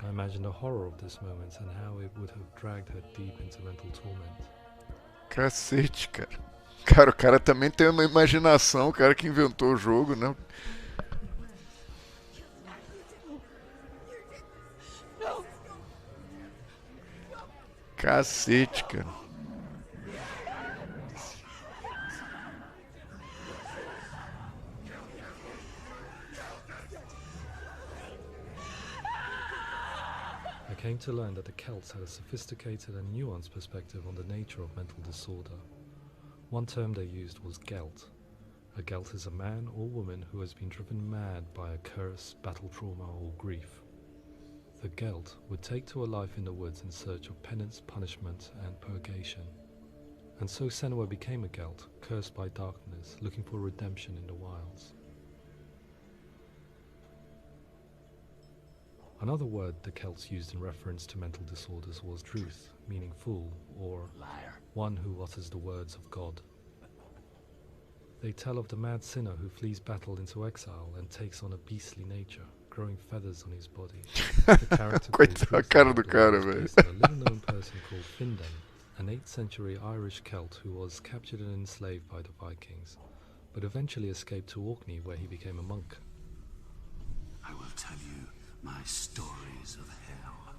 I imagine the horror of this moment and how it would have dragged her deep into mental torment. Cacete, cara. Cara, o cara também tem uma imaginação, o cara que inventou o jogo, né? Cacete, cara. I came to learn that the Celts had a sophisticated and nuanced perspective on the nature of mental disorder. One term they used was gelt. A gelt is a man or woman who has been driven mad by a curse, battle trauma, or grief. The Gelt would take to a life in the woods in search of penance, punishment, and purgation. And so Senua became a Gelt, cursed by darkness, looking for redemption in the wilds. Another word the Celts used in reference to mental disorders was druth, meaning fool, or liar, one who utters the words of God. They tell of the mad sinner who flees battle into exile and takes on a beastly nature, growing feathers on his body. The character Coitado, a cara do cara, velho. a little-known person called Findan, an 8th century Irish Celt who was captured and enslaved by the Vikings, but eventually escaped to Orkney where he became a monk. I will tell you my stories of hell,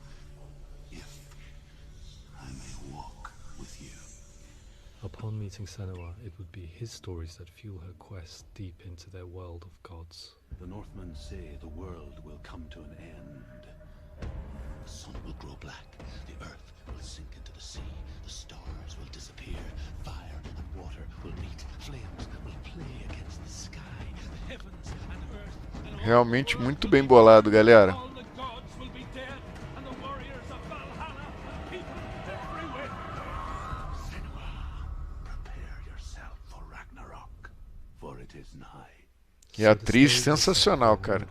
if I may walk with you. Upon meeting Senua, it would be his stories that fuel her quest deep into their world of gods. The Northmen say the world will come to an end. The sun will grow black, the earth will sink into the sea, the stars will disappear, fire and water will meet, flames will play against the sky, the heavens and earth and all Realmente muito bem bolado, galera. all the gods will be dead, and the warriors of Valhalla and people everywhere. Senua, prepare yourself for Ragnarok, for it is nigh. E a atriz sensacional, cara.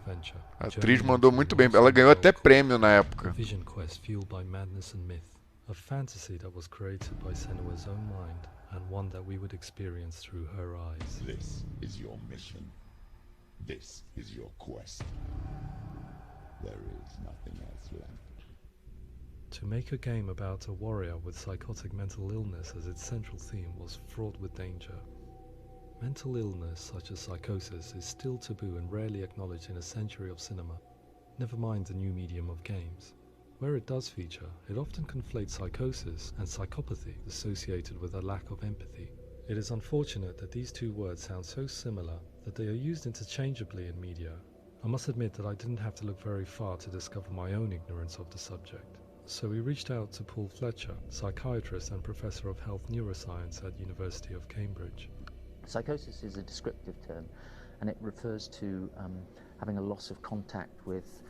A atriz mandou muito bem. Ela ganhou até prêmio na época. Vision quest fueled by madness and myth. A fantasy that was created by Senua'S own mind, and one that we would experience through her eyes. This is your mission. This is your quest. There is nothing else left. To make a game about a warrior with psychotic mental illness as its central theme was fraught with danger. Mental illness such as psychosis is still taboo and rarely acknowledged in a century of cinema, never mind the new medium of games. Where it does feature, it often conflates psychosis and psychopathy associated with a lack of empathy. It is unfortunate that these two words sound so similar that they are used interchangeably in media. I must admit that I didn't have to look very far to discover my own ignorance of the subject. So we reached out to Paul Fletcher, psychiatrist and professor of health neuroscience at University of Cambridge. Psychosis is a descriptive term, and it refers to having a loss of contact with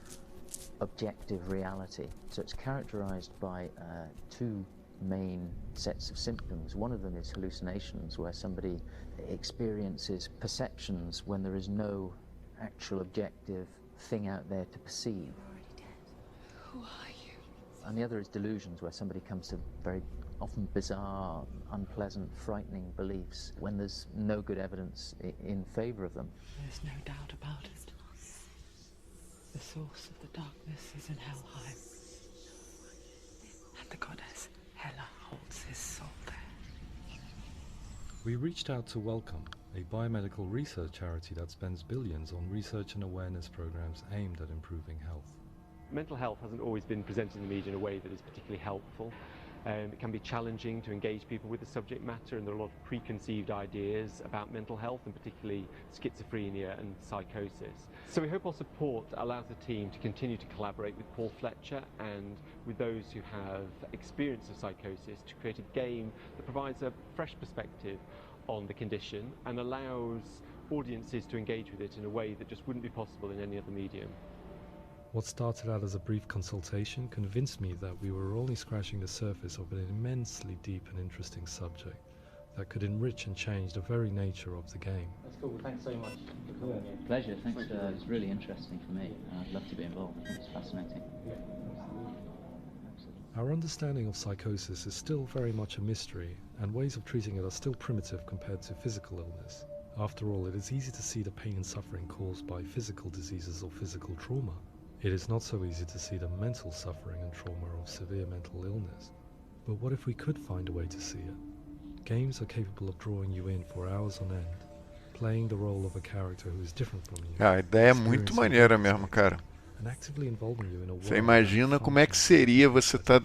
objective reality. So it's characterized by two main sets of symptoms. One of them is hallucinations, where somebody experiences perceptions when there is no actual objective thing out there to perceive. Who are you? And the other is delusions, where somebody comes to very often bizarre, unpleasant, frightening beliefs when there's no good evidence in favor of them. There's no doubt about it. The source of the darkness is in Helheim, and the goddess Hela holds his soul there. We reached out to Welcome, a biomedical research charity that spends billions on research and awareness programs aimed at improving health. Mental health hasn't always been presented in the media in a way that is particularly helpful. It can be challenging to engage people with the subject matter, and there are a lot of preconceived ideas about mental health, and particularly schizophrenia and psychosis. So we hope our support allows the team to continue to collaborate with Paul Fletcher and with those who have experience of psychosis to create a game that provides a fresh perspective on the condition and allows audiences to engage with it in a way that just wouldn't be possible in any other medium. What started out as a brief consultation convinced me that we were only scratching the surface of an immensely deep and interesting subject that could enrich and change the very nature of the game. That's cool. Thanks so much for coming. Pleasure. Thanks. It's really interesting for me. I'd love to be involved. I think it's fascinating. Our understanding of psychosis is still very much a mystery, and ways of treating it are still primitive compared to physical illness. After all, it is easy to see the pain and suffering caused by physical diseases or physical trauma. It is not so easy to see the mental suffering and trauma of severe mental illness. But what if we could find a way to see it? Games are capable of drawing you in for hours on end, playing the role of a character who is different from you. A ideia é muito maneira mesmo, cara. And actively involving you in a world Você imagina como é que seria você tá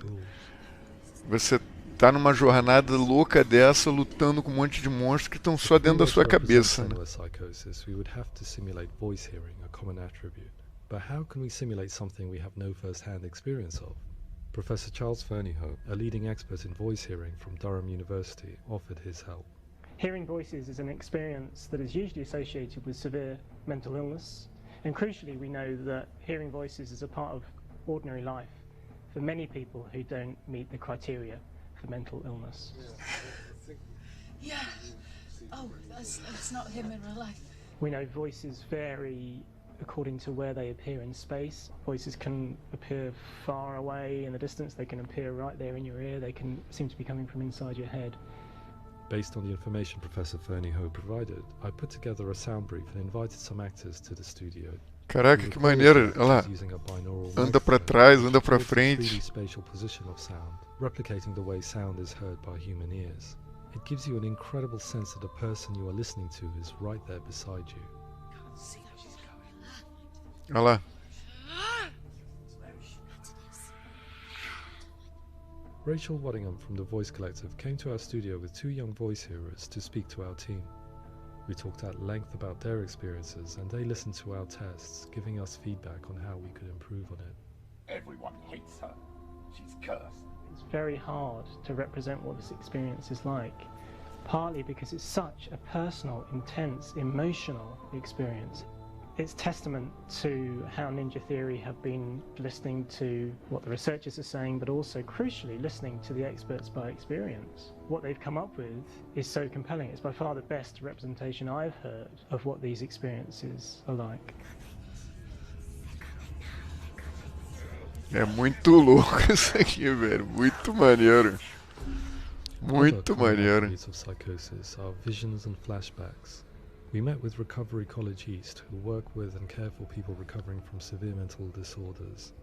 numa jornada louca dessa, lutando com um monte de monstros que estão só dentro da sua cabeça, né? Psychosis, we would have to simulate voice hearing, a common attribute. But how can we simulate something we have no first-hand experience of? Professor Charles Fernyhough, a leading expert in voice hearing from Durham University, offered his help. Hearing voices is an experience that is usually associated with severe mental illness, and crucially we know that hearing voices is a part of ordinary life for many people who don't meet the criteria for mental illness. Yeah. Oh, that's not him in real life. We know voices vary according to where they appear in space. Voices can appear far away in the distance, they can appear right there in your ear, they can seem to be coming from inside your head. Based on the information Professor Fernyhough provided, I put together a sound brief and invited some actors to the studio. Caraca, que maneiro! Olha lá, anda pra trás, anda pra frente. Spatial position of sound, replicating the way sound is heard by human ears. It gives you an incredible sense that the person you are listening to is right there beside you. Olha lá. Rachel Waddingham from the Voice Collective came to our studio with 2 young voice hearers to speak to our team. We talked at length about their experiences and they listened to our tests, giving us feedback on how we could improve on it. Everyone hates her. She's cursed. It's very hard to represent what this experience is like, partly because it's such a personal, intense, emotional experience. It's testament to how Ninja Theory have been listening to what the researchers are saying, but also crucially listening to the experts by experience. What they've come up with is so compelling. It's by far the best representation I've heard of what these experiences are like. É muito louco isso aqui, velho. Muito maneiro. Muito maneiro. Of psychosis are visions and flashbacks. We met with Recovery College East, who work with and care for people recovering from severe mental disorders.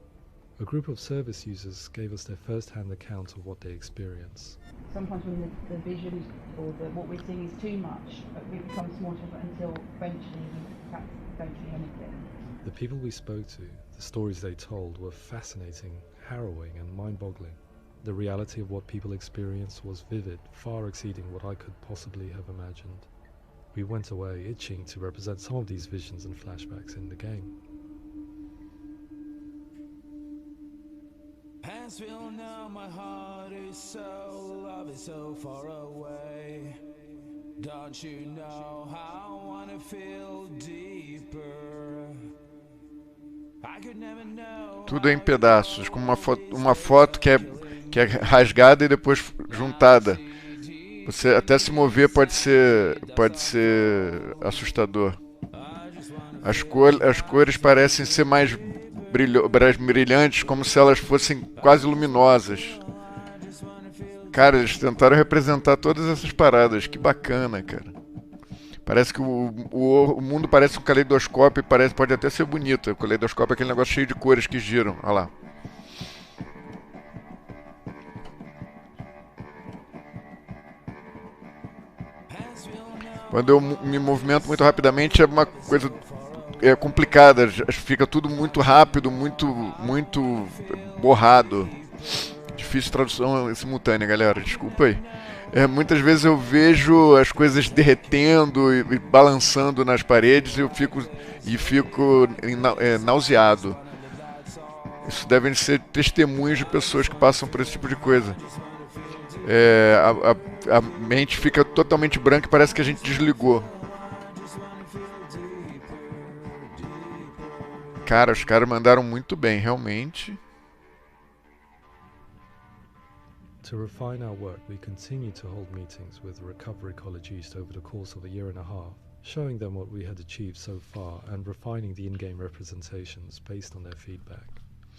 A group of service users gave us their first-hand account of what they experience. Sometimes when the vision or what we're seeing is too much, it becomes more difficult until eventually we perhaps don't see anything. The people we spoke to, the stories they told, were fascinating, harrowing and mind-boggling. The reality of what people experienced was vivid, far exceeding what I could possibly have imagined. We went away itching to represent some of these visions and flashbacks in the game. Passville, now my heart is so, love is so far away. Don't you know how I wanna feel deeper? I could never know. Tudo em pedaços, com uma foto que é rasgada e depois juntada. Você até se mover pode ser assustador. As cores parecem ser mais brilhantes, como se elas fossem quase luminosas. Cara, eles tentaram representar todas essas paradas. Que bacana, cara. Parece que o mundo parece um caleidoscópio e pode até ser bonito. O caleidoscópio é aquele negócio cheio de cores que giram. Olha lá. Quando eu me movimento muito rapidamente é uma coisa complicada, fica tudo muito rápido, muito borrado. Difícil tradução simultânea, galera, desculpa aí. Muitas vezes eu vejo as coisas derretendo e balançando nas paredes e eu fico nauseado. Isso devem ser testemunhos de pessoas que passam por esse tipo de coisa. A mente fica totalmente branca e parece que a gente desligou. Cara, os caras mandaram muito bem, realmente. To refine our work, we continue to hold meetings with Recovery College East over the course of a year and a half, showing them what we had achieved so far and refining the in-game representations based on their feedback.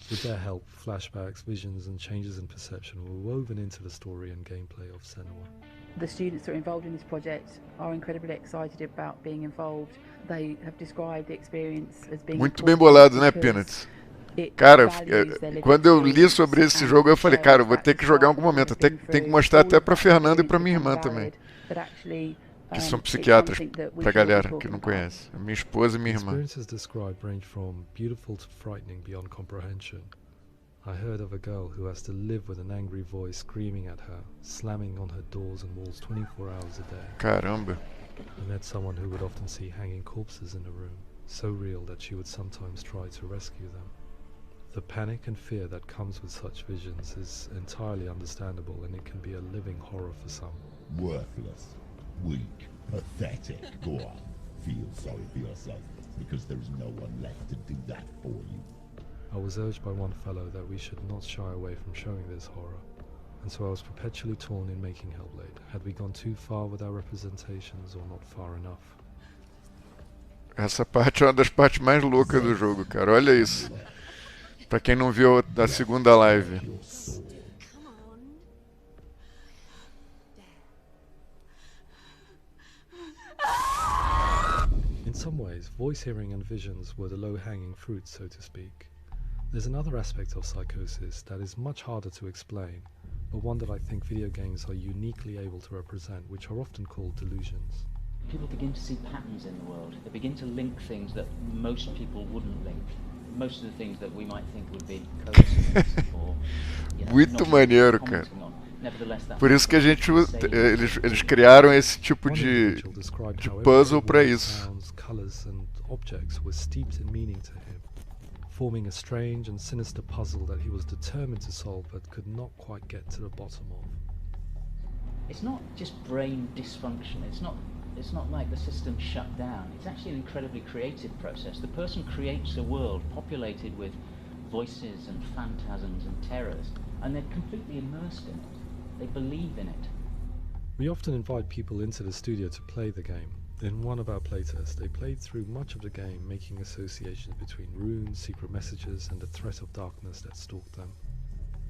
With their help, flashbacks, visions and changes in perception were woven into the story and gameplay of Senua. The students that are involved in this project are incredibly excited about being involved. They have described the experience as being muito bem bolado, né, Peanuts? Cara, quando eu li sobre esse jogo, eu falei, cara, eu vou ter que jogar em algum momento. Tem que mostrar até pra Fernanda e pra minha irmã também. Que são psiquiatras, pra galera que não conhece. Minha esposa e minha irmã. Experiences described range from beautiful to frightening beyond comprehension. I heard of a girl who has to live with an angry voice screaming at her, slamming on her doors and walls 24 hours a day. Caramba. I met someone who would often see hanging corpses in a room, so real that she would sometimes try to rescue them. The panic and fear that comes with such visions is entirely understandable, and it can be a living horror for some. Worthless, weak, pathetic. Go on, feel sorry for yourself, because there is no one left to do that for you. I was urged by one fellow that we should not shy away from showing this horror, and so I was perpetually torn in making Hellblade. Had we gone too far with our representations or not far enough? Essa parte é uma das partes mais loucas do jogo, cara. Olha isso. Pra quem não viu a segunda live. In some ways, voice hearing and visions were the low-hanging fruit, so to speak. There's another aspect of psychosis that is much harder to explain, but one that I think video games are uniquely able to represent, which are often called delusions. People begin to see patterns in the world. They begin to link things that most people wouldn't link. most of the things that we might think would be coincidence or, you know, Muito not maneiro, worth cara. commenting on. Nevertheless, that Por isso que a gente say eles criaram esse tipo One de individual described how puzzle every para word, isso. sounds, colors, and objects were steeped in meaning to him, forming a strange and sinister puzzle that he was determined to solve but could not quite get to the bottom of. it's not just brain dysfunction. It's not like the system shut down. It's actually an incredibly creative process. The person creates a world populated with voices and phantasms and terrors, and they're completely immersed in it. They believe in it. We often invite people into the studio to play the game. In one of our playtests, they played through much of the game, making associations between runes, secret messages, and the threat of darkness that stalked them.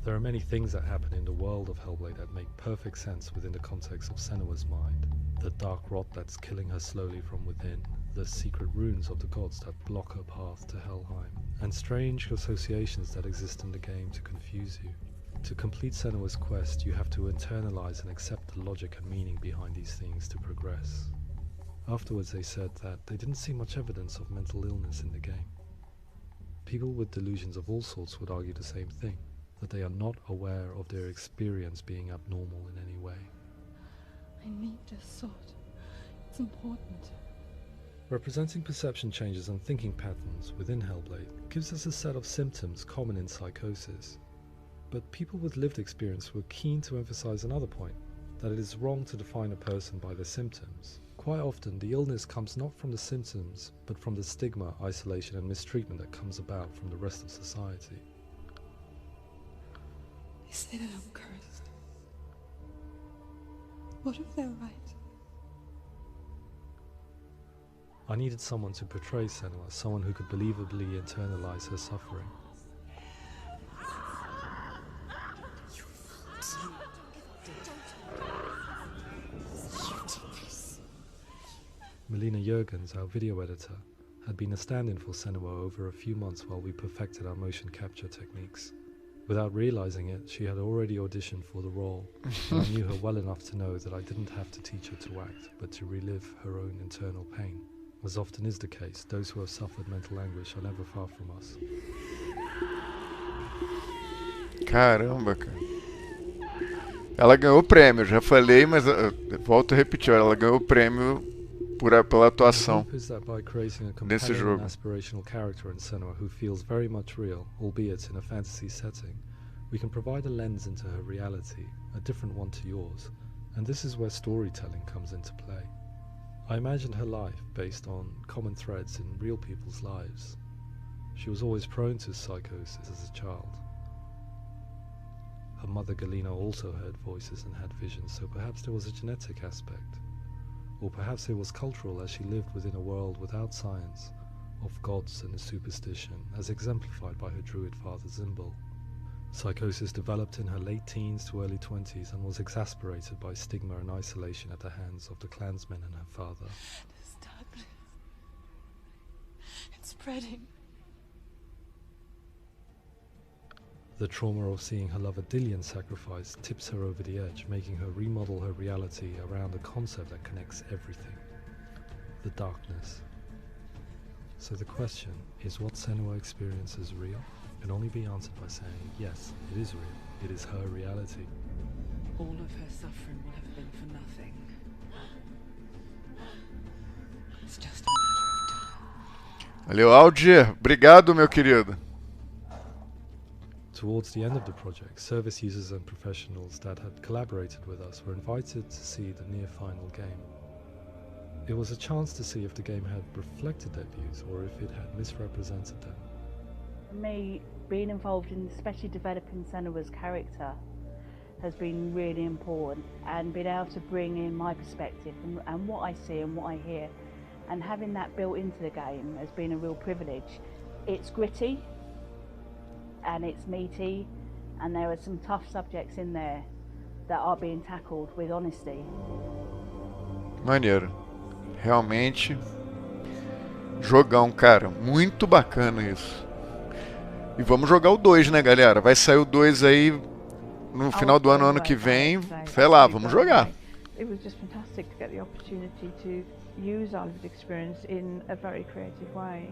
There are many things that happen in the world of Hellblade that make perfect sense within the context of Senua'S mind. The dark rot that's killing her slowly from within, the secret runes of the gods that block her path to Helheim, and strange associations that exist in the game to confuse you. To complete Senua'S quest, you have to internalize and accept the logic and meaning behind these things to progress. Afterwards they said that they didn't see much evidence of mental illness in the game. People with delusions of all sorts would argue the same thing, that they are not aware of their experience being abnormal in any way. I need this sword. It's important. Representing perception changes and thinking patterns within Hellblade gives us a set of symptoms common in psychosis. But people with lived experience were keen to emphasize another point, that it is wrong to define a person by their symptoms. Quite often, the illness comes not from the symptoms, but from the stigma, isolation, and mistreatment that comes about from the rest of society. They say that I'm cursed. What if they're right? I needed someone to portray Senua, someone who could believably internalize her suffering. Melina Jurgens, our video editor, had been a stand-in for Senua over a few months while we perfected our motion capture techniques. Without realizing it, she had already auditioned for the role, and I knew her well enough to know that I didn't have to teach her to act, but to relive her own internal pain. As often is the case, those who have suffered mental anguish are never far from us. Caramba, cara. Ela ganhou o prêmio, já falei, mas volto a repetir, ela ganhou o prêmio pela atuação nesse jogo. Aspirational character in Senua who feels very much real, albeit in a fantasy setting, we can provide a lens into her reality, a different one to yours, and this is where storytelling comes into play. I imagined her life based on common threads in real people's lives. She was always prone to psychosis as a child. Her mother Galina also heard voices and had visions, so perhaps there was a genetic aspect. Or perhaps it was cultural, as she lived within a world without science, of gods and a superstition, as exemplified by her druid father Zimbal. Psychosis developed in her late teens to early 20s and was exacerbated by stigma and isolation at the hands of the clansmen and her father. This darkness. It's spreading. The trauma of seeing her lover Dillian sacrificed tips her over the edge, making her remodel her reality around a concept that connects everything: the darkness. So the question is, what Senua experiences real? Can only be answered by saying, yes, it is real. It is her reality. All of her suffering will have been for nothing. It's just a matter of time. Valeu, Aldir. Obrigado, meu querido. Towards the end of the project, service users and professionals that had collaborated with us were invited to see the near-final game. It was a chance to see if the game had reflected their views or if it had misrepresented them. For me, being involved in especially developing Senua'S character has been really important, and being able to bring in my perspective and what I see and what I hear, and having that built into the game has been a real privilege. It's gritty and it's meaty, and there are some tough subjects in there that are being tackled with honesty. Maneiro. Realmente, jogão, cara. Muito bacana isso. E vamos jogar o 2, né, galera? Vai sair o 2 aí no final do ano que vem. Sei lá, vamos jogar. It was just fantastic to get the opportunity to use our lived experience in a very creative way.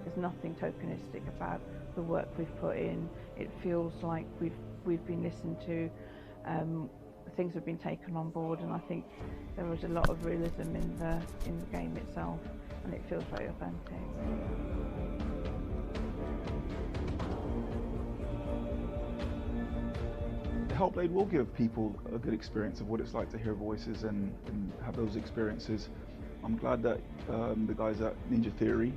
There's nothing tokenistic about the work we've put in. It feels like we've been listened to, things have been taken on board, and I think there was a lot of realism in the game itself, and it feels very authentic. Hellblade will give people a good experience of what it's like to hear voices and have those experiences. I'm glad that the guys at Ninja Theory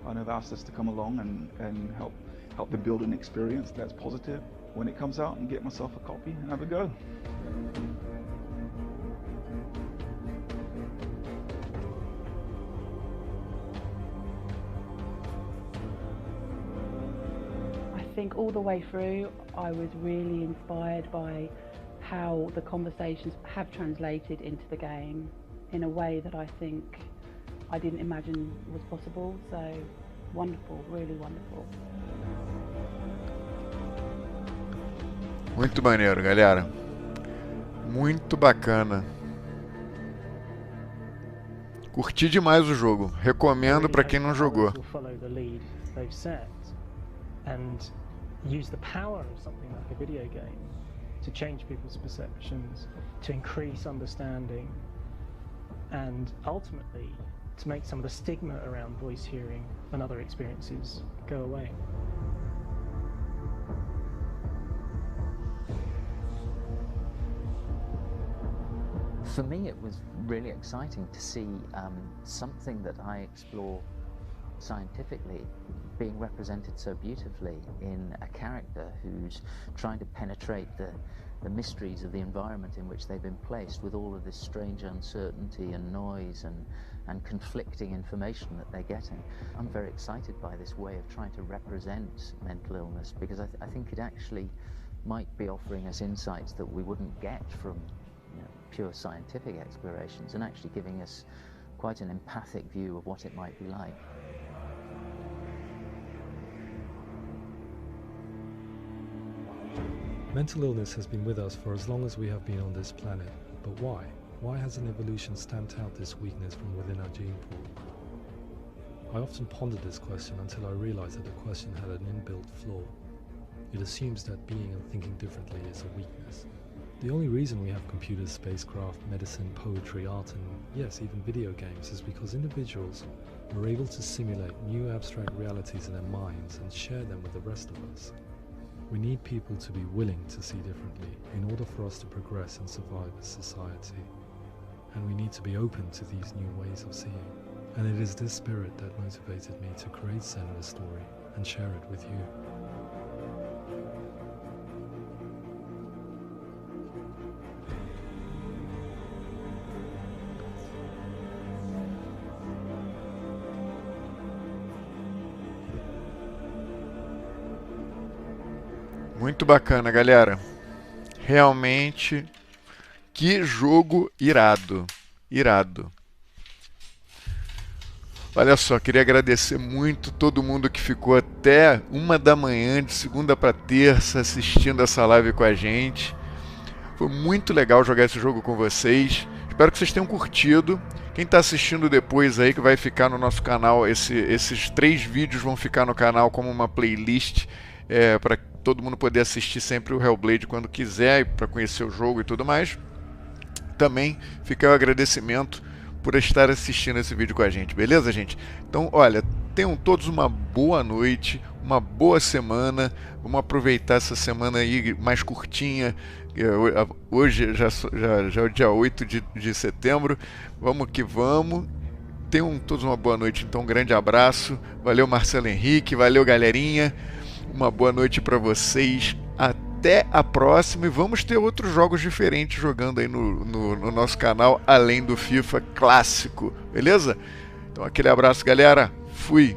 have asked us to come along and help them build an experience that's positive when it comes out, and get myself a copy and have a go. I think all the way through I was really inspired by how the conversations have translated into the game in a way that I think I didn't imagine was possible. So wonderful, really wonderful. Muito maneiro, galera. Muito bacana. Curti demais o jogo. Recomendo para quem não jogou. And use the power of something like a video game to change people's perceptions, to increase understanding, and ultimately to make some of the stigma around voice hearing and other experiences go away. For me, it was really exciting to see something that I explore scientifically being represented so beautifully in a character who's trying to penetrate the mysteries of the environment in which they've been placed, with all of this strange uncertainty and noise and conflicting information that they're getting. I'm very excited by this way of trying to represent mental illness, because I think it actually might be offering us insights that we wouldn't get from pure scientific explorations, and actually giving us quite an empathic view of what it might be like. Mental illness has been with us for as long as we have been on this planet, but why? Why has an evolution stamped out this weakness from within our gene pool? I often pondered this question until I realized that the question had an inbuilt flaw. It assumes that being and thinking differently is a weakness. The only reason we have computers, spacecraft, medicine, poetry, art, and yes, even video games is because individuals were able to simulate new abstract realities in their minds and share them with the rest of us. We need people to be willing to see differently in order for us to progress and survive as society. And we need to be open to these new ways of seeing. And it is this spirit that motivated me to create Senua'S story and share it with you. Muito bacana, galera. Realmente, que jogo irado. Irado. Olha só, queria agradecer muito todo mundo que ficou até 1 da manhã, de segunda para terça, assistindo essa live com a gente. Foi muito legal jogar esse jogo com vocês. Espero que vocês tenham curtido. Quem está assistindo depois aí, que vai ficar no nosso canal, esses 3 vídeos vão ficar no canal como uma playlist, para todo mundo poder assistir sempre o Hellblade quando quiser, para conhecer o jogo e tudo mais. Também fica o agradecimento por estar assistindo esse vídeo com a gente, beleza, gente? Então, olha, tenham todos uma boa noite, uma boa semana. Vamos aproveitar essa semana aí mais curtinha. Hoje já é o dia 8 de setembro. Vamos que vamos. Tenham todos uma boa noite, então um grande abraço. Valeu, Marcelo Henrique, valeu, galerinha. Uma boa noite para vocês. Até a próxima, e vamos ter outros jogos diferentes jogando aí no nosso canal, além do FIFA clássico, beleza? Então aquele abraço, galera. Fui!